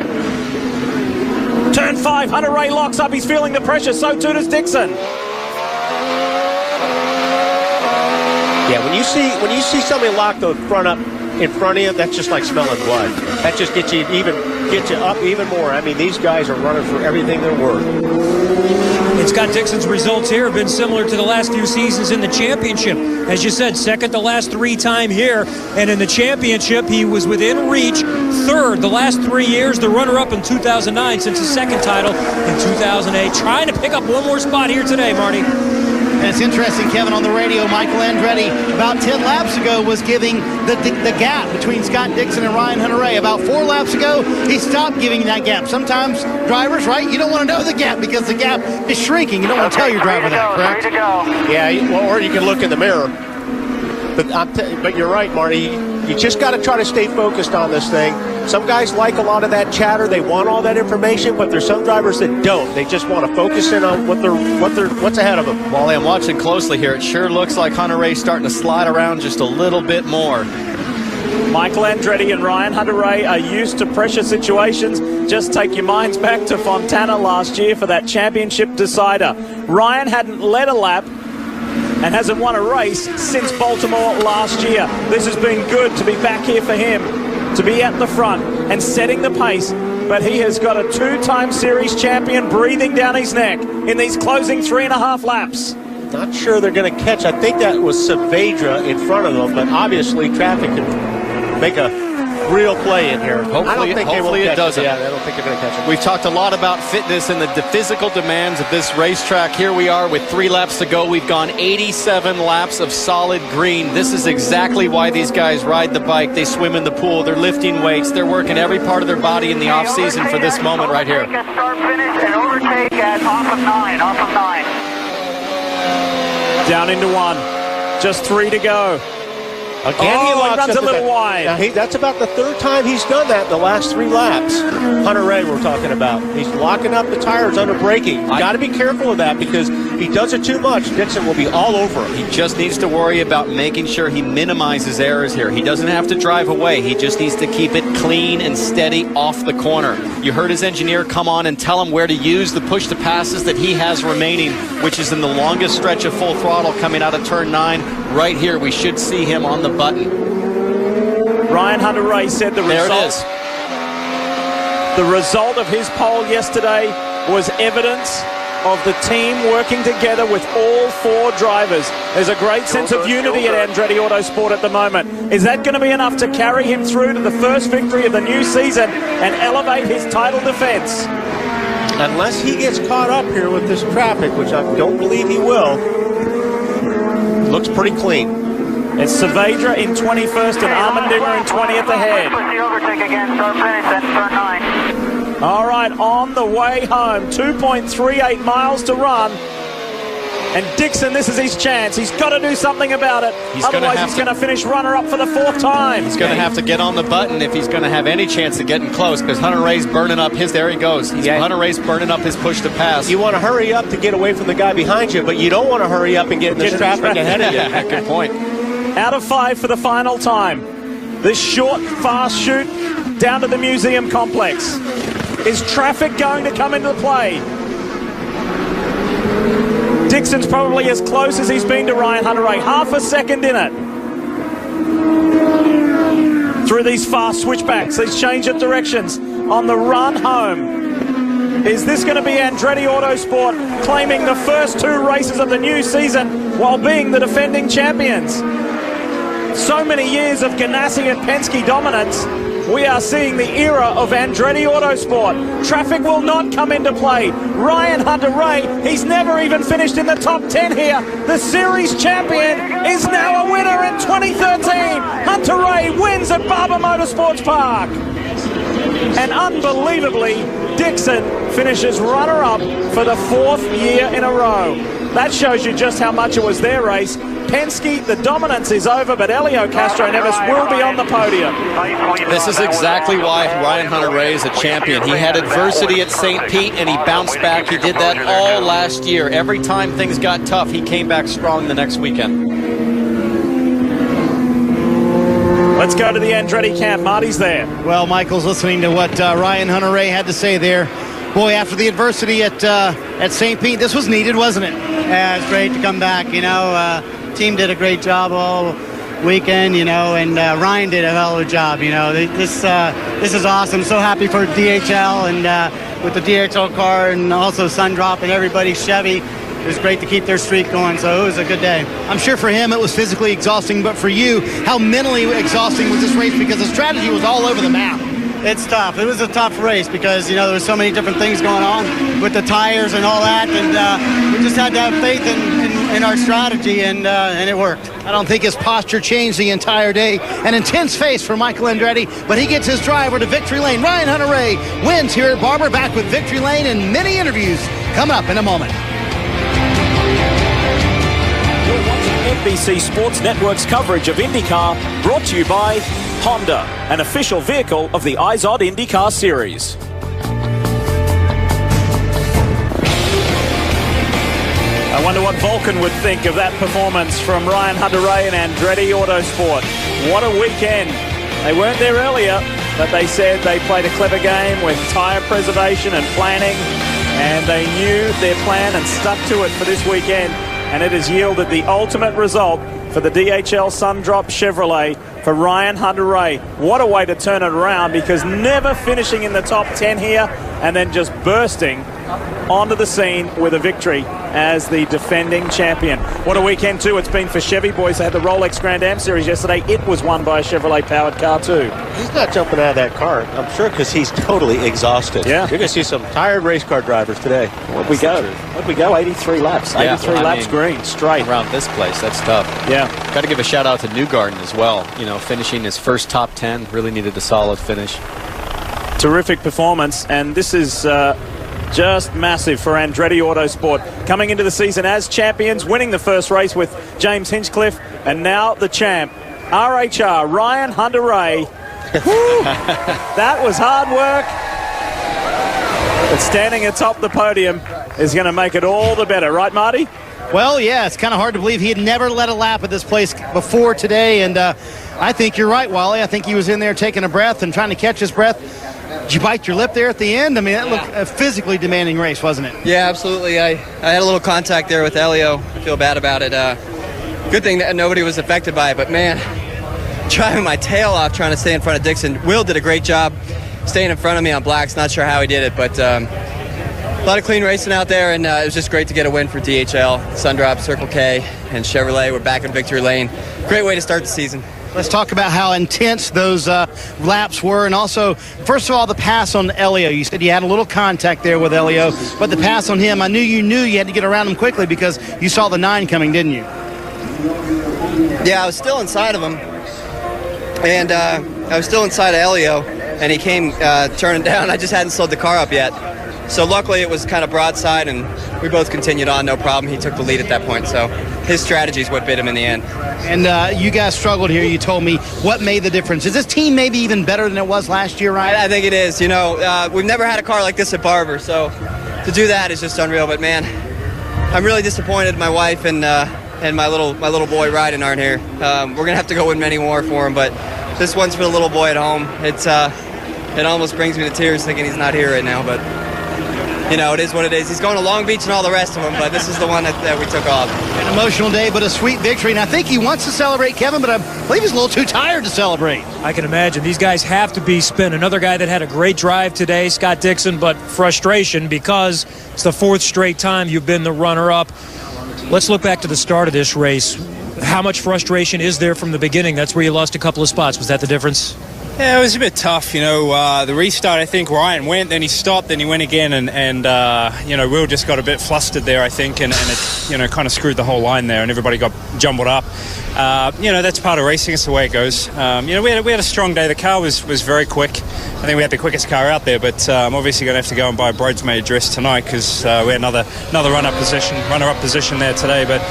Turn 5, Hunter-Reay locks up. He's feeling the pressure. So too does Dixon.
Yeah, when you see somebody lock the front up in front of you, that's just like smelling blood. That just gets you up even more. I mean, these guys are running for everything they're worth.
And Scott Dixon's results here have been similar to the last few seasons in the championship. As you said, second the last 3 times here, and in the championship he was within reach. Third the last 3 years, the runner-up in 2009 since his second title in 2008. Trying to pick up one more spot here today, Marty.
And it's interesting, Kevin, on the radio, Michael Andretti, about 10 laps ago, was giving the gap between Scott Dixon and Ryan Hunter-Reay. About 4 laps ago, he stopped giving that gap. Sometimes drivers, right, you don't want to know the gap because the gap is shrinking. You don't want to tell your driver that, correct?
Ready to go.
Yeah, well, or you can look in the mirror. But you're right, Marty. You just got to try to stay focused on this thing. Some guys like a lot of that chatter. They want all that information, but there's some drivers that don't. They just want to focus in on what's ahead of them.
Wally, I'm watching closely here. It sure looks like Hunter-Reay starting to slide around just a little bit more.
Michael Andretti and Ryan Hunter-Reay are used to pressure situations. Just take your minds back to Fontana last year for that championship decider. Ryan hadn't led a lap and hasn't won a race since Baltimore last year. This has been good to be back here for him, to be at the front and setting the pace. But he has got a 2-time series champion breathing down his neck in these closing 3.5 laps.
Not sure they're going to catch. I think that was Saavedra in front of them, but obviously traffic can make a real play in here.
Hopefully it doesn't.
Yeah, I don't think they're going to catch it.
We've talked a lot about fitness and the physical demands of this racetrack. Here we are with 3 laps to go. We've gone 87 laps of solid green. This is exactly why these guys ride the bike. They swim in the pool. They're lifting weights. They're working every part of their body in the off season for this moment right here.
Start, finish, and overtake at off of 9.
Down into 1. Just 3 to go.
Again, he
runs a little wide.
Now, that's about the 3rd time he's done that in the last 3 laps. Hunter-Reay we're talking about. He's locking up the tires under braking. Got to be careful of that because if he does it too much, Dixon will be all over him.
He just needs to worry about making sure he minimizes errors here. He doesn't have to drive away. He just needs to keep it clean and steady off the corner. You heard his engineer come on and tell him where to use the push-to-passes that he has remaining, which is in the longest stretch of full throttle coming out of turn 9. Right here, we should see him on the button.
Ryan Hunter-Reay said the result of his pole yesterday was evidence of the team working together with all 4 drivers. There's a great sense of unity at Andretti Autosport at the moment. Is that going to be enough to carry him through to the first victory of the new season and elevate his title defense?
Unless he gets caught up here with this traffic, which I don't believe he will, looks pretty clean.
It's Saavedra in 21st and Armendinger in 20th ahead. All right, on the way home, 2.38 miles to run. And Dixon, this is his chance. He's got to do something about it. Otherwise, he's going to finish runner-up for the 4th time.
He's going to have to get on the button if he's going to have any chance of getting close, because Hunter-Reay's burning up his, there he goes. Hunter-Reay's burning up his push to pass.
You want to hurry up to get away from the guy behind you, but you don't want to hurry up and get in this traffic ahead of you.
Yeah, good point.
Out of 5 for the final time. This short, fast shoot down to the museum complex. Is traffic going to come into play? Dixon's probably as close as he's been to Ryan Hunter-Reay. Half a second in it. Through these fast switchbacks, these change of directions on the run home. Is this going to be Andretti Autosport claiming the first 2 races of the new season while being the defending champions? So many years of Ganassi and Penske dominance. We are seeing the era of Andretti Autosport. Traffic will not come into play. Ryan Hunter-Reay, he's never even finished in the top 10 here. The series champion is now a winner in 2013. Hunter-Reay wins at Barber Motorsports Park. And unbelievably, Dixon finishes runner-up for the 4th year in a row. That shows you just how much it was their race. Penske, the dominance is over, but Helio Castroneves will be on the podium.
This is exactly why Ryan Hunter-Reay is a champion. He had adversity at St. Pete, and he bounced back. He did that all last year. Every time things got tough, he came back strong the next weekend.
Let's go to the Andretti camp. Marty's there.
Well, Michael's listening to what Ryan Hunter-Reay had to say there. Boy, after the adversity at St. Pete, this was needed, wasn't it?
Yeah, it's great to come back. Team did a great job all weekend, and Ryan did a hell of a job. This is awesome. So happy for DHL and with the DHL car and also Sundrop and everybody, Chevy. It was great to keep their streak going, so it was a good day.
I'm sure for him it was physically exhausting, but for you, how mentally exhausting was this race? Because the strategy was all over the map.
It's tough. It was a tough race because, there was so many different things going on with the tires and all that, and we just had to have faith in our strategy, and it worked.
I don't think his posture changed the entire day. An intense face for Michael Andretti, but he gets his driver to victory lane. Ryan Hunter-Reay wins here at Barber, back with victory lane and many interviews coming up in a moment.
You're watching NBC Sports Network's coverage of IndyCar, brought to you by Honda, an official vehicle of the IZOD IndyCar Series. I wonder what Vulcan would think of that performance from Ryan Hunter-Reay and Andretti Autosport. What a weekend. They weren't there earlier, but they said they played a clever game with tyre preservation and planning, and they knew their plan and stuck to it for this weekend, and it has yielded the ultimate result for the DHL Sundrop Chevrolet for Ryan Hunter-Reay. What a way to turn it around, because never finishing in the top 10 here and then just bursting onto the scene with a victory as the defending champion. What a weekend too it's been for Chevy. Boys, they had the Rolex Grand Am Series yesterday. It was won by a Chevrolet powered car too.
He's not jumping out of that car, I'm sure, because he's totally exhausted.
Yeah.
You're going to see some tired race car drivers today.
What'd we go? 83 laps.
Yeah,
83 laps green, straight.
Around this place, that's tough.
Yeah.
Got to give a shout out to Newgarden as well. Finishing his first top 10, really needed a solid finish.
Terrific performance, and this is just massive for Andretti Autosport. Coming into the season as champions, winning the first race with James Hinchcliffe, and now the champ, RHR, Ryan Hunter-Reay. That was hard work, but standing atop the podium is going to make it all the better. Right, Marty?
Well, yeah, it's kind of hard to believe he had never led a lap at this place before today, and I think you're right, Wally. I think he was in there taking a breath and trying to catch his breath. Did you bite your lip there at the end? I mean, that looked a physically demanding race, wasn't it?
Yeah, absolutely. I had a little contact there with Elio. I feel bad about it. Good thing that nobody was affected by it, but man, driving my tail off trying to stay in front of Dixon. Will did a great job staying in front of me on blacks. Not sure how he did it, but a lot of clean racing out there, and it was just great to get a win for DHL, Sundrop, Circle K, and Chevrolet. We're back in victory lane. Great way to start the season.
Let's talk about how intense those laps were, and also, first of all, the pass on Elio. You said you had a little contact there with Elio, but the pass on him, I knew you had to get around him quickly because you saw the 9 coming, didn't you?
Yeah, I was still inside of him, and I was still inside of Elio, and he came turning down. I just hadn't slowed the car up yet. So luckily it was kind of broadside, and we both continued on, no problem. He took the lead at that point, so his strategy is what bit him in the end.
And you guys struggled here, you told me. What made the difference? Is this team maybe even better than it was last year, Ryan?
I think it is. We've never had a car like this at Barber, so to do that is just unreal. But man, I'm really disappointed my wife and my little boy Ryden aren't here. We're going to have to go win many more for him, but this one's for the little boy at home. It almost brings me to tears thinking he's not here right now, but you know, it is what it is. He's going to Long Beach and all the rest of them, but this is the one that we took off.
An emotional day, but a sweet victory. And I think he wants to celebrate, Kevin, but I believe he's a little too tired to celebrate.
I can imagine. These guys have to be spent. Another guy that had a great drive today, Scott Dixon, but frustration because it's the 4th straight time you've been the runner-up. Let's look back to the start of this race. How much frustration is there from the beginning? That's where you lost a couple of spots. Was that the difference?
Yeah, it was a bit tough, you know. The restart, I think Ryan went, then he stopped, then he went again, and you know, Will just got a bit flustered there, I think, and it, you know, kind of screwed the whole line there, and everybody got jumbled up. You know, that's part of racing. It's the way it goes. You know, we had a strong day. The car was very quick. I think we had the quickest car out there, but I'm obviously going to have to go and buy a bridesmaid dress tonight because we had another runner-up position there today. But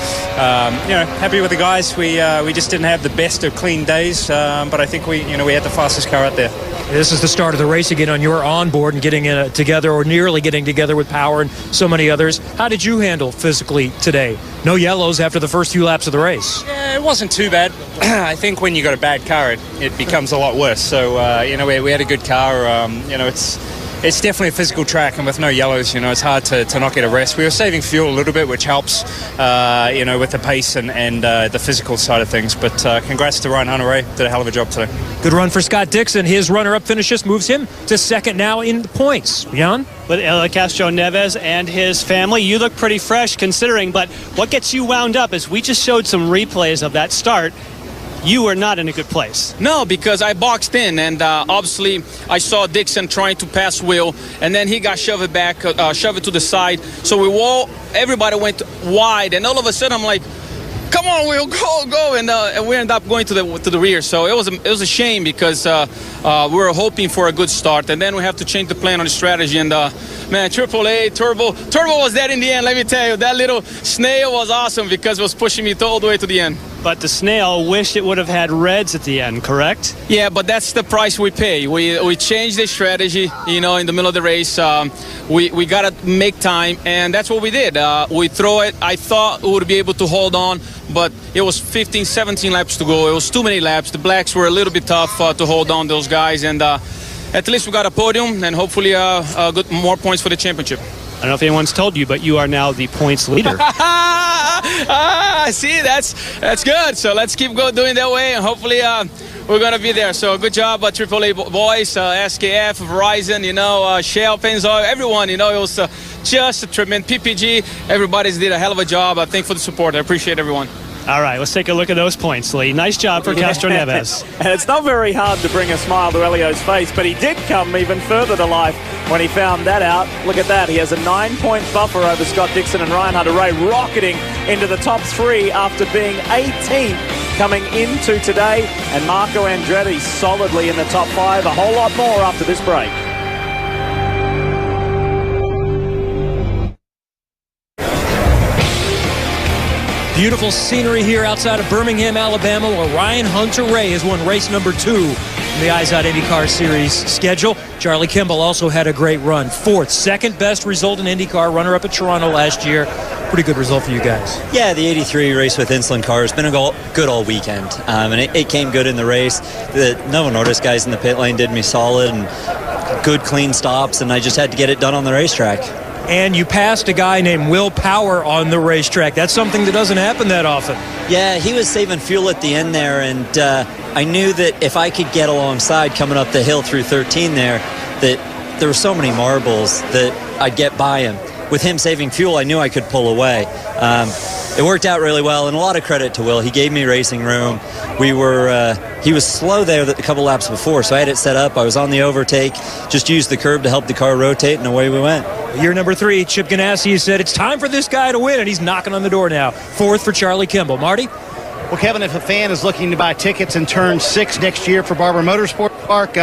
you know, happy with the guys. We just didn't have the best of clean days, but I think we had the fastest car out there.
This is the start of the race again on your onboard and getting together or nearly getting together with Power and so many others. How did you handle physically today? No yellows after the first few laps of the race.
Yeah, it wasn't too bad. I think when you got a bad car, it becomes a lot worse. So, you know, we had a good car. You know, it's definitely a physical track, and with no yellows, you know, it's hard to not get a rest. We were saving fuel a little bit, which helps, you know, with the pace and the physical side of things. But congrats to Ryan Hunter-Reay. Did a hell of a job today.
Good run for Scott Dixon. His runner-up finish just moves him to second now in the points. Jan?
With Castro-Neves and his family, you look pretty fresh considering, but what gets you wound up is we just showed some replays of that start. You were not in a good place.
No, because I boxed in, and obviously I saw Dixon trying to pass Will, and then he got shoved back, shoved to the side. So everybody went wide, and all of a sudden I'm like, "Come on, Will, go!" And we ended up going to the rear. So it was a shame because we were hoping for a good start, and then we have to change the plan on the strategy. And man, AAA Turbo was there in the end. Let me tell you, that little snail was awesome because it was pushing me all the way to the end.
But the snail wished it would have had reds at the end, correct?
Yeah, but that's the price we pay. We changed the strategy, you know, in the middle of the race. We got to make time, and that's what we did. We throw it. I thought we would be able to hold on, but it was 15, 17 laps to go. It was too many laps. The blacks were a little bit tough to hold on, those guys, and at least we got a podium and hopefully more points for the championship.
I don't know if anyone's told you, but you are now the points leader.
See, that's good. So let's keep doing that way, and hopefully we're going to be there. So good job, AAA boys, SKF, Verizon, you know, Shell, Pennzoil, everyone. You know, it was just a tremendous PPG. Everybody's did a hell of a job. Thanks for the support. I appreciate everyone.
All right, let's take a look at those points, Lee. Nice job for Castro-Neves.
And it's not very hard to bring a smile to Elio's face, but he did come even further to life when he found that out. Look at that. He has a 9-point buffer over Scott Dixon and Ryan Hunter-Reay, rocketing into the top 3 after being 18th coming into today. And Marco Andretti solidly in the top 5. A whole lot more after this break.
Beautiful scenery here outside of Birmingham, Alabama, where Ryan Hunter-Reay has won race number 2 in the IZOD IndyCar Series schedule. Charlie Kimball also had a great run. 4th, second best result in IndyCar, runner-up at Toronto last year. Pretty good result for you guys.
Yeah, the 83 race with Insulin car has been good all weekend, and it came good in the race. The Novo Nordisk guys in the pit lane did me solid, and good clean stops, and I just had to get it done on the racetrack.
And you passed a guy named Will Power on the racetrack. That's something that doesn't happen that often.
Yeah, he was saving fuel at the end there, and I knew that if I could get alongside coming up the hill through 13 there, that there were so many marbles that I'd get by him. With him saving fuel, I knew I could pull away. It worked out really well, and a lot of credit to Will. He gave me racing room. He was slow there a couple laps before, so I had it set up. I was on the overtake, just used the curb to help the car rotate, and away we went.
Year number 3, Chip Ganassi said it's time for this guy to win, and he's knocking on the door now. 4th for Charlie Kimball. Marty?
Well, Kevin, if a fan is looking to buy tickets in turn 6 next year for Barber Motorsports Park,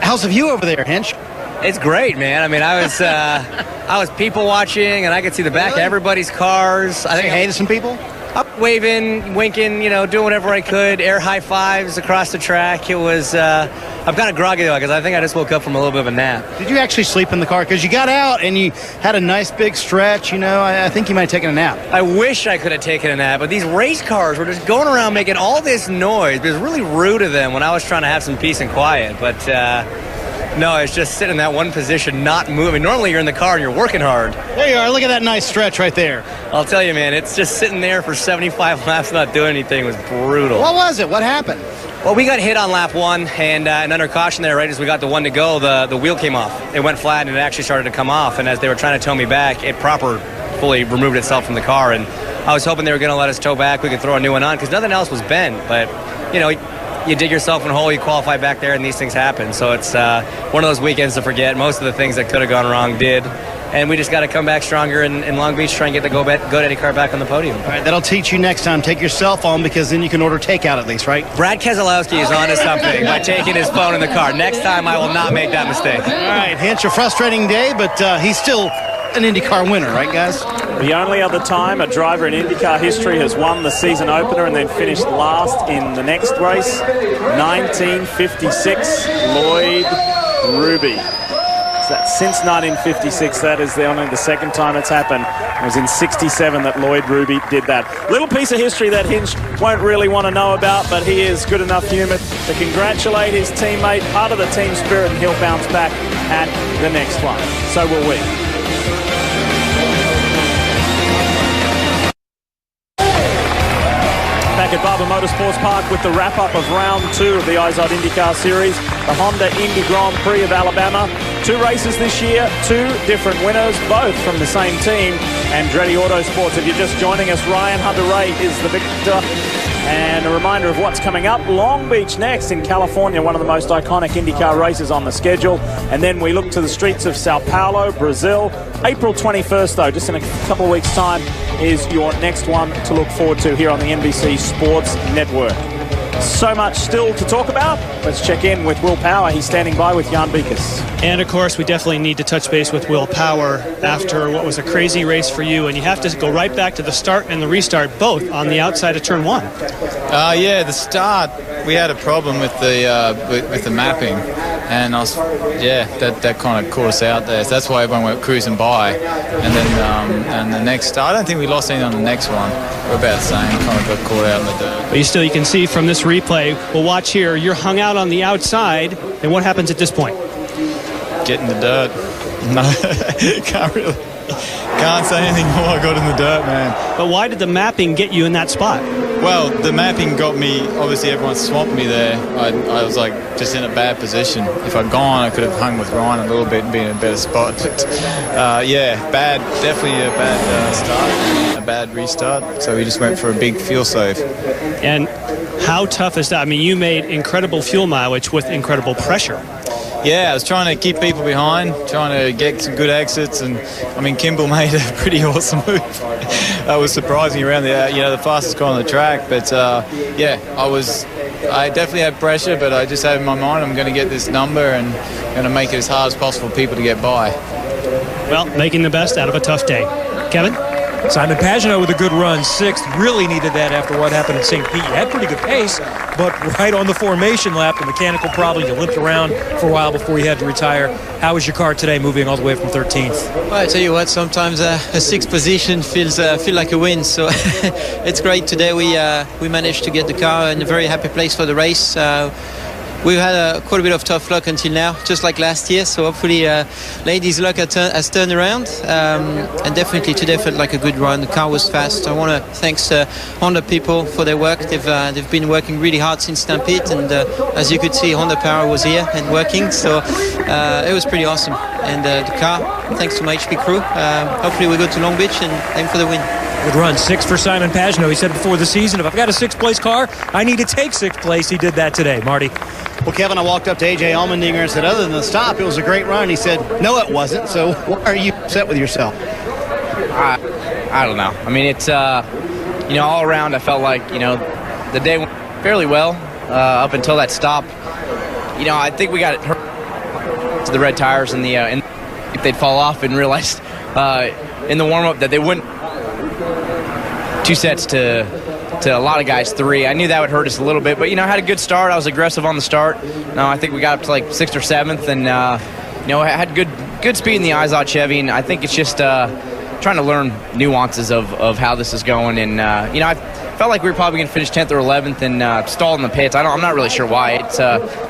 how's the view over there, Hinch?
It's great, man. I mean, I was people watching, and I could see the back of everybody's cars. I think
hey to some people?
Up waving, winking, you know, doing whatever I could, air high fives across the track. It was, I'm kind of groggy though, because I think I just woke up from a little bit of a nap.
Did you actually sleep in the car? Because you got out and you had a nice big stretch, you know. I think you might have taken a nap.
I wish I could have taken a nap, but these race cars were just going around making all this noise. It was really rude of them when I was trying to have some peace and quiet, but No, it's just sitting in that one position, not moving. Normally you're in the car and you're working hard.
There you are. Look at that nice stretch right there.
I'll tell you, man, it's just sitting there for 75 laps not doing anything was brutal.
What was it? What happened?
Well, we got hit on lap 1, and under caution there, right as we got the 1 to go, the wheel came off. It went flat, and it actually started to come off. And as they were trying to tow me back, it fully removed itself from the car. And I was hoping they were going to let us tow back. We could throw a new one on because nothing else was bent. But, you know, you dig yourself in a hole, you qualify back there, and these things happen. So it's one of those weekends to forget. Most of the things that could have gone wrong did. And we just got to come back stronger in Long Beach, try and get the go IndyCar back on the podium.
All right, that'll teach you next time. Take your cell phone because then you can order takeout at least, right?
Brad Keselowski is onto something by taking his phone in the car. Next time, I will not make that mistake.
All right, hence a frustrating day, but he's still an IndyCar winner, right, guys?
The only other time a driver in IndyCar history has won the season opener and then finished last in the next race, 1956, Lloyd Ruby. So since 1956, that is only the second time it's happened. It was in 67 that Lloyd Ruby did that. Little piece of history that Hinch won't really want to know about, but he is good enough humour to congratulate his teammate, part of the team spirit, and he'll bounce back at the next one. So will we. Back at Barber Motorsports Park with the wrap-up of round 2 of the IZOD IndyCar Series, the Honda Indy Grand Prix of Alabama. 2 races this year, 2 different winners, both from the same team. Andretti Autosports, if you're just joining us, Ryan Hunter-Reay is the victor. And a reminder of what's coming up. Long Beach next in California, one of the most iconic IndyCar races on the schedule. And then we look to the streets of Sao Paulo, Brazil. April 21st, though, just in a couple of weeks' time, is your next one to look forward to here on the NBC Sports Network. So much still to talk about. Let's check in with Will Power. He's standing by with Jan Beekes.
And, of course, we definitely need to touch base with Will Power after what was a crazy race for you. And you have to go right back to the start and the restart, both on the outside of Turn 1.
Yeah, the start, we had a problem with the mapping. And that kind of caught us out there. So that's why everyone went cruising by. And then and the next start, I don't think we lost any on the next one. We're about the same, kind of got caught out in the dirt.
But you can see from this replay, we'll watch here, you're hung out on the outside. And what happens at this point?
Get in the dirt. No, can't say anything more. I got in the dirt, man.
But why did the mapping get you in that spot?
Well, the mapping got me, obviously everyone swamped me there. I was like just in a bad position. If I'd gone, I could have hung with Ryan a little bit and been in a better spot. But definitely a bad start, a bad restart. So we just went for a big fuel save.
And how tough is that? I mean, you made incredible fuel mileage with incredible pressure.
Yeah, I was trying to keep people behind, trying to get some good exits, and I mean, Kimball made a pretty awesome move. I was surprising around the fastest car on the track, but I definitely had pressure, but I just had in my mind I'm going to get this number and going to make it as hard as possible for people to get by.
Well, making the best out of a tough day. Kevin?
Simon Pagenaud with a good run, 6th. Really needed that after what happened in St. Pete. You had pretty good pace, but right on the formation lap, the mechanical problem, you limped around for a while before you had to retire. How was your car today moving all the way from 13th?
Well, I tell you what, sometimes a 6th position feels like a win, so it's great. Today we managed to get the car in a very happy place for the race. We've had quite a bit of tough luck until now, just like last year. So hopefully, ladies' luck has turned around. And definitely today felt like a good run. The car was fast. I want to thank Honda people for their work. They've been working really hard since Stampede, and as you could see, Honda Power was here and working. So it was pretty awesome. And the car, thanks to my HP crew. Hopefully, we go to Long Beach and aim for the win.
Good run, 6th for Simon Pagenaud. He said before the season, if I've got a 6th-place car, I need to take 6th place. He did that today. Marty?
Well, Kevin, I walked up to A.J. Allmendinger and said, other than the stop, it was a great run. He said, no, it wasn't. So why are you upset with yourself?
I don't know. I mean, it's, all around, I felt like, the day went fairly well up until that stop. I think we got hurt to the red tires and if they'd fall off and realized in the warm-up that they wouldn't. 2 sets to a lot of guys, 3. I knew that would hurt us a little bit, but I had a good start. I was aggressive on the start. I think we got up to like 6th or 7th, and I had good speed in the IZOD Chevy, and I think it's just trying to learn nuances of how this is going. And I felt like we were probably going to finish 10th or 11th and stall in the pits. I'm not really sure why. It's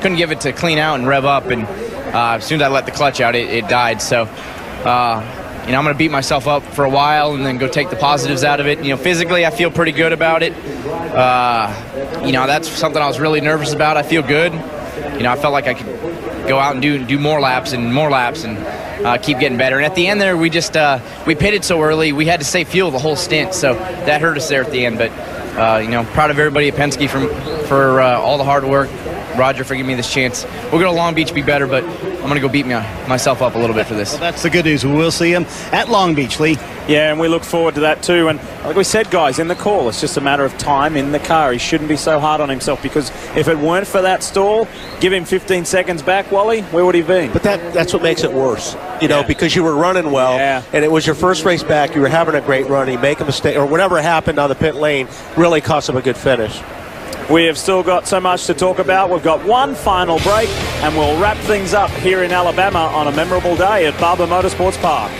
couldn't give it to clean out and rev up, and as soon as I let the clutch out, it died. So, I'm going to beat myself up for a while and then go take the positives out of it. Physically, I feel pretty good about it. That's something I was really nervous about. I feel good. I felt like I could go out and do more laps and keep getting better. And at the end there, we pitted so early, we had to save fuel the whole stint, so that hurt us there at the end. But proud of everybody at Penske for all the hard work. Roger for giving me this chance. We'll go to Long Beach, be better, but I'm going to go beat myself up a little bit for this.
Well, that's the good news. We will see him at Long Beach, Lee.
Yeah, and we look forward to that too. And like we said, guys, in the call, it's just a matter of time in the car. He shouldn't be so hard on himself, because if it weren't for that stall, give him 15 seconds back, Wally, where would he be?
But that's what makes it worse, because you were running well, and it was your first race back. You were having a great run. You make a mistake, or whatever happened on the pit lane really cost him a good finish.
We have still got so much to talk about. We've got one final break, and we'll wrap things up here in Alabama on a memorable day at Barber Motorsports Park.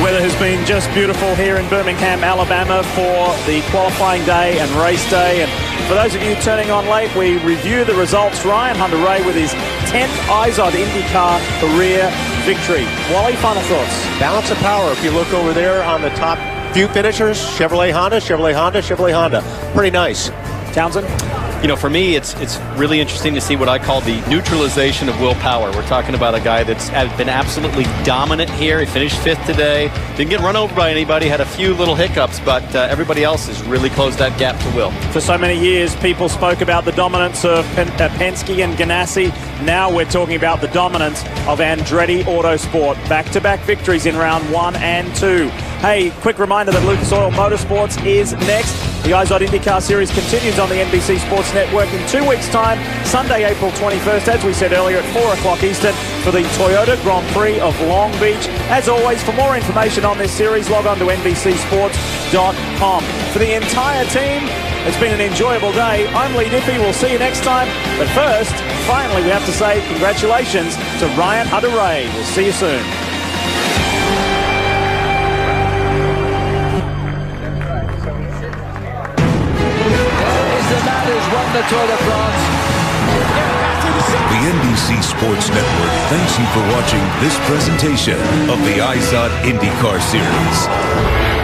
Weather has been just beautiful here in Birmingham, Alabama for the qualifying day and race day. And for those of you turning on late, we review the results. Ryan Hunter-Reay with his 10th IZOD IndyCar career victory. Wally, final thoughts?
Balance of power. If you look over there on the top few finishers, Chevrolet, Honda, Chevrolet, Honda, Chevrolet, Honda. Pretty nice.
Townsend?
For me, it's really interesting to see what I call the neutralization of willpower. We're talking about a guy that's been absolutely dominant here. He finished 5th today. Didn't get run over by anybody. Had a few little hiccups, but everybody else has really closed that gap to Will.
For so many years, people spoke about the dominance of Penske and Ganassi. Now we're talking about the dominance of Andretti Autosport. Back-to-back victories in round 1 and 2. Hey, quick reminder that Lucas Oil Motorsports is next. The IZOD IndyCar Series continues on the NBC Sports Network in 2 weeks' time, Sunday, April 21st, as we said earlier, at 4 o'clock Eastern for the Toyota Grand Prix of Long Beach. As always, for more information on this series, log on to NBCSports.com. For the entire team, it's been an enjoyable day. I'm Lee Diffie. We'll see you next time. But first, finally, we have to say congratulations to Ryan Hunter-Reay. We'll see you soon.
Won the Tour de France.
The NBC Sports Network thanks you for watching this presentation of the IZOD IndyCar Series.